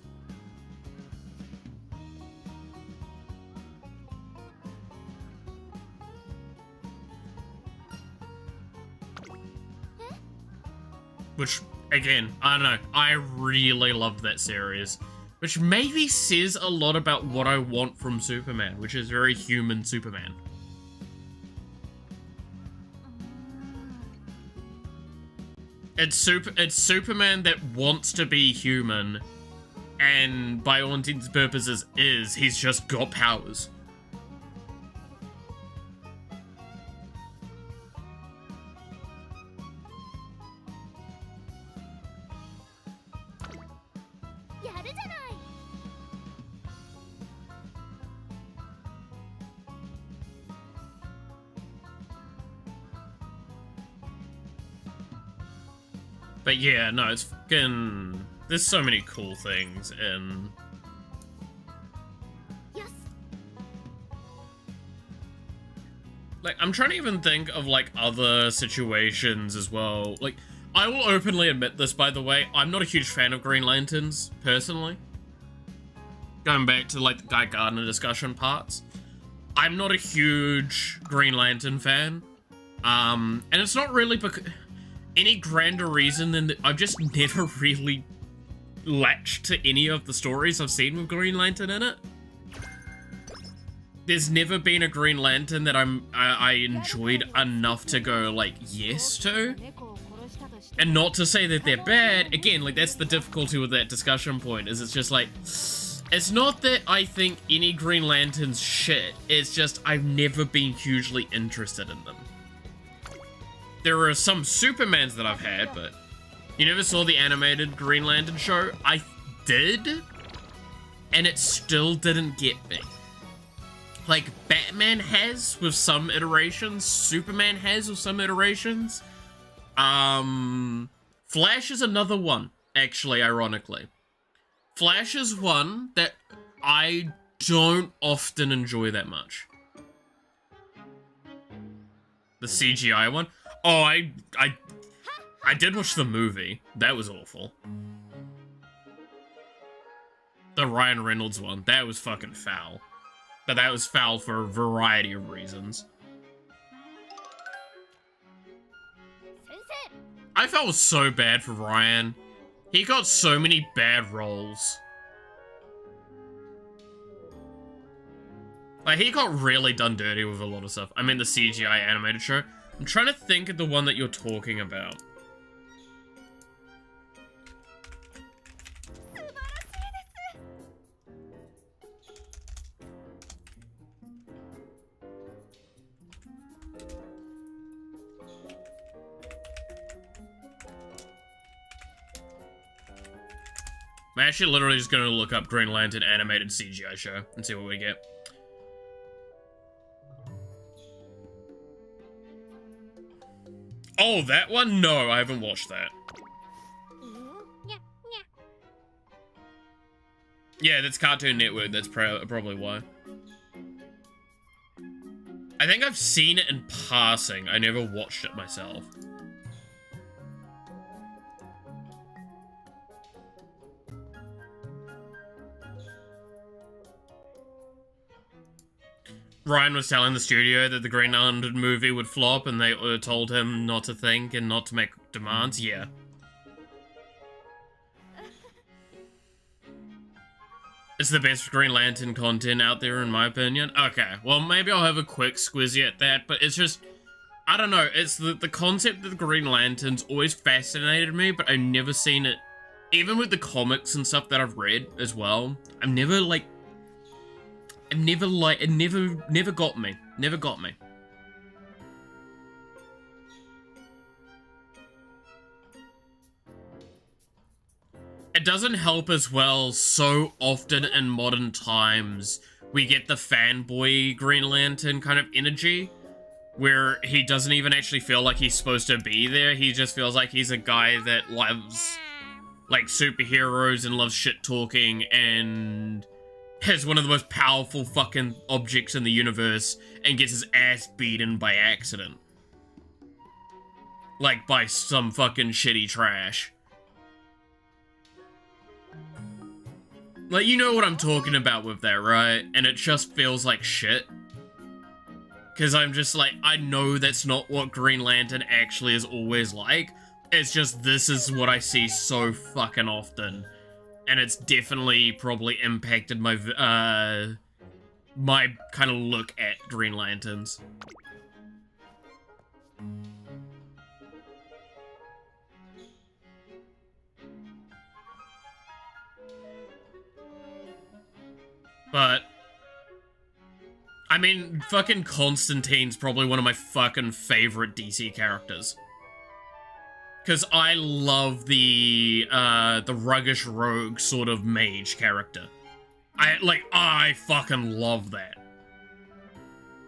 Which, again, I don't know, I really loved that series. Which maybe says a lot about what I want from Superman, which is very human Superman. It's Superman that wants to be human, and by all intents and purposes he's just got powers. But yeah, no, it's fucking... There's so many cool things in... Yes. Like, I'm trying to even think of, like, other situations as well. Like, I will openly admit this, by the way. I'm not a huge fan of Green Lanterns, personally. Going back to, like, the Guy Gardner discussion parts. I'm not a huge Green Lantern fan. And it's not really because... any grander reason than that I've just never really latched to any of the stories I've seen with Green Lantern in it. There's never been a Green Lantern that I enjoyed enough to go, like, yes to. And not to say that they're bad, again, like, that's the difficulty with that discussion point, is it's just like, it's not that I think any Green Lantern's shit, it's just I've never been hugely interested in them. There are some Supermans that I've had, but you never saw the animated Green Lantern show? I did, and it still didn't get me. Like, Batman has with some iterations, Superman has with some iterations. Flash is another one, actually, ironically. Flash is one that I don't often enjoy that much. The CGI one? Oh, I did watch the movie. That was awful. The Ryan Reynolds one. That was fucking foul. But that was foul for a variety of reasons. I felt so bad for Ryan. He got so many bad roles. Like, he got really done dirty with a lot of stuff. I mean, the CGI animated show. I'm trying to think of the one that you're talking about. I'm actually literally just gonna look up Green Lantern animated CGI show and see what we get. Oh, that one? No, I haven't watched that. Yeah, that's Cartoon Network, that's probably why. I think I've seen it in passing, I never watched it myself. Ryan was telling the studio that the Green Lantern movie would flop and they told him not to think and not to make demands. Yeah. It's the best Green Lantern content out there in my opinion. Okay, well maybe I'll have a quick squizzy at that, but it's just, I don't know, it's the concept of the Green Lanterns always fascinated me, but I've never seen it, even with the comics and stuff that I've read as well. I've never like, it never got me. Never got me. It doesn't help as well, so often in modern times, we get the fanboy Green Lantern kind of energy, where he doesn't even actually feel like he's supposed to be there, he just feels like he's a guy that loves, like, superheroes and loves shit-talking and has one of the most powerful fucking objects in the universe and gets his ass beaten by accident. Like, by some fucking shitty trash. Like, you know what I'm talking about with that, right? And it just feels like shit. Because I'm just like, I know that's not what Green Lantern actually is always like. It's just, this is what I see so fucking often. And it's definitely probably impacted my, my kind of look at Green Lanterns. But, I mean, fucking Constantine's probably one of my fucking favorite DC characters. Because I love the ruggish rogue sort of mage character. I fucking love that.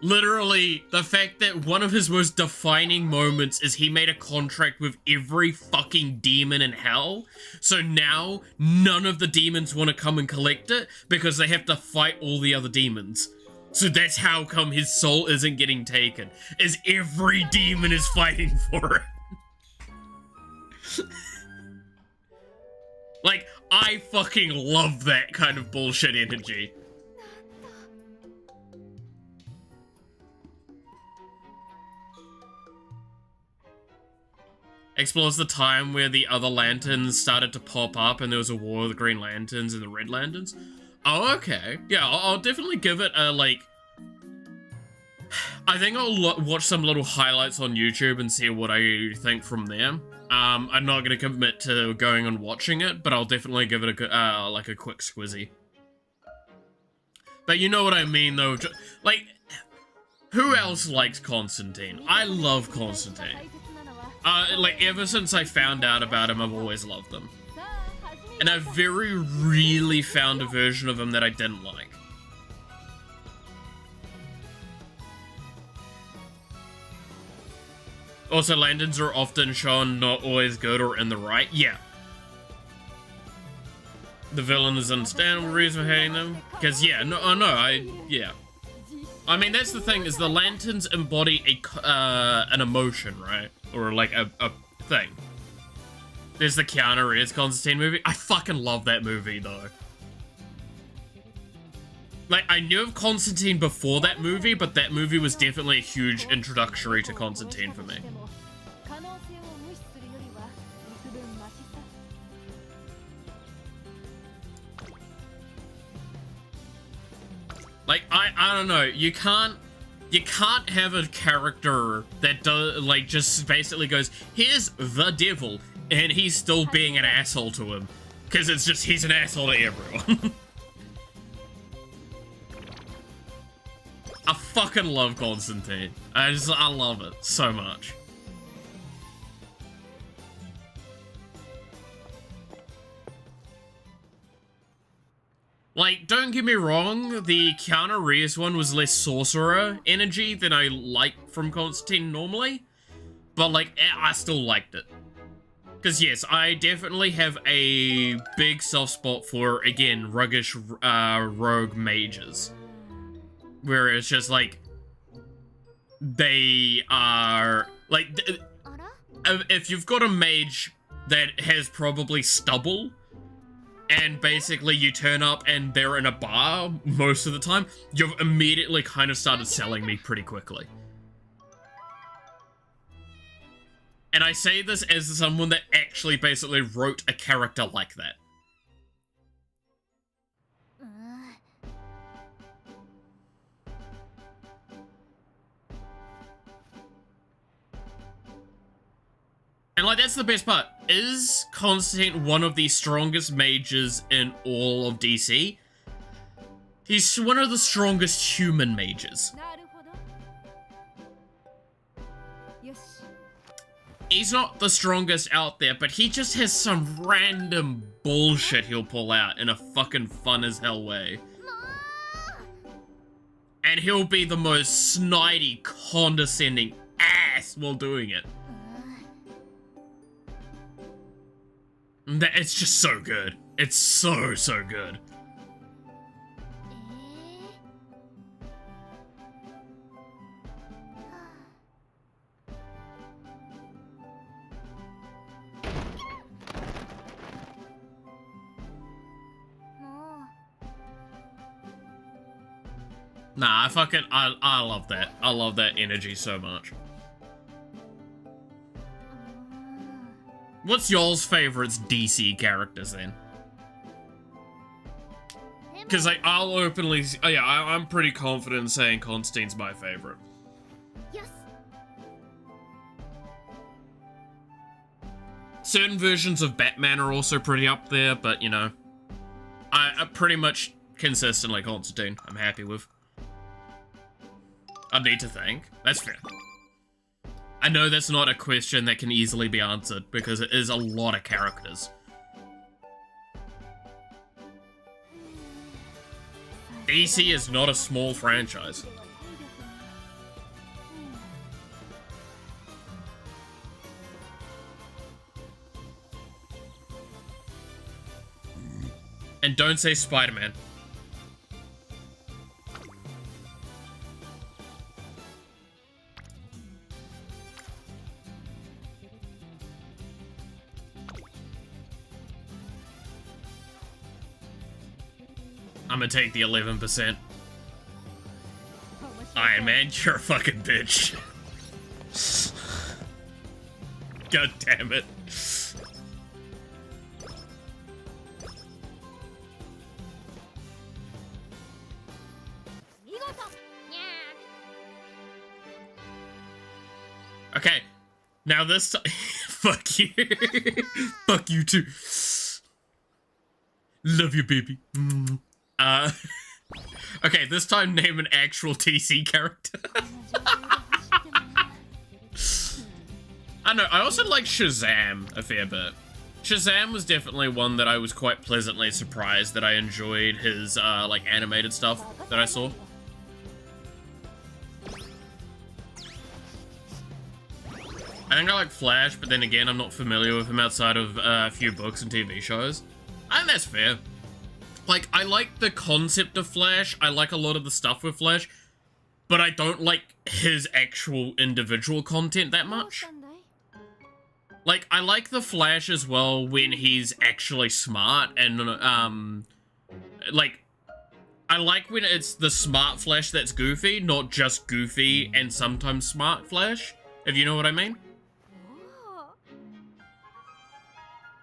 Literally, the fact that one of his most defining moments is he made a contract with every fucking demon in hell, so now none of the demons want to come and collect it because they have to fight all the other demons. So that's how come his soul isn't getting taken, is every demon is fighting for it. Like, I fucking love that kind of bullshit energy. Explores the time where the other lanterns started to pop up and there was a war of the Green Lanterns and the Red Lanterns. Oh, okay. Yeah, I'll definitely give it a, like... I think I'll watch some little highlights on YouTube and see what I think from there. I'm not gonna commit to going and watching it, but I'll definitely give it a, like a quick squizzy. But you know what I mean, though. Like, who else likes Constantine? I love Constantine. Like, ever since I found out about him, I've always loved him. And I've very rarely found a version of him that I didn't like. Also, lanterns are often shown not always good or in the right. Yeah. The villain is understandable reason for hating them. Because, yeah, yeah. I mean, that's the thing, is the lanterns embody an emotion, right? Or, like, a thing. There's the Keanu Reeves Constantine movie. I fucking love that movie, though. Like, I knew of Constantine before that movie, but that movie was definitely a huge introductory to Constantine for me. Like, I don't know, you can't have a character that does, like, just basically goes, here's the devil, and he's still being an asshole to him. Because it's just, he's an asshole to everyone. I fucking love Constantine. I love it so much. Like, don't get me wrong, the Keanu Reeves one was less sorcerer energy than I like from Constantine normally, but, like, I still liked it. Because, yes, I definitely have a big soft spot for, again, roguish rogue mages. Where it's just, like, they are, like, if you've got a mage that has probably stubble, and basically you turn up and they're in a bar most of the time, you've immediately kind of started selling me pretty quickly. And I say this as someone that actually basically wrote a character like that. And, like, that's the best part. Is Constantine one of the strongest mages in all of DC? He's one of the strongest human mages. He's not the strongest out there, but he just has some random bullshit he'll pull out in a fucking fun as hell way. And he'll be the most snidey, condescending ass while doing it. It's just so good. It's so good. Nah, I love that. I love that energy so much. What's y'all's favorites DC characters then? Because, like, I'll openly... Oh, yeah, I'm pretty confident in saying Constantine's my favorite. Yes. Certain versions of Batman are also pretty up there, but, you know, I pretty much consistently Constantine I'm happy with. I need to think. That's fair. I know that's not a question that can easily be answered, because it is a lot of characters. DC is not a small franchise. And don't say Spider-Man. I'm gonna take the 11%. Iron Man, you're a fucking bitch. God damn it. Okay, now this time, fuck you. Fuck you too. Love you, baby. Okay, this time name an actual TC character. I know, I also like Shazam a fair bit. Shazam was definitely one that I was quite pleasantly surprised that I enjoyed his, like, animated stuff that I saw. I think I like Flash, but then again, I'm not familiar with him outside of a few books and TV shows. I think that's fair. Like, I like the concept of Flash, I like a lot of the stuff with Flash, but I don't like his actual individual content that much. Like, I like the Flash as well when he's actually smart and, like, I like when it's the smart Flash that's goofy, not just goofy and sometimes smart Flash, if you know what I mean.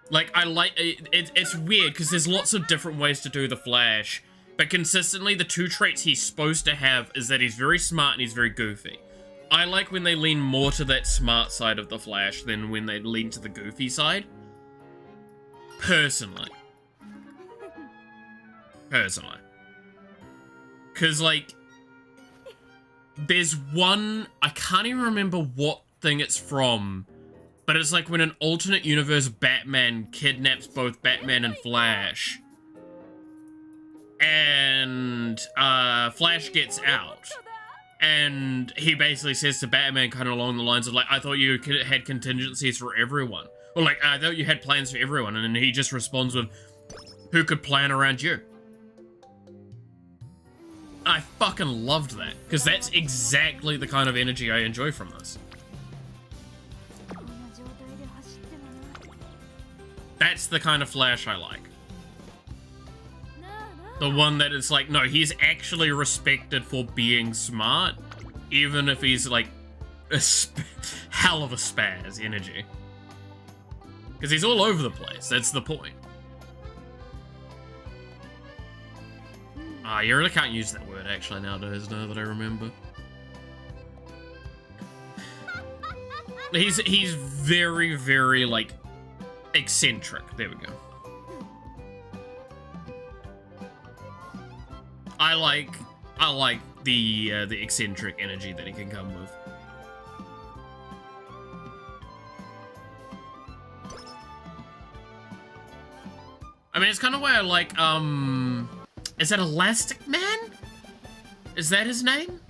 Like, I like, it's weird because there's lots of different ways to do the Flash, but consistently the two traits he's supposed to have is that he's very smart and he's very goofy. I like when they lean more to that smart side of the Flash than when they lean to the goofy side. Personally. Because, like, there's one, I can't even remember what thing it's from, but it's like when an alternate universe Batman kidnaps both Batman and Flash. And Flash gets out. And he basically says to Batman kind of along the lines of like, I thought you had contingencies for everyone. Or like, I thought you had plans for everyone. And then he just responds with, who could plan around you? I fucking loved that. Because that's exactly the kind of energy I enjoy from this. That's the kind of Flash I like. The one that is like, no, he's actually respected for being smart, even if he's like a hell of a spaz energy. Because he's all over the place, that's the point. You really can't use that word actually nowadays, now that I remember. He's very, very, like, eccentric. There we go. I like the eccentric energy that he can come with. I mean, it's kind of why I like, is that Elastic Man? Is that his name?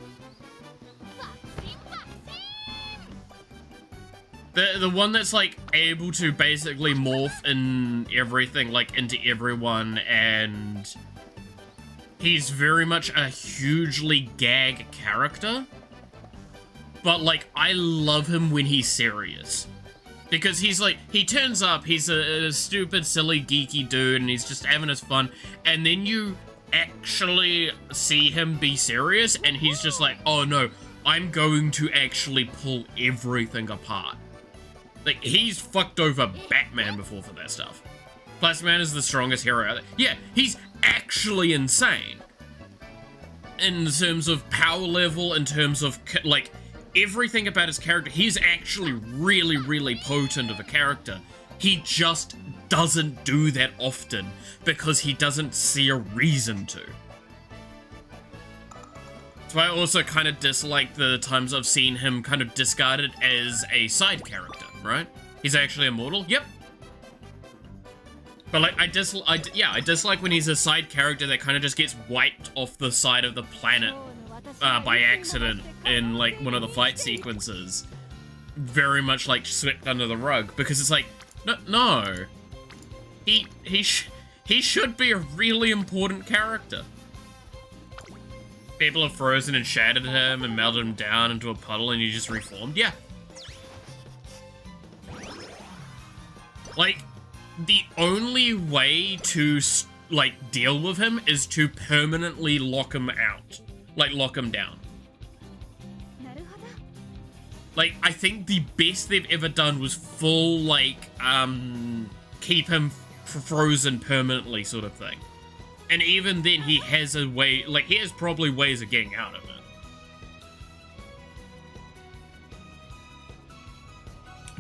The one that's like able to basically morph in everything, like into everyone, and he's very much a hugely gag character. But like, I love him when he's serious. Because he's like, he turns up, he's a stupid, silly, geeky dude, and he's just having his fun, and then you actually see him be serious, and he's just like, oh no, I'm going to actually pull everything apart. Like, he's fucked over Batman before for that stuff. Plastic Man is the strongest hero out there. Yeah, he's actually insane. In terms of power level, in terms of, like, everything about his character, he's actually really, really potent of a character. He just doesn't do that often because he doesn't see a reason to. So I also kind of dislike the times I've seen him kind of discarded as a side character, right? He's actually immortal, yep. But like, I dislike when he's a side character that kind of just gets wiped off the side of the planet by accident in like one of the fight sequences. Very much like swept under the rug, because it's like, no. He should be a really important character. People have frozen and shattered him and melted him down into a puddle and he just reformed. Yeah. Like, the only way to, like, deal with him is to permanently lock him out. Like, lock him down. Like, I think the best they've ever done was full, like, keep him frozen permanently sort of thing. And even then, he has a way, like, he has probably ways of getting out of it.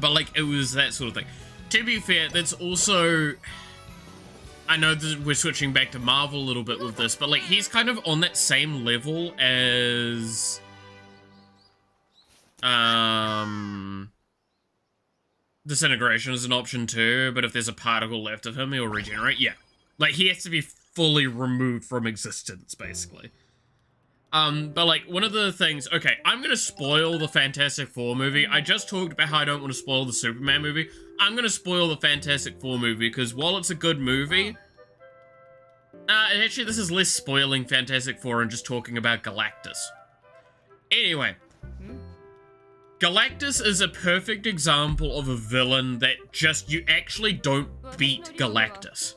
But, like, it was that sort of thing. To be fair, that's also, I know that we're switching back to Marvel a little bit with this, but, like, he's kind of on that same level as, Disintegration is an option too, but if there's a particle left of him, he'll regenerate. Yeah. Like, he has to be fully removed from existence, basically. But like, one of the things, okay, I'm gonna spoil the Fantastic Four movie. I just talked about how I don't want to spoil the Superman movie. I'm gonna spoil the Fantastic Four movie, because while it's a good movie, actually this is less spoiling Fantastic Four and just talking about Galactus. Anyway, Galactus is a perfect example of a villain that just, you actually don't beat Galactus.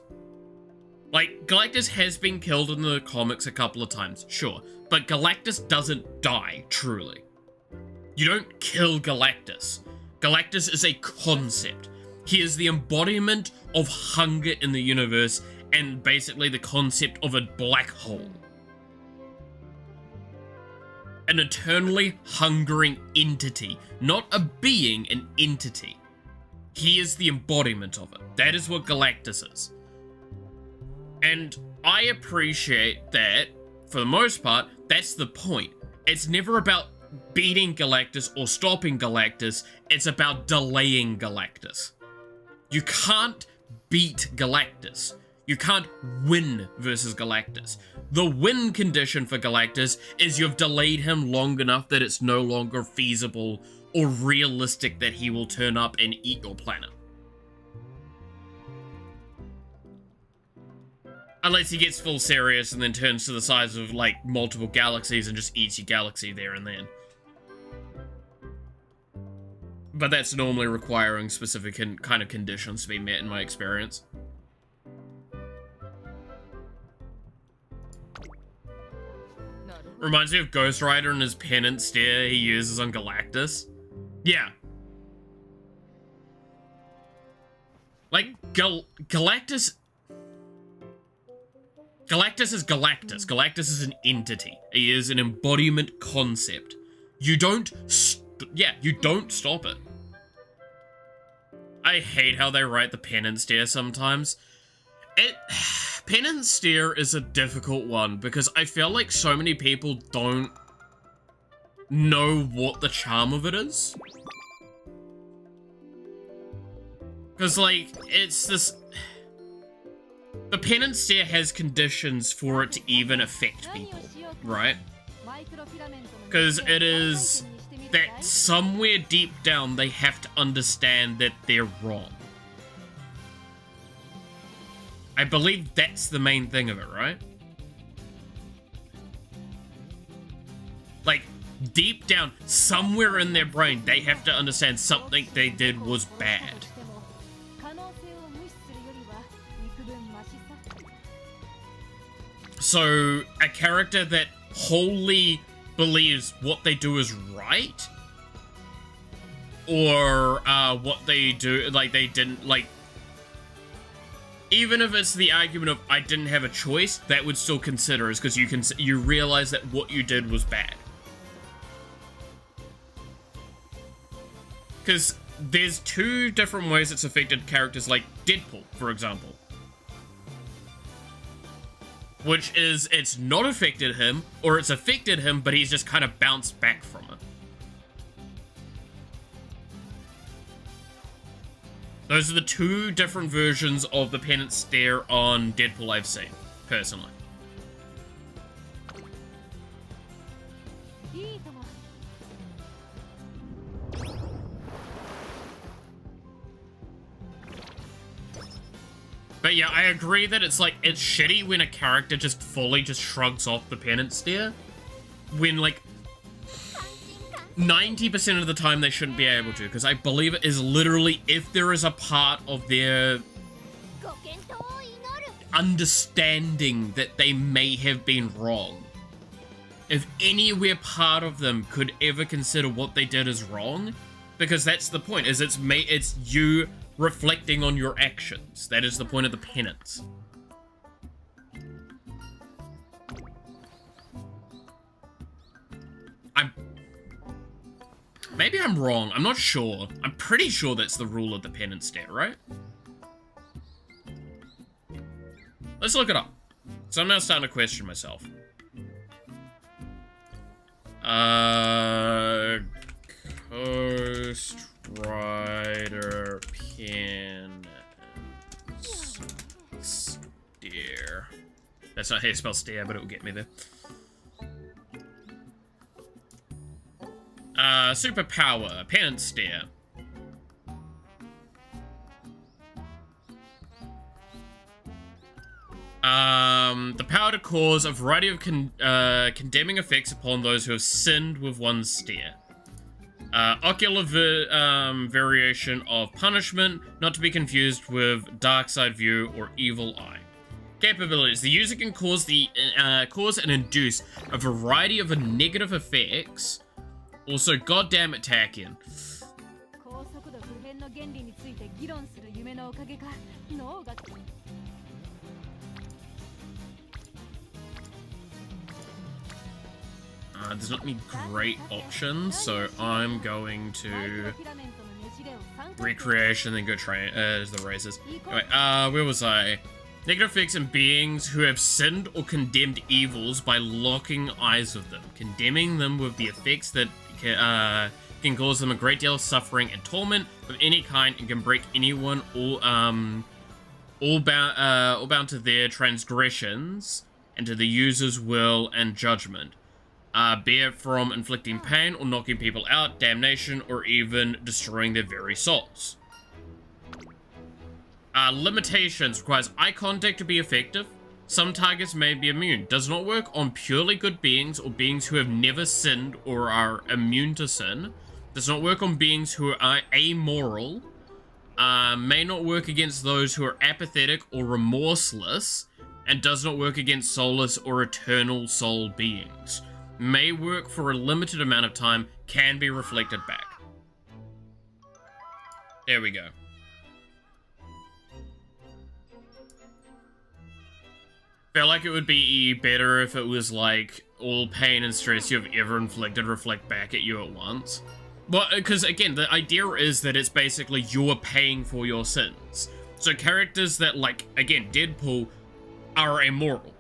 Like, Galactus has been killed in the comics a couple of times, sure, but Galactus doesn't die, truly. You don't kill Galactus. Galactus is a concept. He is the embodiment of hunger in the universe and basically the concept of a black hole. An eternally hungering entity, not a being, an entity. He is the embodiment of it. That is what Galactus is. And I appreciate that, for the most part, that's the point. It's never about beating Galactus or stopping Galactus, it's about delaying Galactus. You can't beat Galactus. You can't win versus Galactus. The win condition for Galactus is you've delayed him long enough that it's no longer feasible or realistic that he will turn up and eat your planet. Unless he gets full serious and then turns to the size of, like, multiple galaxies and just eats your galaxy there and then. But that's normally requiring specific kind of conditions to be met in my experience. Reminds me of Ghost Rider and his penance stare he uses on Galactus. Yeah. Like, Galactus... Galactus is Galactus. Galactus is an entity. He is an embodiment concept. You don't... you don't stop it. I hate how they write the penance stare sometimes. Penance stare is a difficult one because I feel like so many people don't know what the charm of it is. Because, like, it's this... The penance stare has conditions for it to even affect people, right? Because it is that somewhere deep down they have to understand that they're wrong. I believe that's the main thing of it, right? Like, deep down, somewhere in their brain, they have to understand something they did was bad. So, a character that wholly believes what they do is right, or what they do, like, they didn't, like, even if it's the argument of I didn't have a choice, that would still consider is because you realize that what you did was bad. Because there's two different ways it's affected characters like Deadpool, for example. Which is, it's not affected him, or it's affected him, but he's just kind of bounced back from it. Those are the two different versions of the penance stare on Deadpool I've seen, personally. But yeah, I agree that it's like, it's shitty when a character just fully just shrugs off the penance stare. When, like, 90% of the time they shouldn't be able to, because I believe it is literally if there is a part of their understanding that they may have been wrong. If anywhere part of them could ever consider what they did as wrong, because that's the point, is it's you reflecting on your actions. That is the point of the penance. Maybe I'm wrong. I'm not sure. I'm pretty sure that's the rule of the penance stare, right? Let's look it up. So I'm now starting to question myself. Ghost Rider penance stare. That's not how you spell stare, but it will get me there. Superpower, penance stare. The power to cause a variety of condemning effects upon those who have sinned with one's stare. Ocular variation of punishment, not to be confused with dark side view or evil eye. Capabilities. The user can cause and induce a variety of negative effects. Also, goddamn it, Takian. There's not any great options, so I'm going to recreation, then go train the races. Anyway, where was I? Negative effects in beings who have sinned or condemned evils by locking eyes with them, condemning them with the effects that can cause them a great deal of suffering and torment of any kind, and can break anyone all bound to their transgressions and to the user's will and judgment. Be it from inflicting pain or knocking people out, damnation, or even destroying their very souls. Limitations. Requires eye contact to be effective. Some targets may be immune. Does not work on purely good beings or beings who have never sinned or are immune to sin. Does not work on beings who are amoral. May not work against those who are apathetic or remorseless. And does not work against soulless or eternal soul beings. May work for a limited amount of time, can be reflected back. There we go. Felt like it would be better if it was like all pain and stress you've ever inflicted reflect back at you at once. Well, because again, the idea is that it's basically you're paying for your sins. So characters that, like, again, Deadpool are immoral.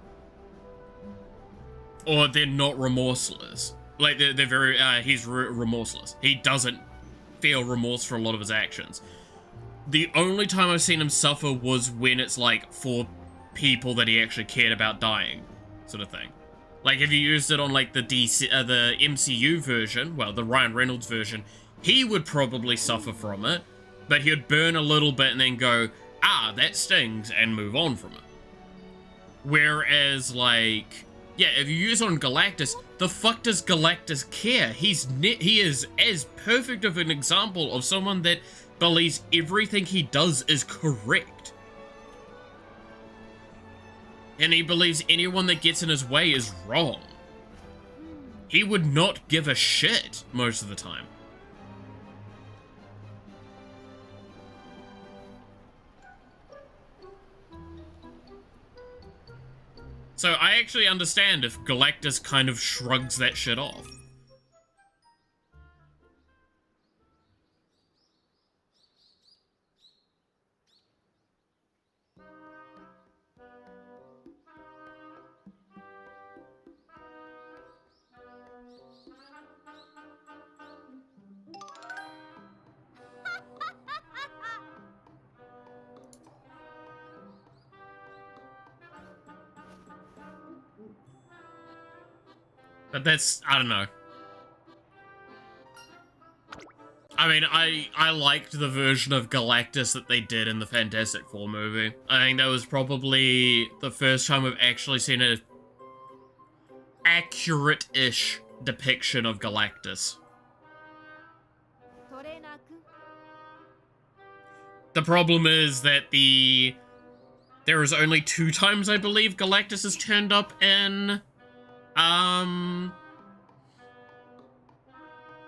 Or they're not remorseless. Like, they're very, he's remorseless. He doesn't feel remorse for a lot of his actions. The only time I've seen him suffer was when it's, like, for people that he actually cared about dying, sort of thing. Like, if you used it on, like, the MCU version, well, the Ryan Reynolds version, he would probably suffer from it, but he would burn a little bit and then go, that stings, and move on from it. Whereas, like, yeah, if you use it on Galactus, the fuck does Galactus care? He is as perfect of an example of someone that believes everything he does is correct. And he believes anyone that gets in his way is wrong. He would not give a shit most of the time. So I actually understand if Galactus kind of shrugs that shit off. But that's, I don't know. I mean, I liked the version of Galactus that they did in the Fantastic Four movie. I think that was probably the first time we've actually seen an accurate-ish depiction of Galactus. The problem is that there is only 2 times, I believe, Galactus has turned up in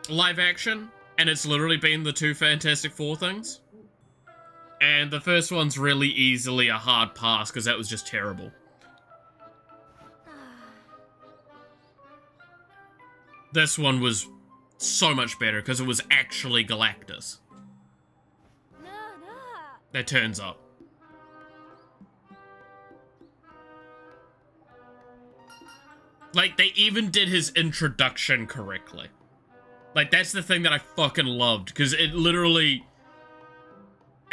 live action, and it's literally been the 2 Fantastic Four things. And the first one's really easily a hard pass, because that was just terrible. This one was so much better, because it was actually Galactus that turns up. Like, they even did his introduction correctly. Like, that's the thing that I fucking loved, because it literally,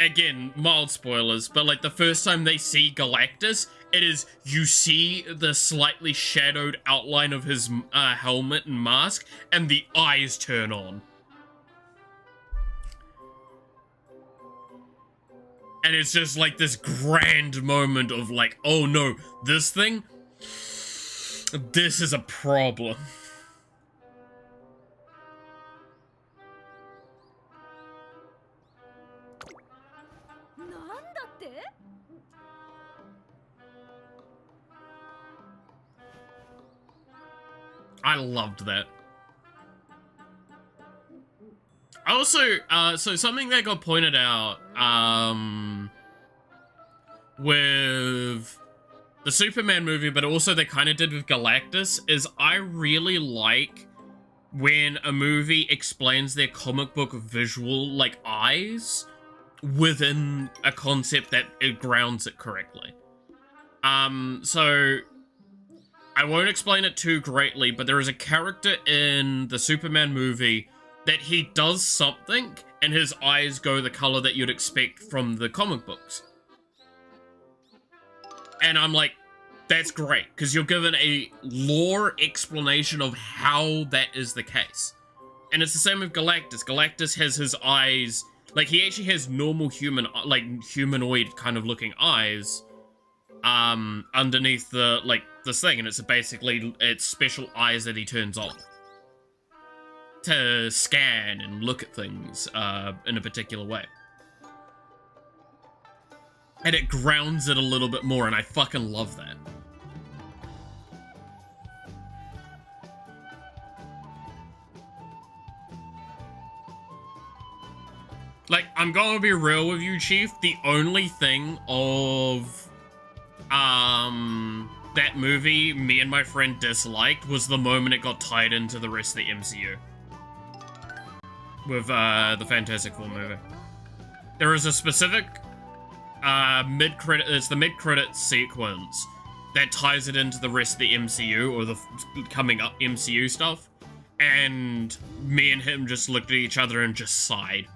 again, mild spoilers, but like the first time they see Galactus, it is, you see the slightly shadowed outline of his helmet and mask, and the eyes turn on. And it's just like this grand moment of like, oh no, this thing, this is a problem. I loved that. Also, so something that got pointed out, with the Superman movie, but also they kind of did with Galactus, is I really like when a movie explains their comic book visual, like, eyes within a concept that it grounds it correctly. So I won't explain it too greatly, but there is a character in the Superman movie that he does something and his eyes go the color that you'd expect from the comic books. And I'm like, that's great, because you're given a lore explanation of how that is the case. And it's the same with Galactus. Galactus has his eyes, like, he actually has normal human, like, humanoid kind of looking eyes, underneath the, like, this thing, and it's basically, it's special eyes that he turns on to scan and look at things, in a particular way. And it grounds it a little bit more, and I fucking love that. Like, I'm gonna be real with you, Chief. The only thing of, that movie me and my friend disliked was the moment it got tied into the rest of the MCU. With, the Fantastic Four movie. There is a specific, it's the mid-credit sequence that ties it into the rest of the MCU, or the coming up MCU stuff. And me and him just looked at each other and just sighed.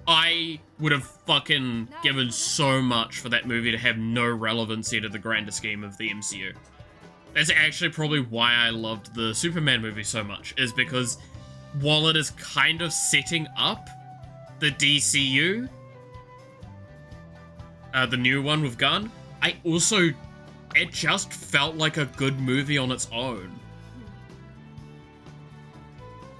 I would have fucking given so much for that movie to have no relevancy to the grander scheme of the MCU. That's actually probably why I loved the Superman movie so much, is because while it is kind of setting up the DCU, the new one with Gunn, it just felt like a good movie on its own.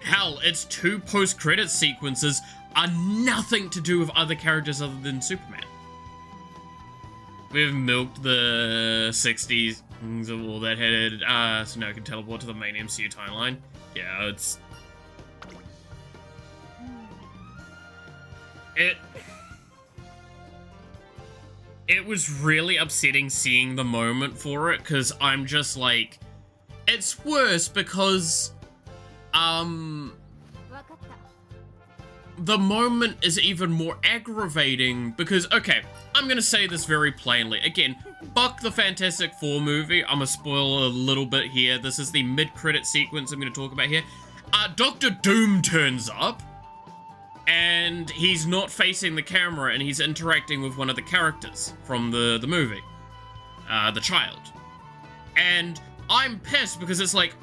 Hell, its 2 post-credit sequences are nothing to do with other characters other than Superman. We've milked the 60s of all that headed, so now I can teleport to the main MCU timeline. Yeah, it was really upsetting seeing the moment for it, because I'm just like, it's worse because, the moment is even more aggravating because, okay, I'm gonna say this very plainly. Again, fuck the Fantastic Four movie. I'm gonna spoil a little bit here. This is the mid-credit sequence I'm gonna talk about here. Dr. Doom turns up, and he's not facing the camera, and he's interacting with one of the characters from the movie. The child. And I'm pissed because it's like,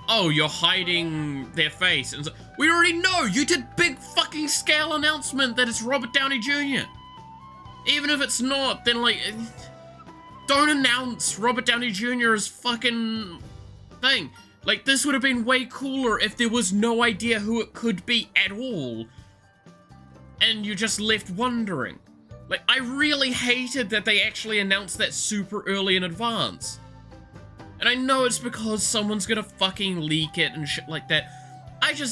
oh, you're hiding their face. And so, we already know! You did big fucking scale announcement that it's Robert Downey Jr. Even if it's not, then like, don't announce Robert Downey Jr. as fucking thing. Like, this would have been way cooler if there was no idea who it could be at all. And you just left wondering. Like, I really hated that they actually announced that super early in advance. And I know it's because someone's gonna fucking leak it and shit like that.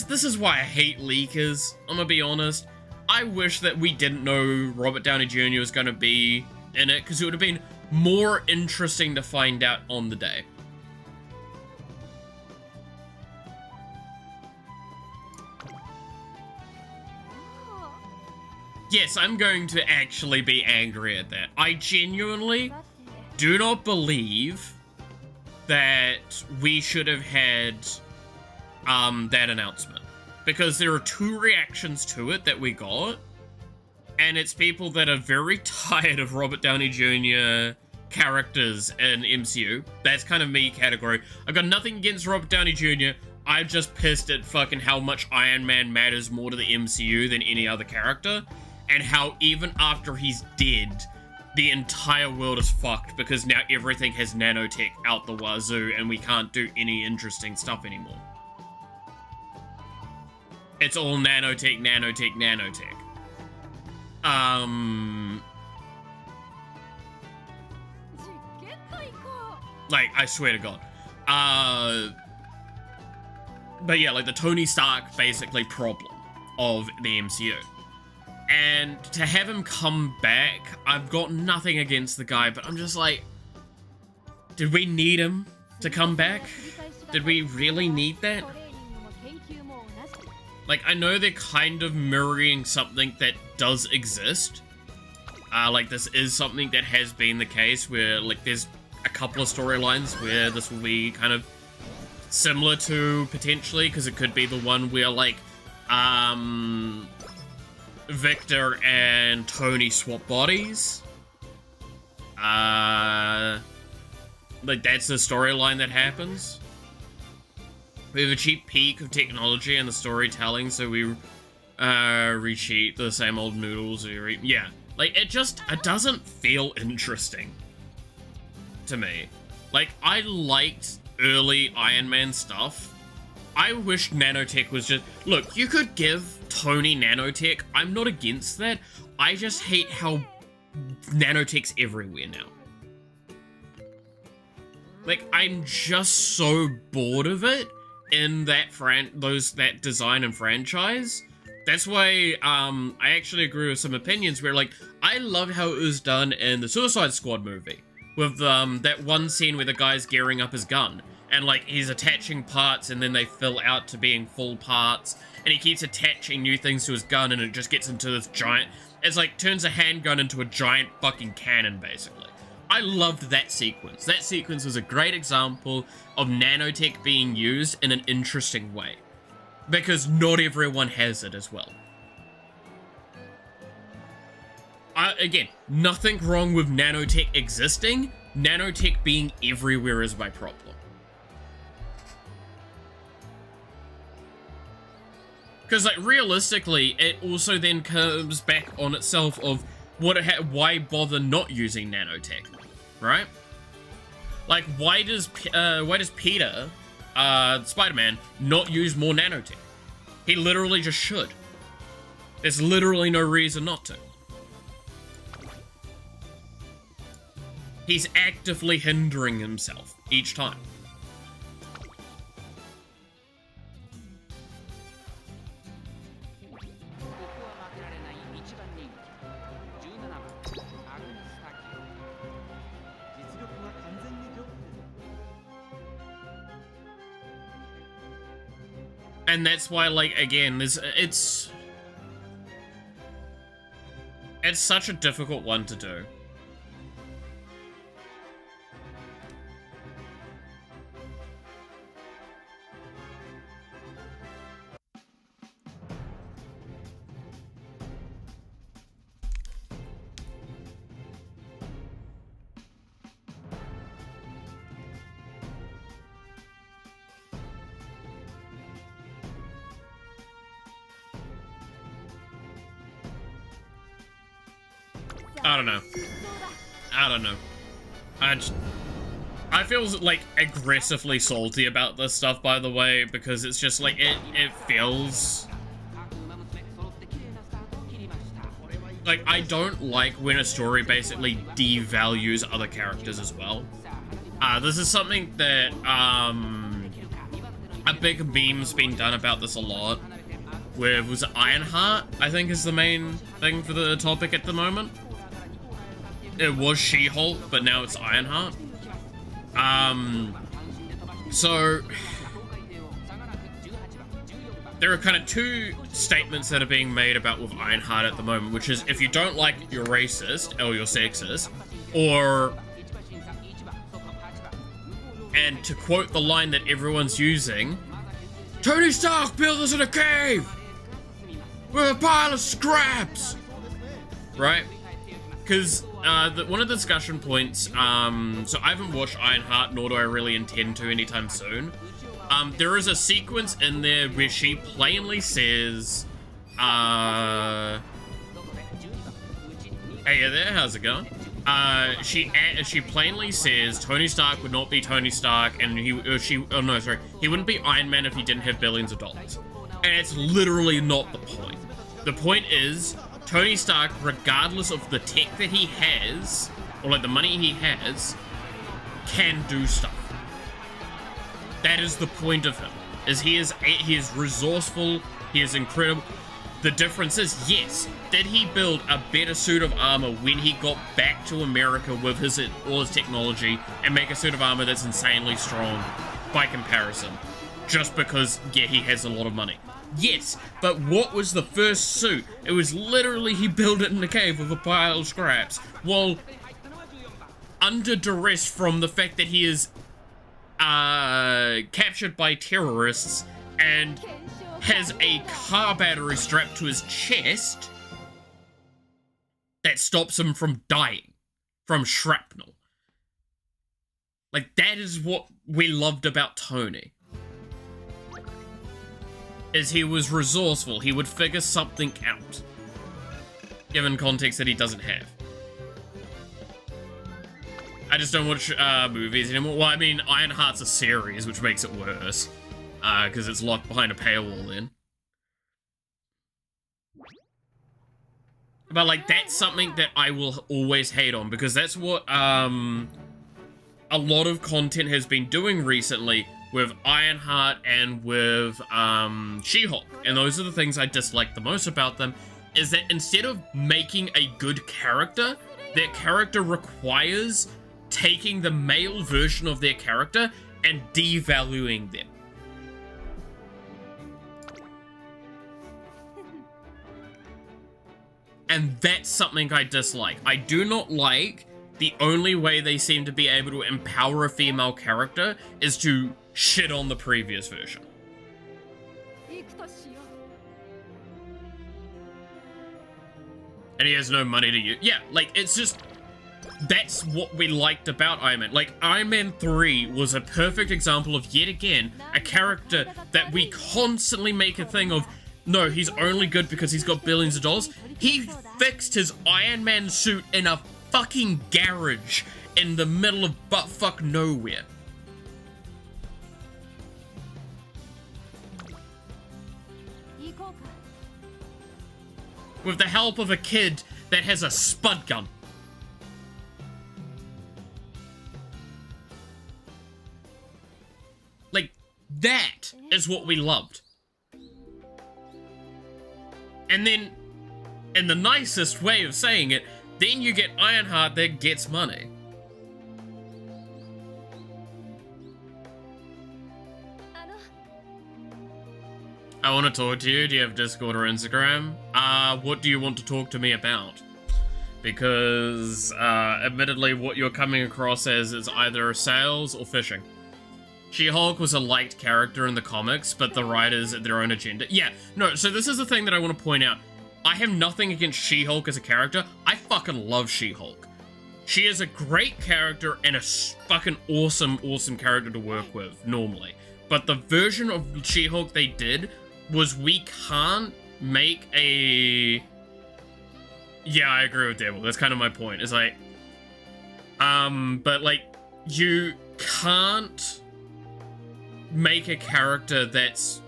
This is why I hate leakers, I'm gonna be honest. I wish that we didn't know Robert Downey Jr. was gonna be in it, because it would have been more interesting to find out on the day. Yes, I'm going to actually be angry at that. I genuinely do not believe that we should have had that announcement, because there are 2 reactions to it that we got, and it's people that are very tired of Robert Downey Jr. characters in MCU. That's kind of me category. I've got nothing against Robert Downey Jr. I'm just pissed at fucking how much Iron Man matters more to the MCU than any other character, and how even after he's dead, the entire world is fucked because now everything has nanotech out the wazoo and we can't do any interesting stuff anymore. It's all nanotech, nanotech, nanotech. Like, I swear to God. But yeah, like the Tony Stark basically problem of the MCU. And to have him come back, I've got nothing against the guy, but I'm just like, did we need him to come back? Did we really need that? Like, I know they're kind of mirroring something that does exist. Like, this is something that has been the case where, like, there's a couple of storylines where this will be kind of similar to, potentially, because it could be the one where, like, Victor and Tony swap bodies. Like, that's the storyline that happens. We have a cheap peak of technology and the storytelling, so we recheat the same old noodles. Yeah, like, it doesn't feel interesting to me. Like, I liked early Iron Man stuff. I wish nanotech was just... Look, you could give Tony nanotech. I'm not against that. I just hate how nanotech's everywhere now. Like, I'm just so bored of it in that that design and franchise. That's why I actually agree with some opinions where, like, I love how it was done in the Suicide Squad movie with that one scene where the guy's gearing up his gun and, like, he's attaching parts and then they fill out to being full parts and he keeps attaching new things to his gun and it just gets into this giant... It's like turns a handgun into a giant fucking cannon, basically. I loved that sequence. That sequence was a great example of nanotech being used in an interesting way. Because not everyone has it as well. Again, nothing wrong with nanotech existing. Nanotech being everywhere is my problem. Because, like, realistically, it also then comes back on itself of why bother not using nanotech, right? Like, why does Peter, Spider-Man, not use more nanotech? He literally just should. There's literally no reason not to. He's actively hindering himself each time. And that's why, like, again, it's such a difficult one to do. I don't know. I feel like aggressively salty about this stuff, by the way, because it's just like it feels like I don't like when a story basically devalues other characters as well. This is something that a big meme's been done about this a lot. Where was it Ironheart, I think, is the main thing for the topic at the moment. It was She-Hulk, but now it's Ironheart. So there are kind of two statements that are being made about with Ironheart at the moment, which is if you don't like it, you're racist or you're sexist, or, and to quote the line that everyone's using, Tony Stark built us in a cave with a pile of scraps, right? Because one of the discussion points, so I haven't watched Ironheart, nor do I really intend to anytime soon. There is a sequence in there where she plainly says, hey there, how's it going? She plainly says Tony Stark would not be Tony Stark, and he wouldn't be Iron Man if he didn't have billions of dollars. And it's literally not the point. The point is, Tony Stark, regardless of the tech that he has, or like the money he has, can do stuff. That is the point of him. he is resourceful, he is incredible. The difference is, yes, did he build a better suit of armor when he got back to America with all his technology and make a suit of armor that's insanely strong by comparison? Just because, yeah, he has a lot of money. Yes, but what was the first suit? It was literally he built it in a cave with a pile of scraps, while under duress from the fact that he is captured by terrorists and has a car battery strapped to his chest that stops him from dying from shrapnel. Like, that is what we loved about Tony. Is he was resourceful. He would figure something out, given context that he doesn't have. I just don't watch movies anymore. Well, I mean, Ironheart's a series, which makes it worse. Because it's locked behind a paywall then. But, like, that's something that I will always hate on, because that's what, a lot of content has been doing recently with Ironheart and with, She-Hulk. And those are the things I dislike the most about them, is that instead of making a good character, their character requires taking the male version of their character and devaluing them. And that's something I dislike. I do not like the only way they seem to be able to empower a female character is to shit on the previous version. And he has no money to use. Yeah, like, it's just... That's what we liked about Iron Man. Like, Iron Man 3 was a perfect example of, yet again, a character that we constantly make a thing of, no, he's only good because he's got billions of dollars. He fixed his Iron Man suit in a fucking garage in the middle of buttfuck nowhere. With the help of a kid that has a spud gun. Like, that is what we loved. And then, in the nicest way of saying it, then you get Ironheart that gets money. I want to talk to you. Do you have Discord or Instagram? What do you want to talk to me about? Because, admittedly, what you're coming across as is either sales or fishing. She-Hulk was a liked character in the comics, but the writers had their own agenda. Yeah, no, so this is the thing that I want to point out. I have nothing against She-Hulk as a character. I fucking love She-Hulk. She is a great character and a fucking awesome, awesome character to work with, normally. But the version of She-Hulk they did was we can't make a... Yeah, I agree with Devil. That's kind of my point. It's like... But, like, you can't make a character that's...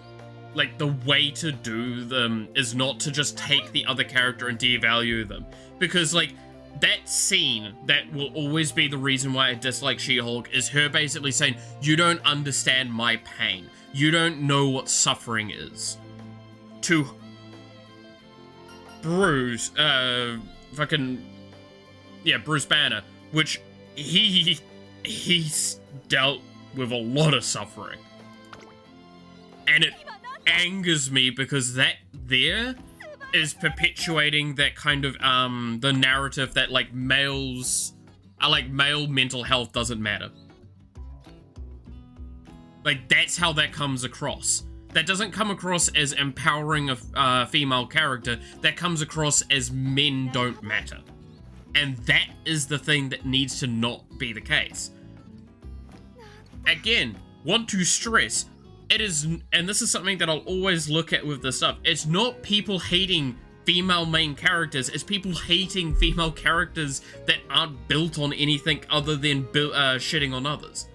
Like, the way to do them is not to just take the other character and devalue them. Because, like, that scene that will always be the reason why I dislike She-Hulk is her basically saying, you don't understand my pain. You don't know what suffering is. To Bruce, Bruce Banner, which he's dealt with a lot of suffering. And it angers me because that there is perpetuating that kind of, the narrative that, like, male mental health doesn't matter. Like, that's how that comes across. That doesn't come across as empowering a female character. That comes across as men don't matter. And that is the thing that needs to not be the case. Again, want to stress, it is, and this is something that I'll always look at with this stuff, it's not people hating female main characters, it's people hating female characters that aren't built on anything other than shitting on others.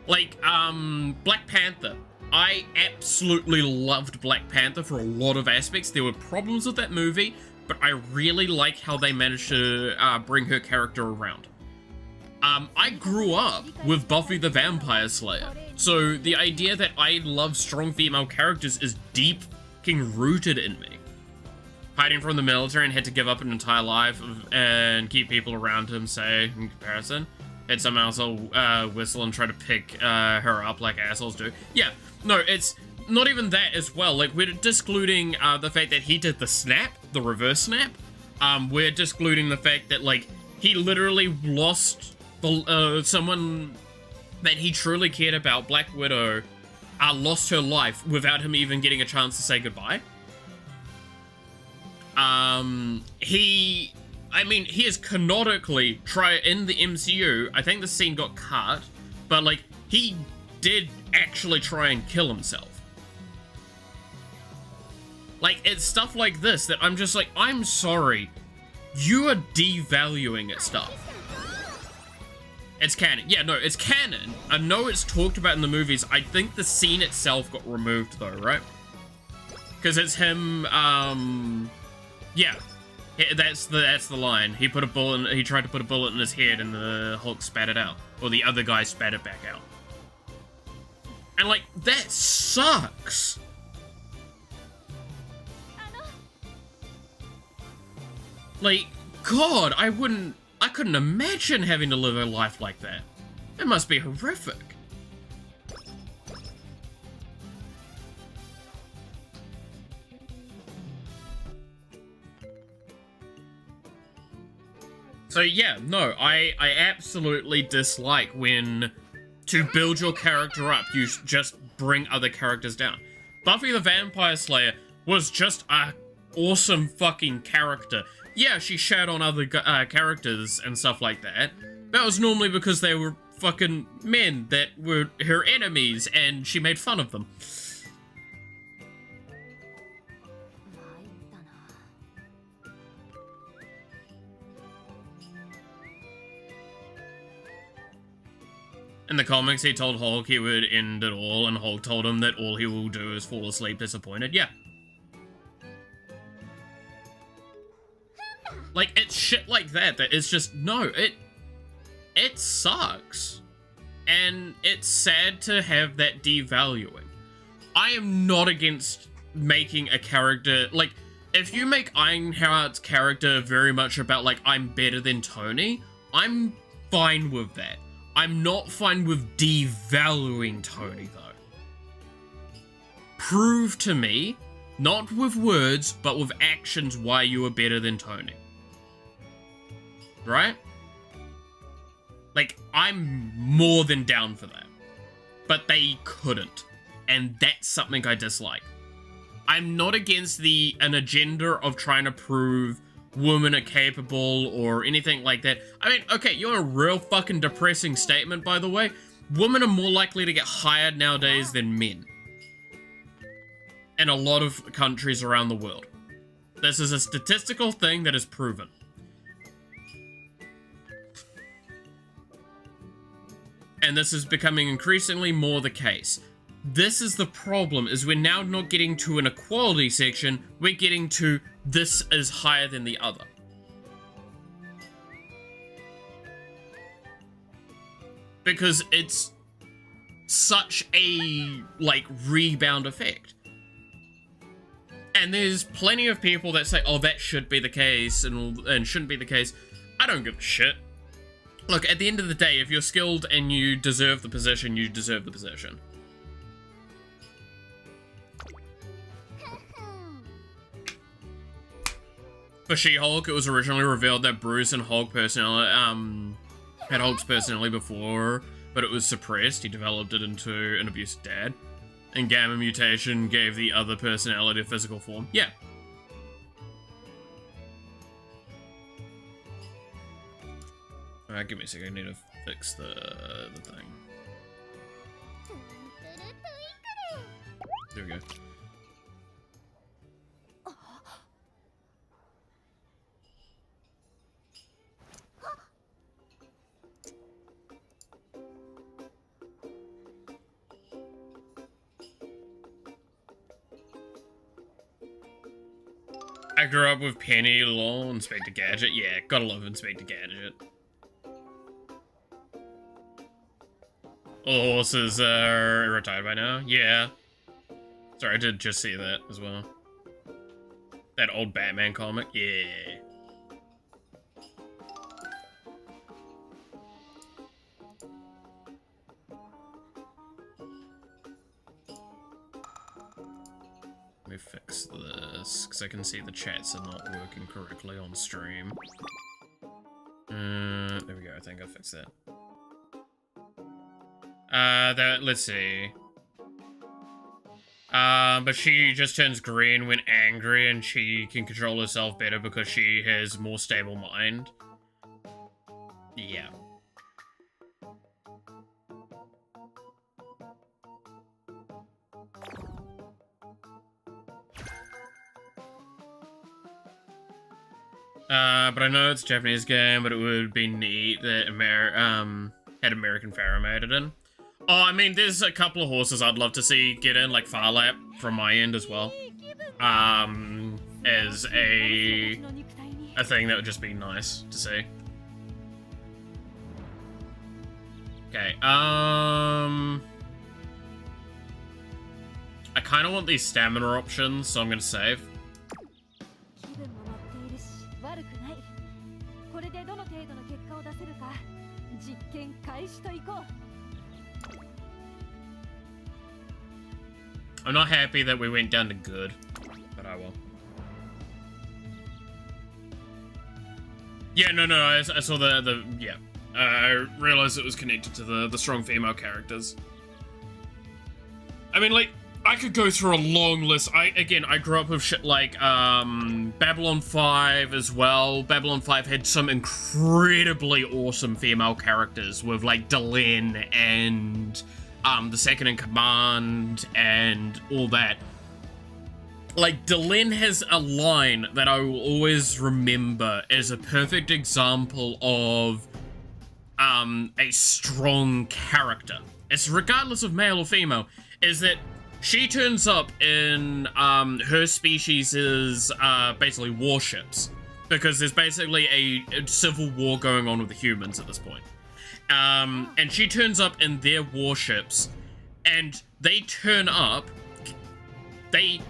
Like, Black Panther. I absolutely loved Black Panther for a lot of aspects. There were problems with that movie, but I really like how they managed to bring her character around. I grew up with Buffy the Vampire Slayer, so the idea that I love strong female characters is deep fucking rooted in me. Hiding from the military and had to give up an entire life and keep people around him, say, in comparison. Had someone else whistle and try to pick her up like assholes do. Yeah, no, it's not even that as well. Like, we're discluding the fact that he did the snap, the reverse snap. We're discluding the fact that, like, he literally lost someone that he truly cared about, Black Widow, lost her life without him even getting a chance to say goodbye. He is canonically in the MCU, I think the scene got cut, but, like, he did actually try and kill himself. Like, it's stuff like this that I'm just like, I'm sorry, you are devaluing it stuff. It's canon. Yeah, no, it's canon. I know it's talked about in the movies. I think the scene itself got removed though, right? Because it's him, yeah. That's the line. He put a bullet he tried to put a bullet in his head and the Hulk spat it out. Or the other guy spat it back out. And, like, that sucks. Like, God, I couldn't imagine having to live a life like that. It must be horrific. So yeah, no, I absolutely dislike when, to build your character up, you just bring other characters down. Buffy the Vampire Slayer was just a awesome fucking character. Yeah, she shat on other characters and stuff like that. That was normally because they were fucking men that were her enemies and she made fun of them. In the comics, he told Hulk he would end it all, and Hulk told him that all he will do is fall asleep disappointed. Yeah. Like, it's shit like that it's just, no, it sucks. And it's sad to have that devaluing. I am not against making a character, like, if you make Ironheart's character very much about, like, I'm better than Tony, I'm fine with that. I'm not fine with devaluing Tony, though. Prove to me, not with words, but with actions, why you are better than Tony. Right? Like, I'm more than down for that. But they couldn't. And that's something I dislike. I'm not against an agenda of trying to prove women are capable or anything like that. I mean, okay, you're a real fucking depressing statement, by the way. Women are more likely to get hired nowadays than men. In a lot of countries around the world. This is a statistical thing that is proven. And this is becoming increasingly more the case. This is the problem, is we're now not getting to an equality section, we're getting to this is higher than the other. Because it's such a, like, rebound effect. And there's plenty of people that say, oh, that should be the case and shouldn't be the case. I don't give a shit. Look, at the end of the day, if you're skilled and you deserve the position, you deserve the position. For She-Hulk, it was originally revealed that Bruce and Hulk personality, had Hulk's personality before, but it was suppressed. He developed it into an abusive dad. And Gamma Mutation gave the other personality a physical form. Yeah. Alright, give me a second. I need to fix the thing. There we go. I grew up with Penny, lol, Inspector Gadget. Yeah, gotta love Inspector Gadget. All horses are retired by now? Yeah. Sorry, I did just see that as well. That old Batman comic? Yeah. Let me fix this, because I can see the chats are not working correctly on stream. There we go, I think I fixed that. Let's see. But she just turns green when angry, and she can control herself better because she has more stable mind. Yeah. But I know it's a Japanese game, but it would be neat that had American Pharaoh made it in. Oh, I mean, there's a couple of horses I'd love to see get in, like Farlap from my end as well. As a thing that would just be nice to see. Okay, I kind of want these stamina options, so I'm gonna save. I'm not happy that we went down to good, but I will. Yeah, no, I saw the yeah. I realized it was connected to the strong female characters. I mean, like, I could go through a long list. I grew up with shit like Babylon 5 as well. Babylon 5 had some incredibly awesome female characters with like Delin and the second in command and all that. Like, Delin has a line that I will always remember as a perfect example of a strong character. It's regardless of male or female, is that she turns up in her species' basically warships, because there's basically a civil war going on with the humans at this point. And she turns up in their warships, and they turn up, they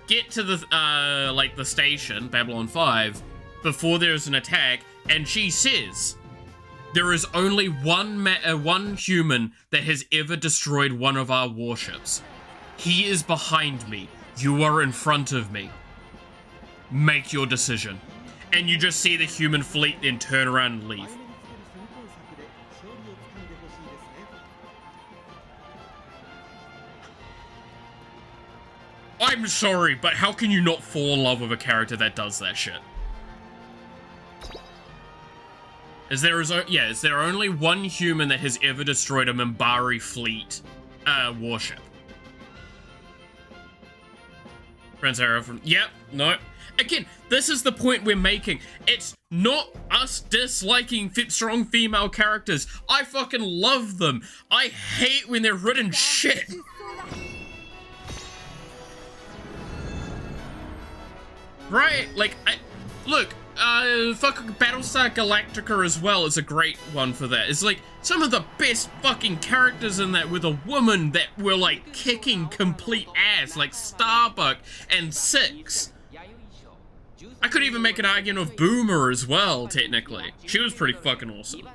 get to the, like, the station, Babylon 5, before there's an attack, and she says, there is only one human that has ever destroyed one of our warships. He is behind me. You are in front of me. Make your decision. And you just see the human fleet then turn around and leave. I'm sorry, but how can you not fall in love with a character that does that shit? Is there only one human that has ever destroyed a Minbari fleet warship? Prince Arrow from... Yep, no. Again, this is the point we're making. It's not us disliking strong female characters. I fucking love them. I hate when they're written shit. Right? Like, look, fucking Battlestar Galactica as well is a great one for that. It's like some of the best fucking characters in that with a woman that were like kicking complete ass, like Starbuck and Six. I could even make an argument of Boomer as well, technically. She was pretty fucking awesome.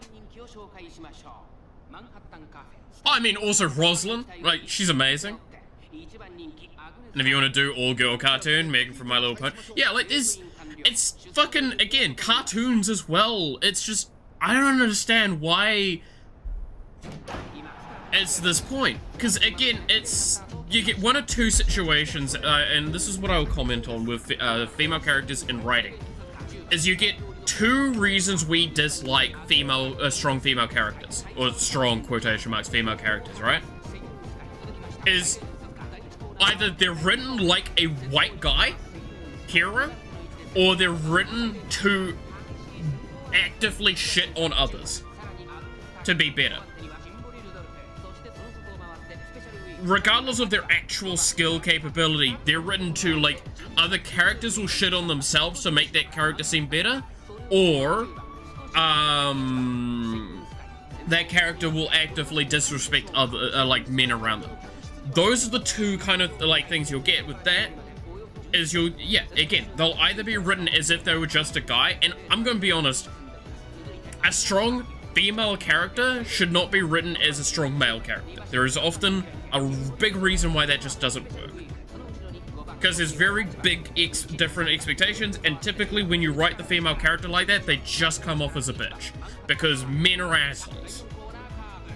I mean, also Rosalind, like, she's amazing. And if you want to do all-girl cartoon, Megan from My Little Pony. Yeah, like, it's fucking, again, cartoons as well. It's just, I don't understand why it's this point. Because, again, you get one or two situations, and this is what I will comment on with female characters in writing, is you get two reasons we dislike strong female characters, or strong, quotation marks, female characters, right? Is either they're written like a white guy hero, or they're written to actively shit on others to be better. Regardless of their actual skill capability, they're written to, like, other characters will shit on themselves to make that character seem better, or that character will actively disrespect other like men around them. Those are the two kind of like things you'll get with that. Is again, they'll either be written as if they were just a guy, and I'm gonna be honest, a strong female character should not be written as a strong male character. There is often a big reason why that just doesn't work. Because there's very big different expectations, and typically when you write the female character like that, they just come off as a bitch. Because men are assholes.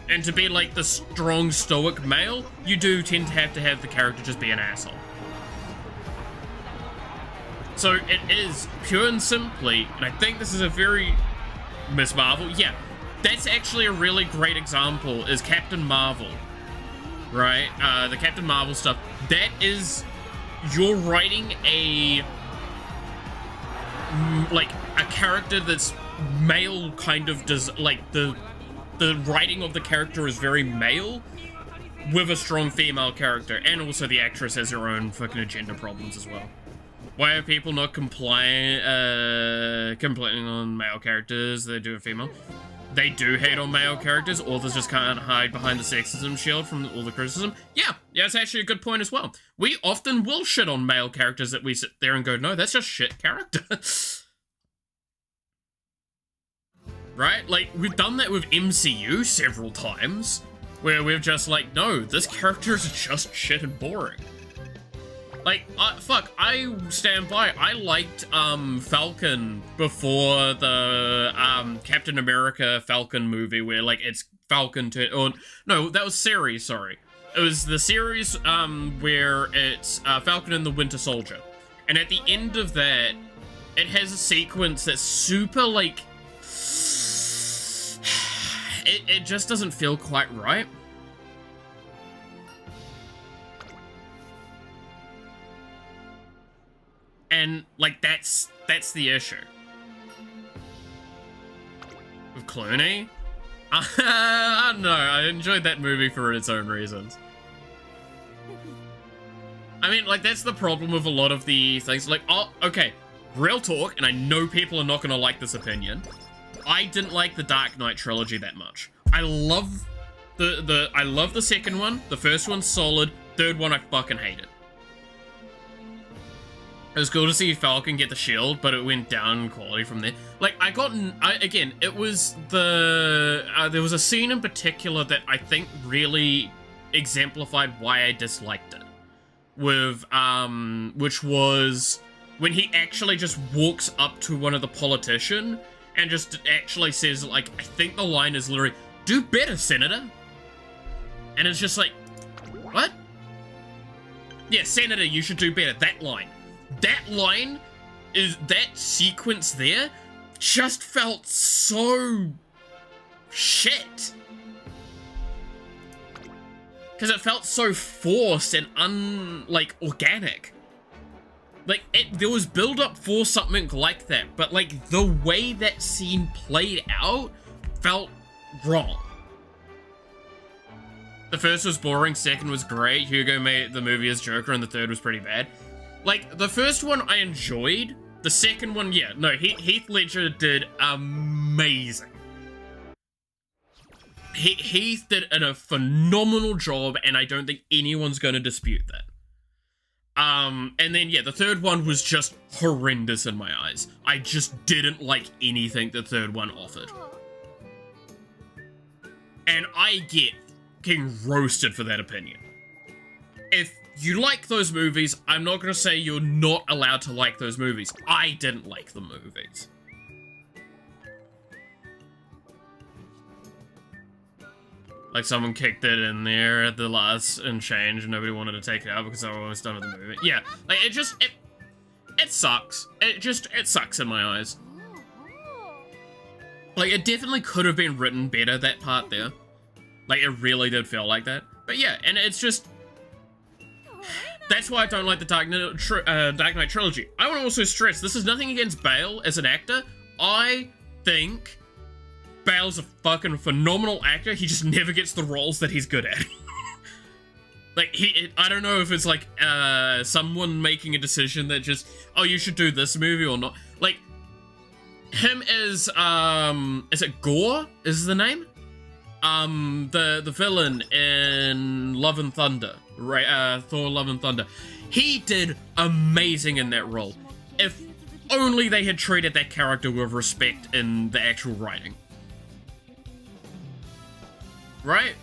And to be like the strong stoic male, you do tend to have the character just be an asshole. So it is pure and simply, and I think this is a very Miss Marvel, yeah, that's actually a really great example, is Captain Marvel, right? The Captain Marvel stuff. That is, you're writing a character that's male, kind of does, like, the writing of the character is very male, with a strong female character, and also the actress has her own fucking agenda problems as well. Why are people not complaining on male characters they do a female? They do hate on male characters. Authors just can't hide behind the sexism shield from all the criticism. Yeah, it's actually a good point as well. We often will shit on male characters that we sit there and go, no, that's just shit character. Right? Like, we've done that with MCU several times, where we're just like, no, this character is just shit and boring. Like, fuck, I stand by. I liked, Falcon before the, Captain America Falcon movie where, like, it's Falcon to, or, no, that was series, sorry. It was the series, where it's, Falcon and the Winter Soldier. And at the end of that, it has a sequence that's super, like, it just doesn't feel quite right. And, like, that's the issue. With Clooney? I don't know, I enjoyed that movie for its own reasons. I mean, like, that's the problem with a lot of the things. Like, oh, okay, real talk, and I know people are not gonna like this opinion. I didn't like the Dark Knight trilogy that much. I love I love the second one. The first one's solid. Third one I fucking hated. It was cool to see Falcon get the shield, but it went down in quality from there. Like, again, it was there was a scene in particular that I think really exemplified why I disliked it. With, which was when he actually just walks up to one of the politicians and just actually says, like, I think the line is literally, "Do better, Senator." And it's just like, what? Yeah, Senator, you should do better. That line. That line, that sequence there, just felt so shit. Because it felt so forced and organic. Like, there was build-up for something like that, but, like, the way that scene played out felt wrong. The first was boring, second was great, Hugo made the movie as Joker, and the third was pretty bad. Like, the first one I enjoyed, the second one, yeah, no, Heath Ledger did amazing. Heath did a phenomenal job, and I don't think anyone's going to dispute that. And then, yeah, the third one was just horrendous in my eyes. I just didn't like anything the third one offered. And I get getting roasted for that opinion. If you like those movies, I'm not going to say you're not allowed to like those movies. I didn't like the movies. Like, someone kicked it in there at the last and change, and nobody wanted to take it out because they were almost done with the movie. Yeah, like, it sucks. It sucks in my eyes. Like, it definitely could have been written better, that part there. Like, it really did feel like that. But yeah, and it's just... That's why I don't like the Dark Knight trilogy. I want to also stress, this is nothing against Bale as an actor. I think Bale's a fucking phenomenal actor. He just never gets the roles that he's good at. Like, I don't know if it's like someone making a decision that just, oh, you should do this movie or not. Like, him as, is it Gore? Is the name? the villain in Love and Thunder, right? Thor: Love and Thunder. He did amazing in that role. If only they had treated that character with respect in the actual writing. Right?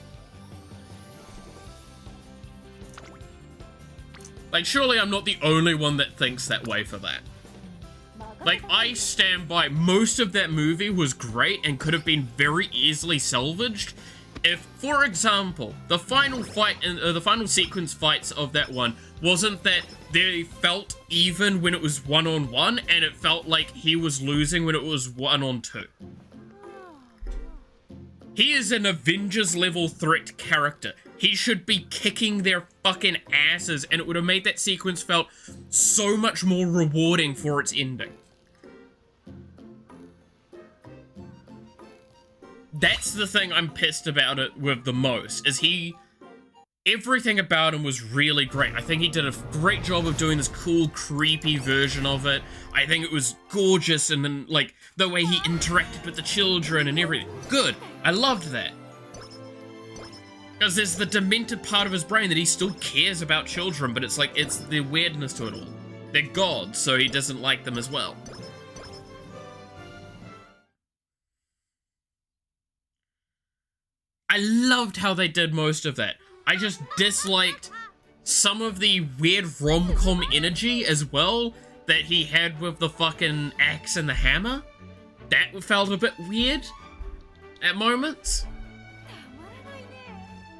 Like, surely I'm not the only one that thinks that way for that. Like, I stand by, most of that movie was great and could have been very easily salvaged if, for example, the final fight, the final sequence fights of that one wasn't that they felt even when it was one-on-one, and it felt like he was losing when it was one-on-two. He is an Avengers-level threat character. He should be kicking their fucking asses, and it would have made that sequence felt so much more rewarding for its ending. That's the thing I'm pissed about it with the most, is everything about him was really great. I think he did a great job of doing this cool, creepy version of it. I think it was gorgeous, and then, like, the way he interacted with the children and everything. Good. I loved that. Because there's the demented part of his brain that he still cares about children, but it's like, it's the weirdness to it all. They're gods, so he doesn't like them as well. I loved how they did most of that. I just disliked some of the weird rom-com energy as well that he had with the fucking axe and the hammer. That felt a bit weird at moments.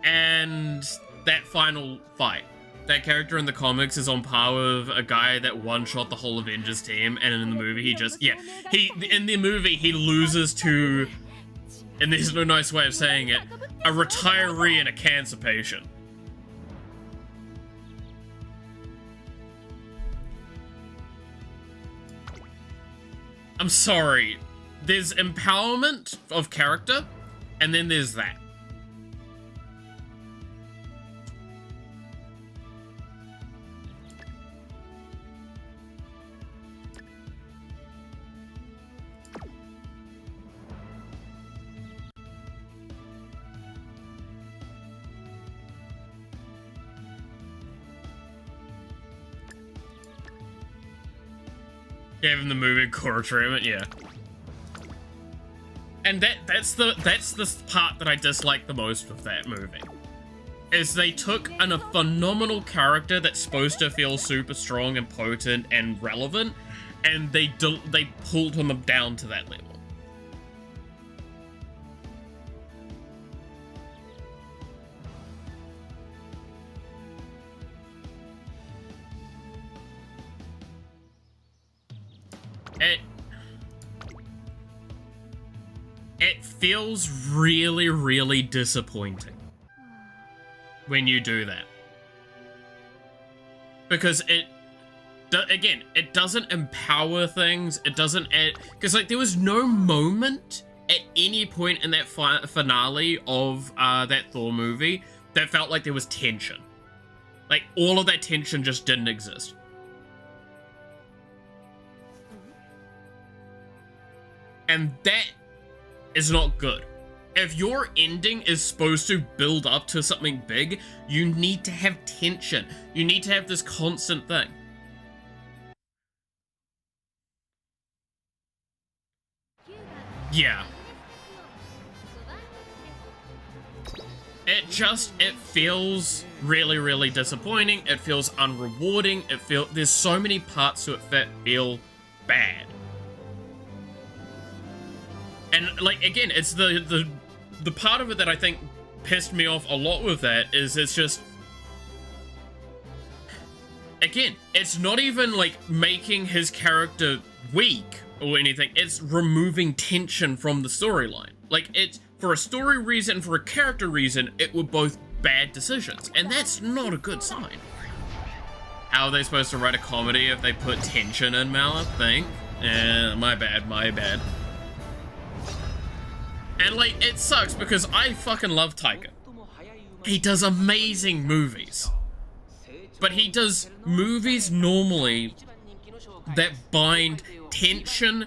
And that final fight. That character in the comics is on par with a guy that one-shot the whole Avengers team, and in the movie in the movie he loses to, and there's no nice way of saying it, a retiree and a cancer patient. I'm sorry. There's empowerment of character, and then there's that. Gave him the movie core treatment, yeah. And that's the part that I dislike the most with that movie. Is they took a phenomenal character that's supposed to feel super strong and potent and relevant, and they pulled him down to that level. It feels really, really disappointing when you do that. Because it doesn't empower things, it doesn't add, because like there was no moment at any point in that finale of that Thor movie that felt like there was tension. Like all of that tension just didn't exist. And that is not good. If your ending is supposed to build up to something big, you need to have tension. You need to have this constant thing. Yeah. It feels really, really disappointing. It feels unrewarding. There's so many parts to it that feel bad. And, like, again, it's the part of it that I think pissed me off a lot with that is it's just... Again, it's not even, like, making his character weak or anything. It's removing tension from the storyline. Like, it's... For a story reason, for a character reason, it were both bad decisions. And that's not a good sign. How are they supposed to write a comedy if they put tension in, Mal? Think? My bad. And, like, it sucks because I fucking love Taika. He does amazing movies. But he does movies normally that bind tension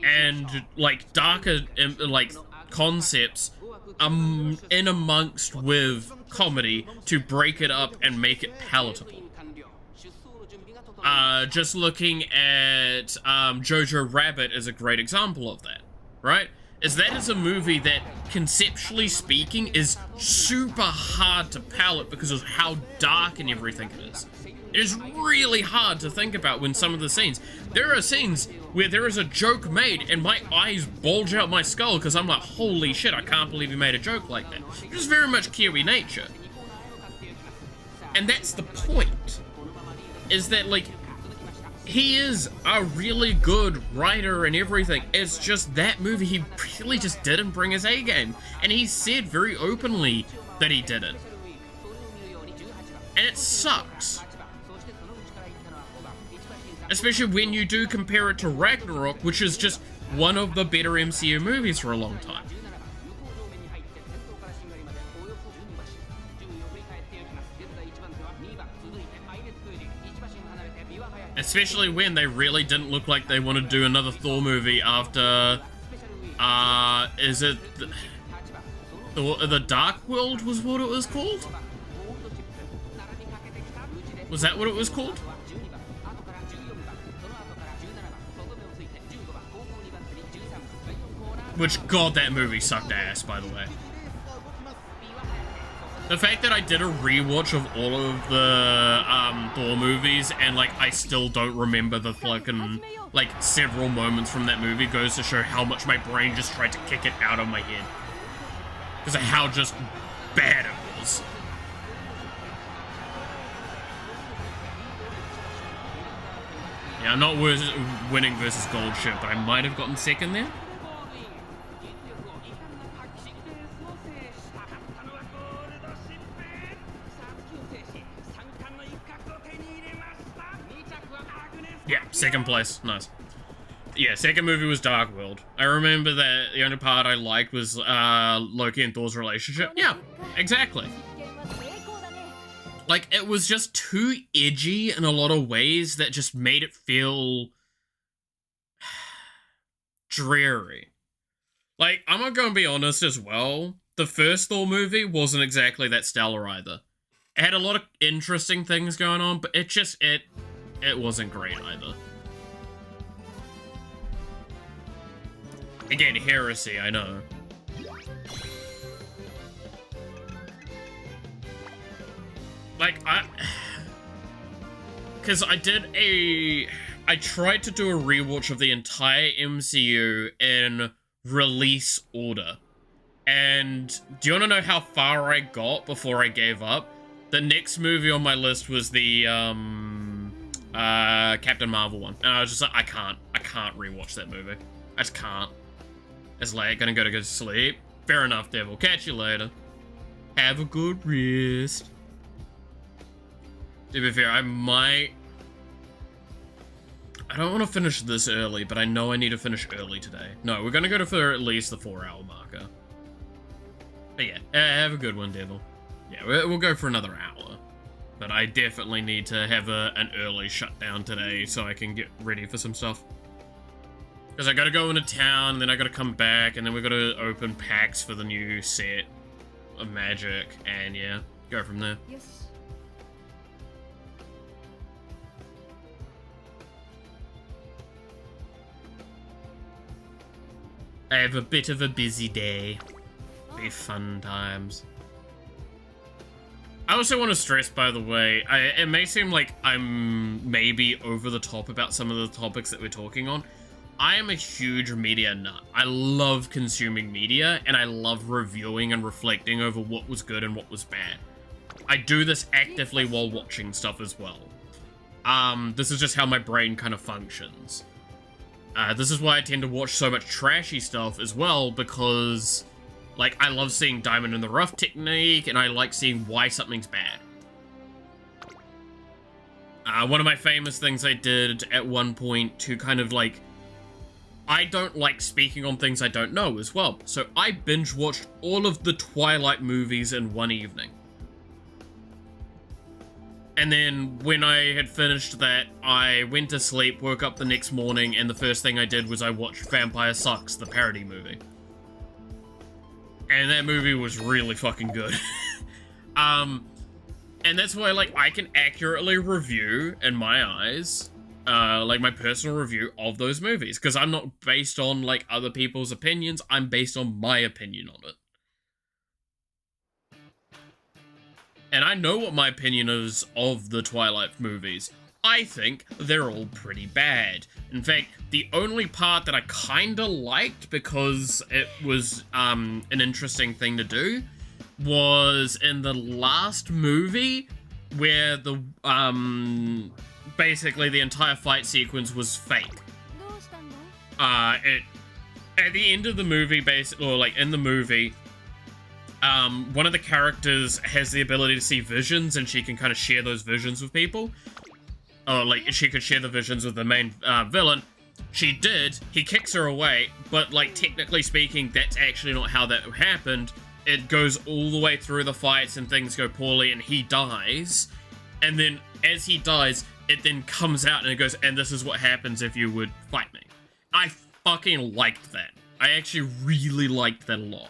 and, like, darker, like, concepts in amongst with comedy to break it up and make it palatable. Just looking at Jojo Rabbit is a great example of that, right? That is a movie that, conceptually speaking, is super hard to palate because of how dark and everything it is. It is really hard to think about when some of the scenes. There are scenes where there is a joke made and my eyes bulge out my skull because I'm like, holy shit, I can't believe you made a joke like that. It is very much Kiwi nature. And that's the point. Is that, like, he is a really good writer and everything. It's just that movie, he really just didn't bring his A game. And he said very openly that he didn't. And it sucks. Especially when you do compare it to Ragnarok, which is just one of the better MCU movies for a long time. Especially when they really didn't look like they wanted to do another Thor movie after, is it the Dark World was what it was called? Was that what it was called? Which, God, that movie sucked ass, by the way. The fact that I did a rewatch of all of the Thor movies and, like, I still don't remember the fucking, like, several moments from that movie goes to show how much my brain just tried to kick it out of my head. Because of how just bad it was. Yeah, I'm not winning versus gold shit, but I might have gotten second there. Yeah, second place. Nice. Yeah, second movie was Dark World. I remember that the only part I liked was Loki and Thor's relationship. Yeah, exactly. Like, it was just too edgy in a lot of ways that just made it feel dreary. Like, I'm not gonna be honest as well. The first Thor movie wasn't exactly that stellar either. It had a lot of interesting things going on, but it wasn't great either. Again, heresy, I know. Like, because I tried to do a rewatch of the entire MCU in release order. And do you want to know how far I got before I gave up? The next movie on my list was the, Captain Marvel one. And I was just like, I can't rewatch that movie. I just can't. It's late, gonna go to sleep. Fair enough, Devil. Catch you later. Have a good rest. To be fair, I don't want to finish this early, but I know I need to finish early today. No, we're gonna go for at least the 4-hour marker. But yeah, have a good one, Devil. Yeah, we'll go for another hour. But I definitely need to have an early shutdown today so I can get ready for some stuff. Because I gotta go into town, and then I gotta come back, and then we gotta open packs for the new set of Magic, and yeah, go from there. Yes. I have a bit of a busy day. Be fun times. I also want to stress, by the way, it may seem like I'm maybe over the top about some of the topics that we're talking on. I am a huge media nut. I love consuming media, and I love reviewing and reflecting over what was good and what was bad. I do this actively while watching stuff as well. This is just how my brain kind of functions. This is why I tend to watch so much trashy stuff as well, because, like, I love seeing diamond in the rough technique, and I like seeing why something's bad. One of my famous things I did at one point to kind of, like, I don't like speaking on things I don't know as well, so I binge-watched all of the Twilight movies in one evening. And then, when I had finished that, I went to sleep, woke up the next morning, and the first thing I did was I watched Vampire Sucks, the parody movie. And that movie was really fucking good. And that's why, like, I can accurately review, in my eyes, like, my personal review of those movies. Because I'm not based on, like, other people's opinions. I'm based on my opinion on it. And I know what my opinion is of the Twilight movies. I think they're all pretty bad. In fact, the only part that I kinda liked, because it was, an interesting thing to do, was in the last movie where the basically the entire fight sequence was fake. At the end of the movie, basically, or like in the movie, one of the characters has the ability to see visions, and she can kind of share those visions with people. Or like she could share the visions with the main villain. She did. He kicks her away, but like technically speaking, that's actually not how that happened. It goes all the way through the fights and things go poorly and he dies. And then as he dies, it then comes out and it goes, and this is what happens if you would fight me. I fucking liked that. I actually really liked that a lot.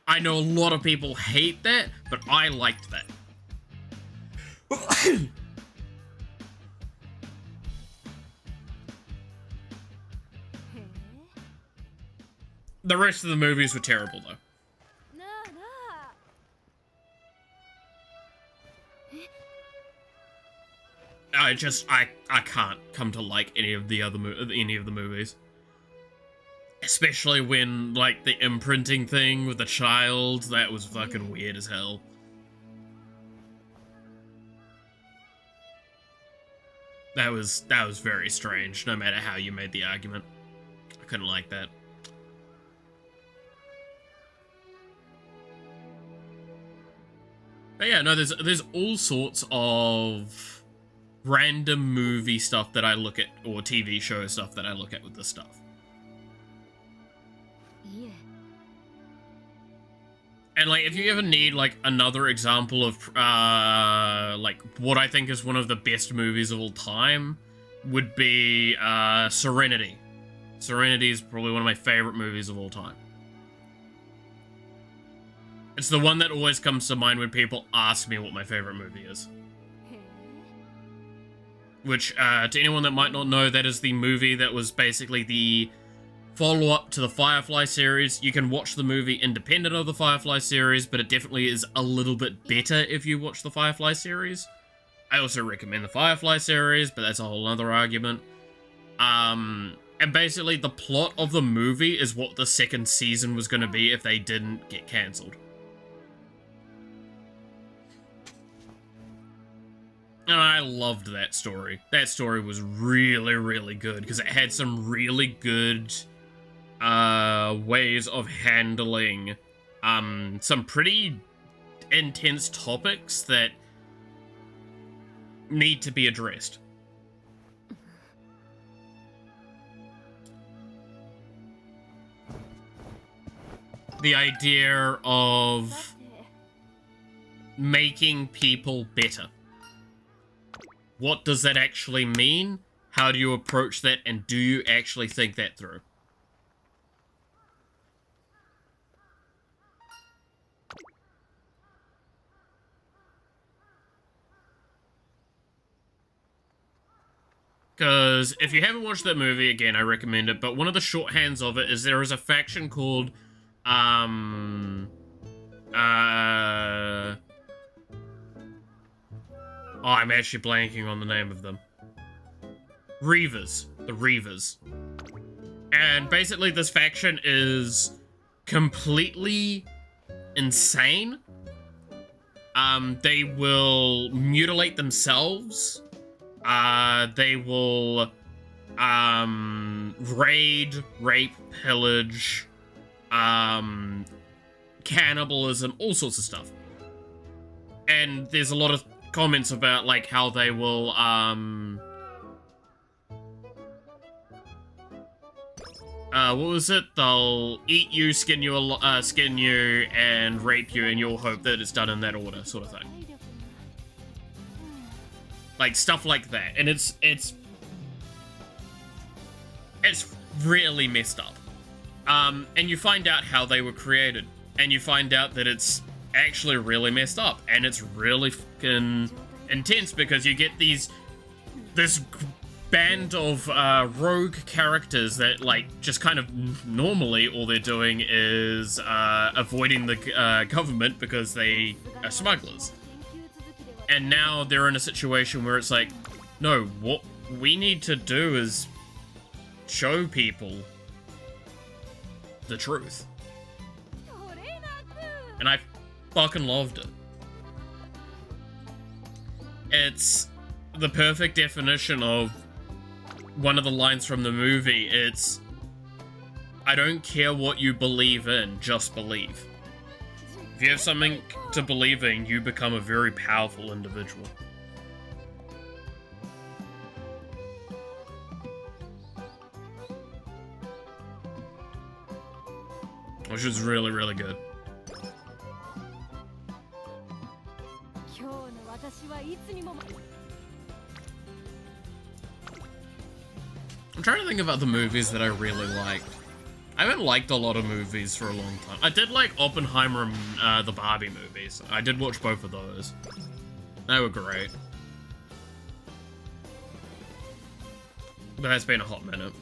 I know a lot of people hate that, but I liked that. The rest of the movies were terrible, though. I can't come to like any of the movies. Especially when, like, the imprinting thing with the child, that was fucking weird as hell. That was very strange, no matter how you made the argument. I couldn't like that. But yeah, no, there's all sorts of random movie stuff that I look at, or TV show stuff that I look at with this stuff. Yeah. And like, if you ever need like another example of like what I think is one of the best movies of all time, would be Serenity. Serenity is probably one of my favorite movies of all time. It's the one that always comes to mind when people ask me what my favorite movie is. Which, to anyone that might not know, that is the movie that was basically the follow-up to the Firefly series. You can watch the movie independent of the Firefly series, but it definitely is a little bit better if you watch the Firefly series. I also recommend the Firefly series, but that's a whole other argument. And basically, the plot of the movie is what the second season was going to be if they didn't get cancelled. And I loved that story. That story was really, really good, because it had some really good ways of handling some pretty intense topics that need to be addressed. The idea of making people better. What does that actually mean? How do you approach that? And do you actually think that through? Because if you haven't watched that movie, again, I recommend it. But one of the shorthands of it is there is a faction called, oh, I'm actually blanking on the name of them. Reavers. The Reavers. And basically this faction is completely insane. They will mutilate themselves. They will, raid, rape, pillage, cannibalism, all sorts of stuff. And there's a lot of comments about like how they will what was it? They'll eat you, skin you, and rape you, and you'll hope that it's done in that order, sort of thing. Like stuff like that, and it's really messed up. And you find out how they were created, and you find out that it's actually really messed up, and it's really fucking intense because you get this band of rogue characters that, like, just kind of normally all they're doing is avoiding the government because they are smugglers. And now they're in a situation where it's like, no, what we need to do is show people the truth. And I fucking loved it. It's the perfect definition of one of the lines from the movie. It's, I don't care what you believe in, just believe. If you have something to believe in, you become a very powerful individual. Which is really, really good. I'm trying to think about the movies that I really liked. I haven't liked a lot of movies for a long time. I did like Oppenheimer and the Barbie movies. I did watch both of those. They were great. But that's been a hot minute.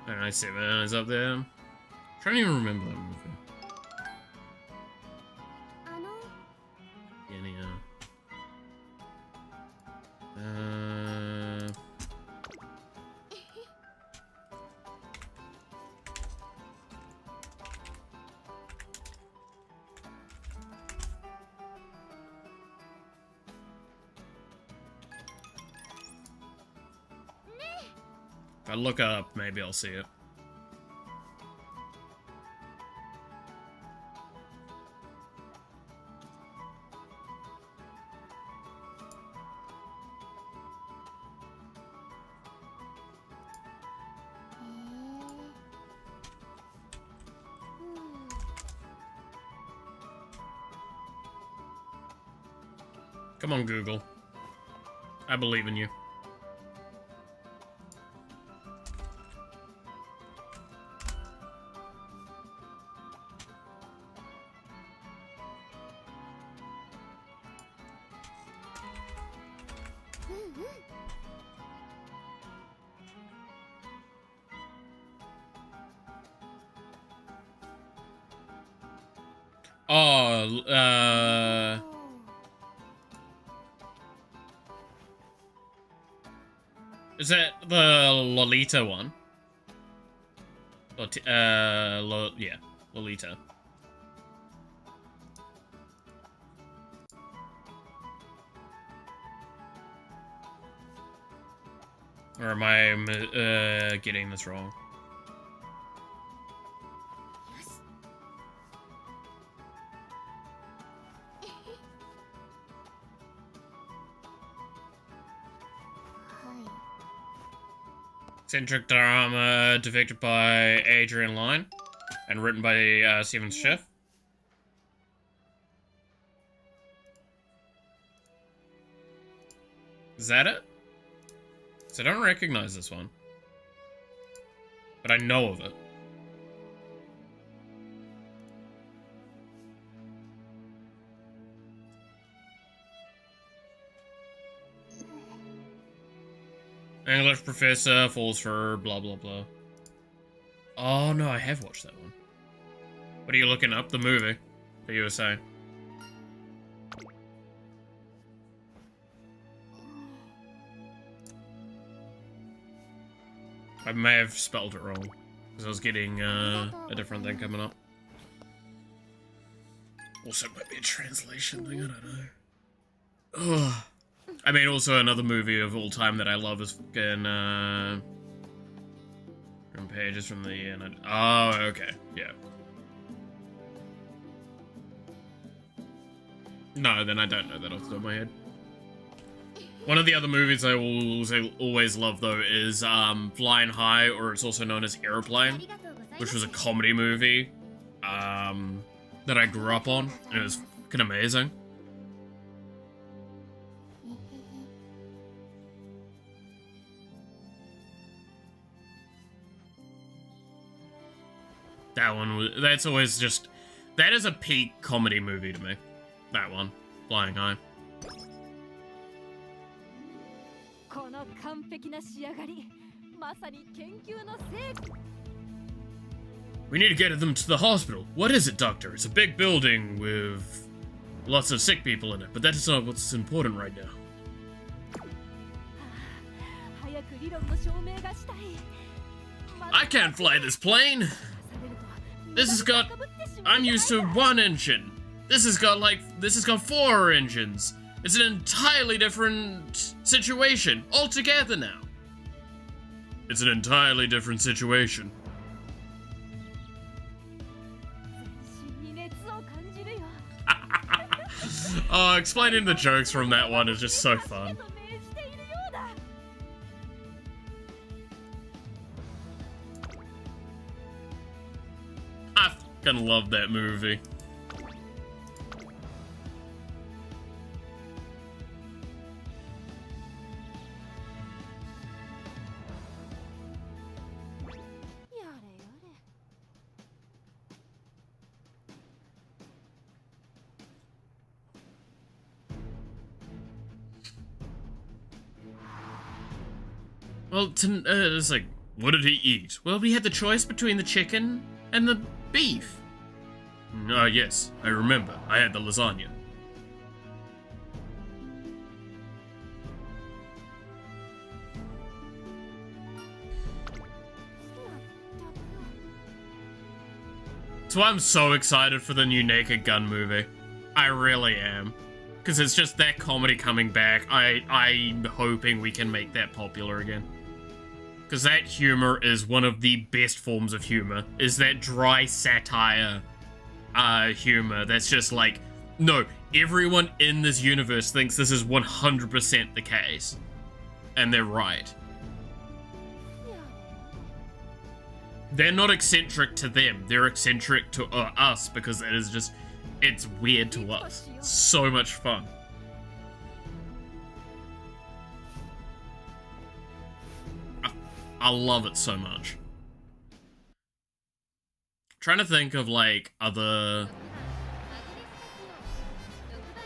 Alright, 7 is up there. I'm trying to even remember that movie. If I look up, maybe I'll see it. Come on, Google. I believe in you. Oh, is that the Lolita one? Yeah, Lolita. Or am I getting this wrong? Eccentric drama directed by Adrian Lyne and written by Steven Schiff. Is that it? So I don't recognize this one, but I know of it. English professor falls for blah blah blah. Oh no, I have watched that one. What are you looking up? The movie that you were saying. I may have spelled it wrong because I was getting a different thing coming up. Also, it might be a translation thing. I don't know. Ugh. I mean, also another movie of all time that I love is fucking, from pages from the end. Oh, okay, yeah. No, then I don't know that off the top of my head. One of the other movies I will always love, though, is Flying High, or it's also known as Airplane, which was a comedy movie that I grew up on, and it was fucking amazing. That one was, that's always just, that is a peak comedy movie to me. That one, Flying High. We need to get them to the hospital. What is it, Doctor? It's a big building with lots of sick people in it, but that is not what's important right now. I can't fly this plane! This has got... I'm used to one engine. This has got 4 engines. It's an entirely different situation altogether now. It's an entirely different situation. Oh, explaining the jokes from that one is just so fun. I fucking love that movie. Well, it's like, what did he eat? Well, we had the choice between the chicken and the beef. Yes, I remember. I had the lasagna. So I'm so excited for the new Naked Gun movie. I really am. Because it's just that comedy coming back. I'm hoping we can make that popular again. Because that humor is one of the best forms of humor. Is that dry satire humor that's just like, no, everyone in this universe thinks this is 100% the case. And they're right. They're not eccentric to them. They're eccentric to us because it is just, it's weird to us. So much fun. I love it so much. Trying to think of like other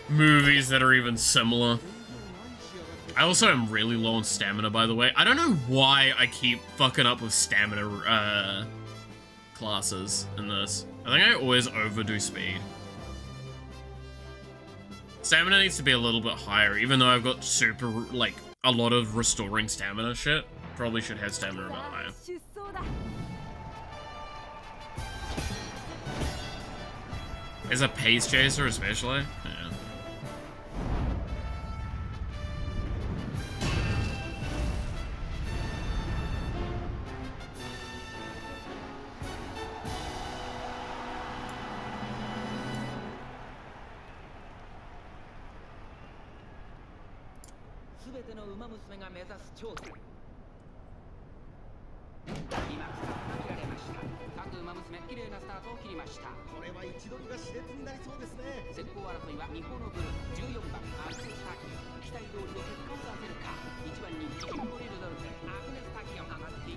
movies that are even similar. I also am really low on stamina, by the way. I don't know why I keep fucking up with stamina classes in this. I think I always overdo speed. Stamina needs to be a little bit higher, even though I've got super, like, a lot of restoring stamina shit. Probably should have stamina a bit higher. Is a pace chaser especially? Yeah.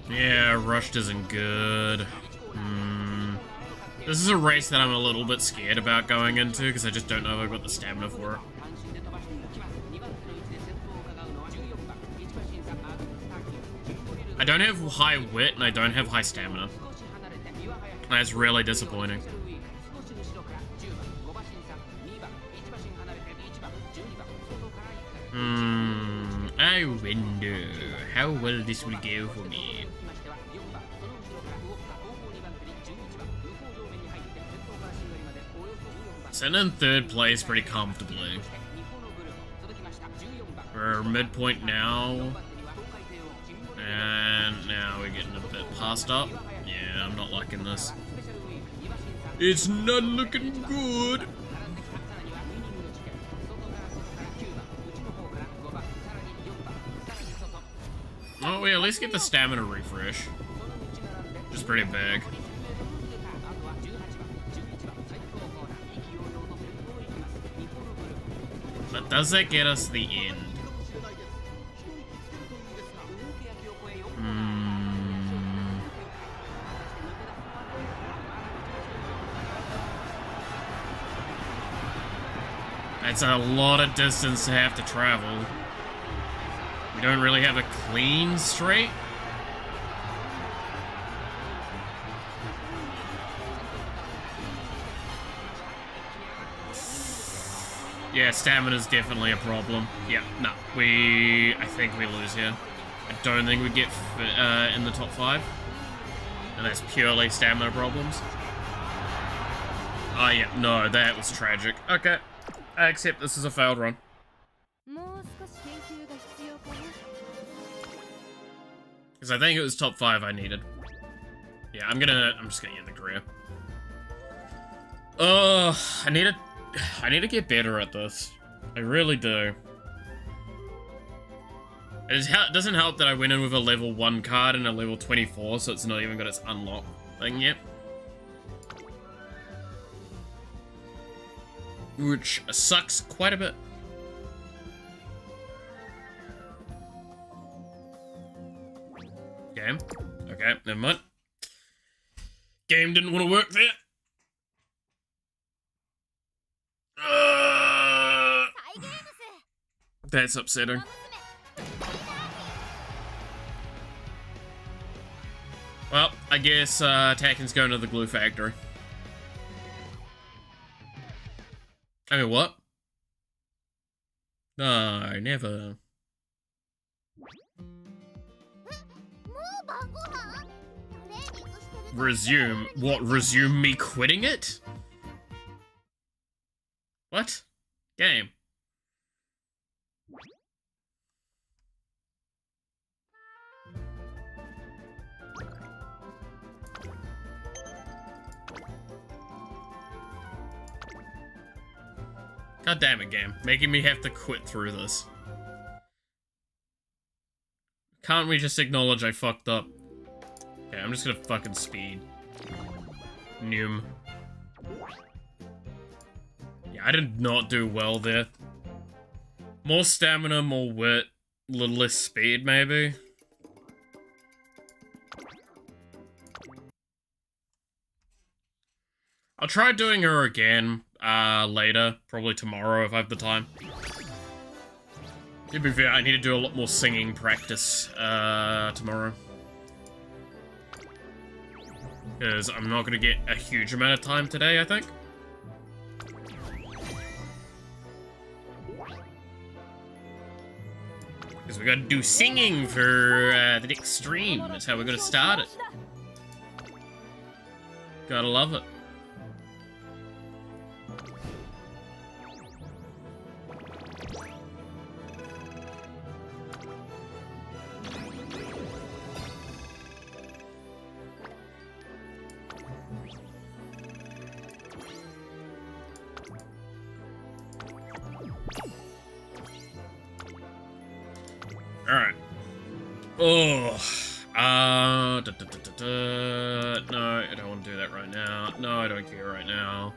Yeah, rushed isn't good. This is a race that I'm a little bit scared about going into because I just don't know if I've got the stamina for it. I don't have high wit and I don't have high stamina. That's really disappointing. I wonder how well this will go for me. Sitting in 3rd place pretty comfortably. We're midpoint now. And now we're getting a bit passed up. Yeah, I'm not liking this. It's not looking good. Oh, we at least get the stamina refresh. Which is pretty big. But does that get us the end? It's a lot of distance to have to travel. We don't really have a clean street. Yeah, stamina's definitely a problem. Yeah, no, I think we lose here. I don't think we get in the top 5. And that's purely stamina problems. Oh yeah, no, that was tragic. Okay, I accept this is a failed run. Because I think it was top 5 I needed. Yeah, I'm just gonna end the career. I need to get better at this. I really do. It doesn't help that I went in with a level 1 card and a level 24, so it's not even got its unlock thing yet. Which sucks quite a bit. Game. Okay, never mind. Game didn't want to work there. That's upsetting. Well, I guess Takken's going to the glue factory. I mean, what? No, never. Resume? What, resume me quitting it? What? Game. God damn it, game. Making me have to quit through this. Can't we just acknowledge I fucked up? Okay, I'm just gonna fucking speed. Noom. Yeah, I did not do well there. More stamina, more wit, a little less speed, maybe? I'll try doing her again later, probably tomorrow if I have the time. To be fair, I need to do a lot more singing practice tomorrow. Because I'm not going to get a huge amount of time today, I think. Because we got to do singing for the next stream. That's how we're going to start it. Gotta love it. Alright. Oh. No, I don't want to do that right now. No, I don't care right now.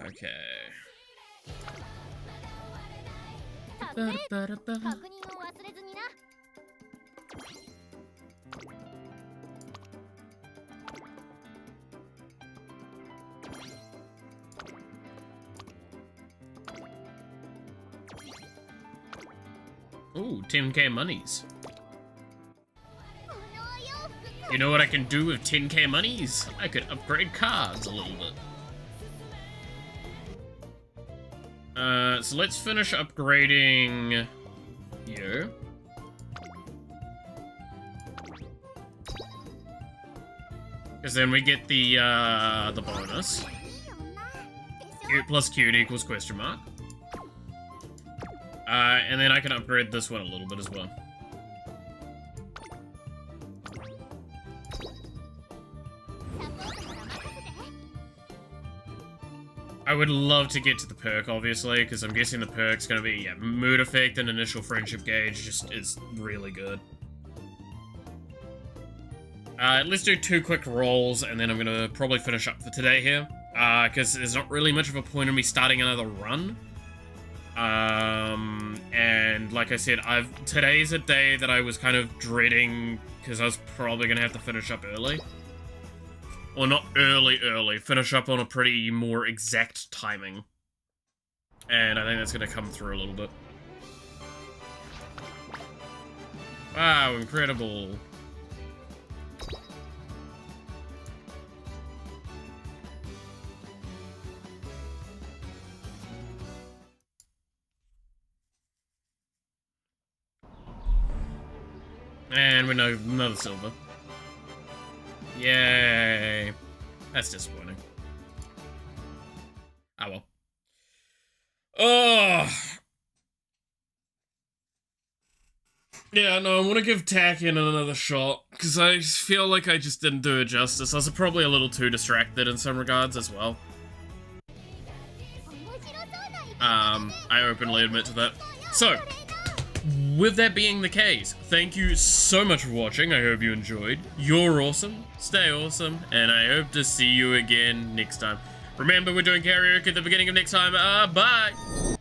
Okay. Ooh, 10k monies. You know what I can do with 10k monies? I could upgrade cards a little bit. So let's finish upgrading you. Because then we get the bonus. Cute plus cute equals question mark. And then I can upgrade this one a little bit as well. I would love to get to the perk, obviously, because I'm guessing the perk's gonna be, yeah, mood effect and initial friendship gauge just is really good. Let's do 2 quick rolls, and then I'm gonna probably finish up for today here. Because there's not really much of a point in me starting another run. And like I said, today's a day that I was kind of dreading because I was probably gonna have to finish up early. Or not early, finish up on a pretty more exact timing. And I think that's gonna come through a little bit. Wow, incredible. And we know another silver. Yay. That's disappointing. Oh well. Oh. Yeah, no, I want to give Tack in another shot, because I feel like I just didn't do it justice. I was probably a little too distracted in some regards as well. I openly admit to that. So, with that being the case, thank you so much for watching. I hope you enjoyed. You're awesome, stay awesome, and I hope to see you again next time. Remember, we're doing karaoke at the beginning of next time. Bye!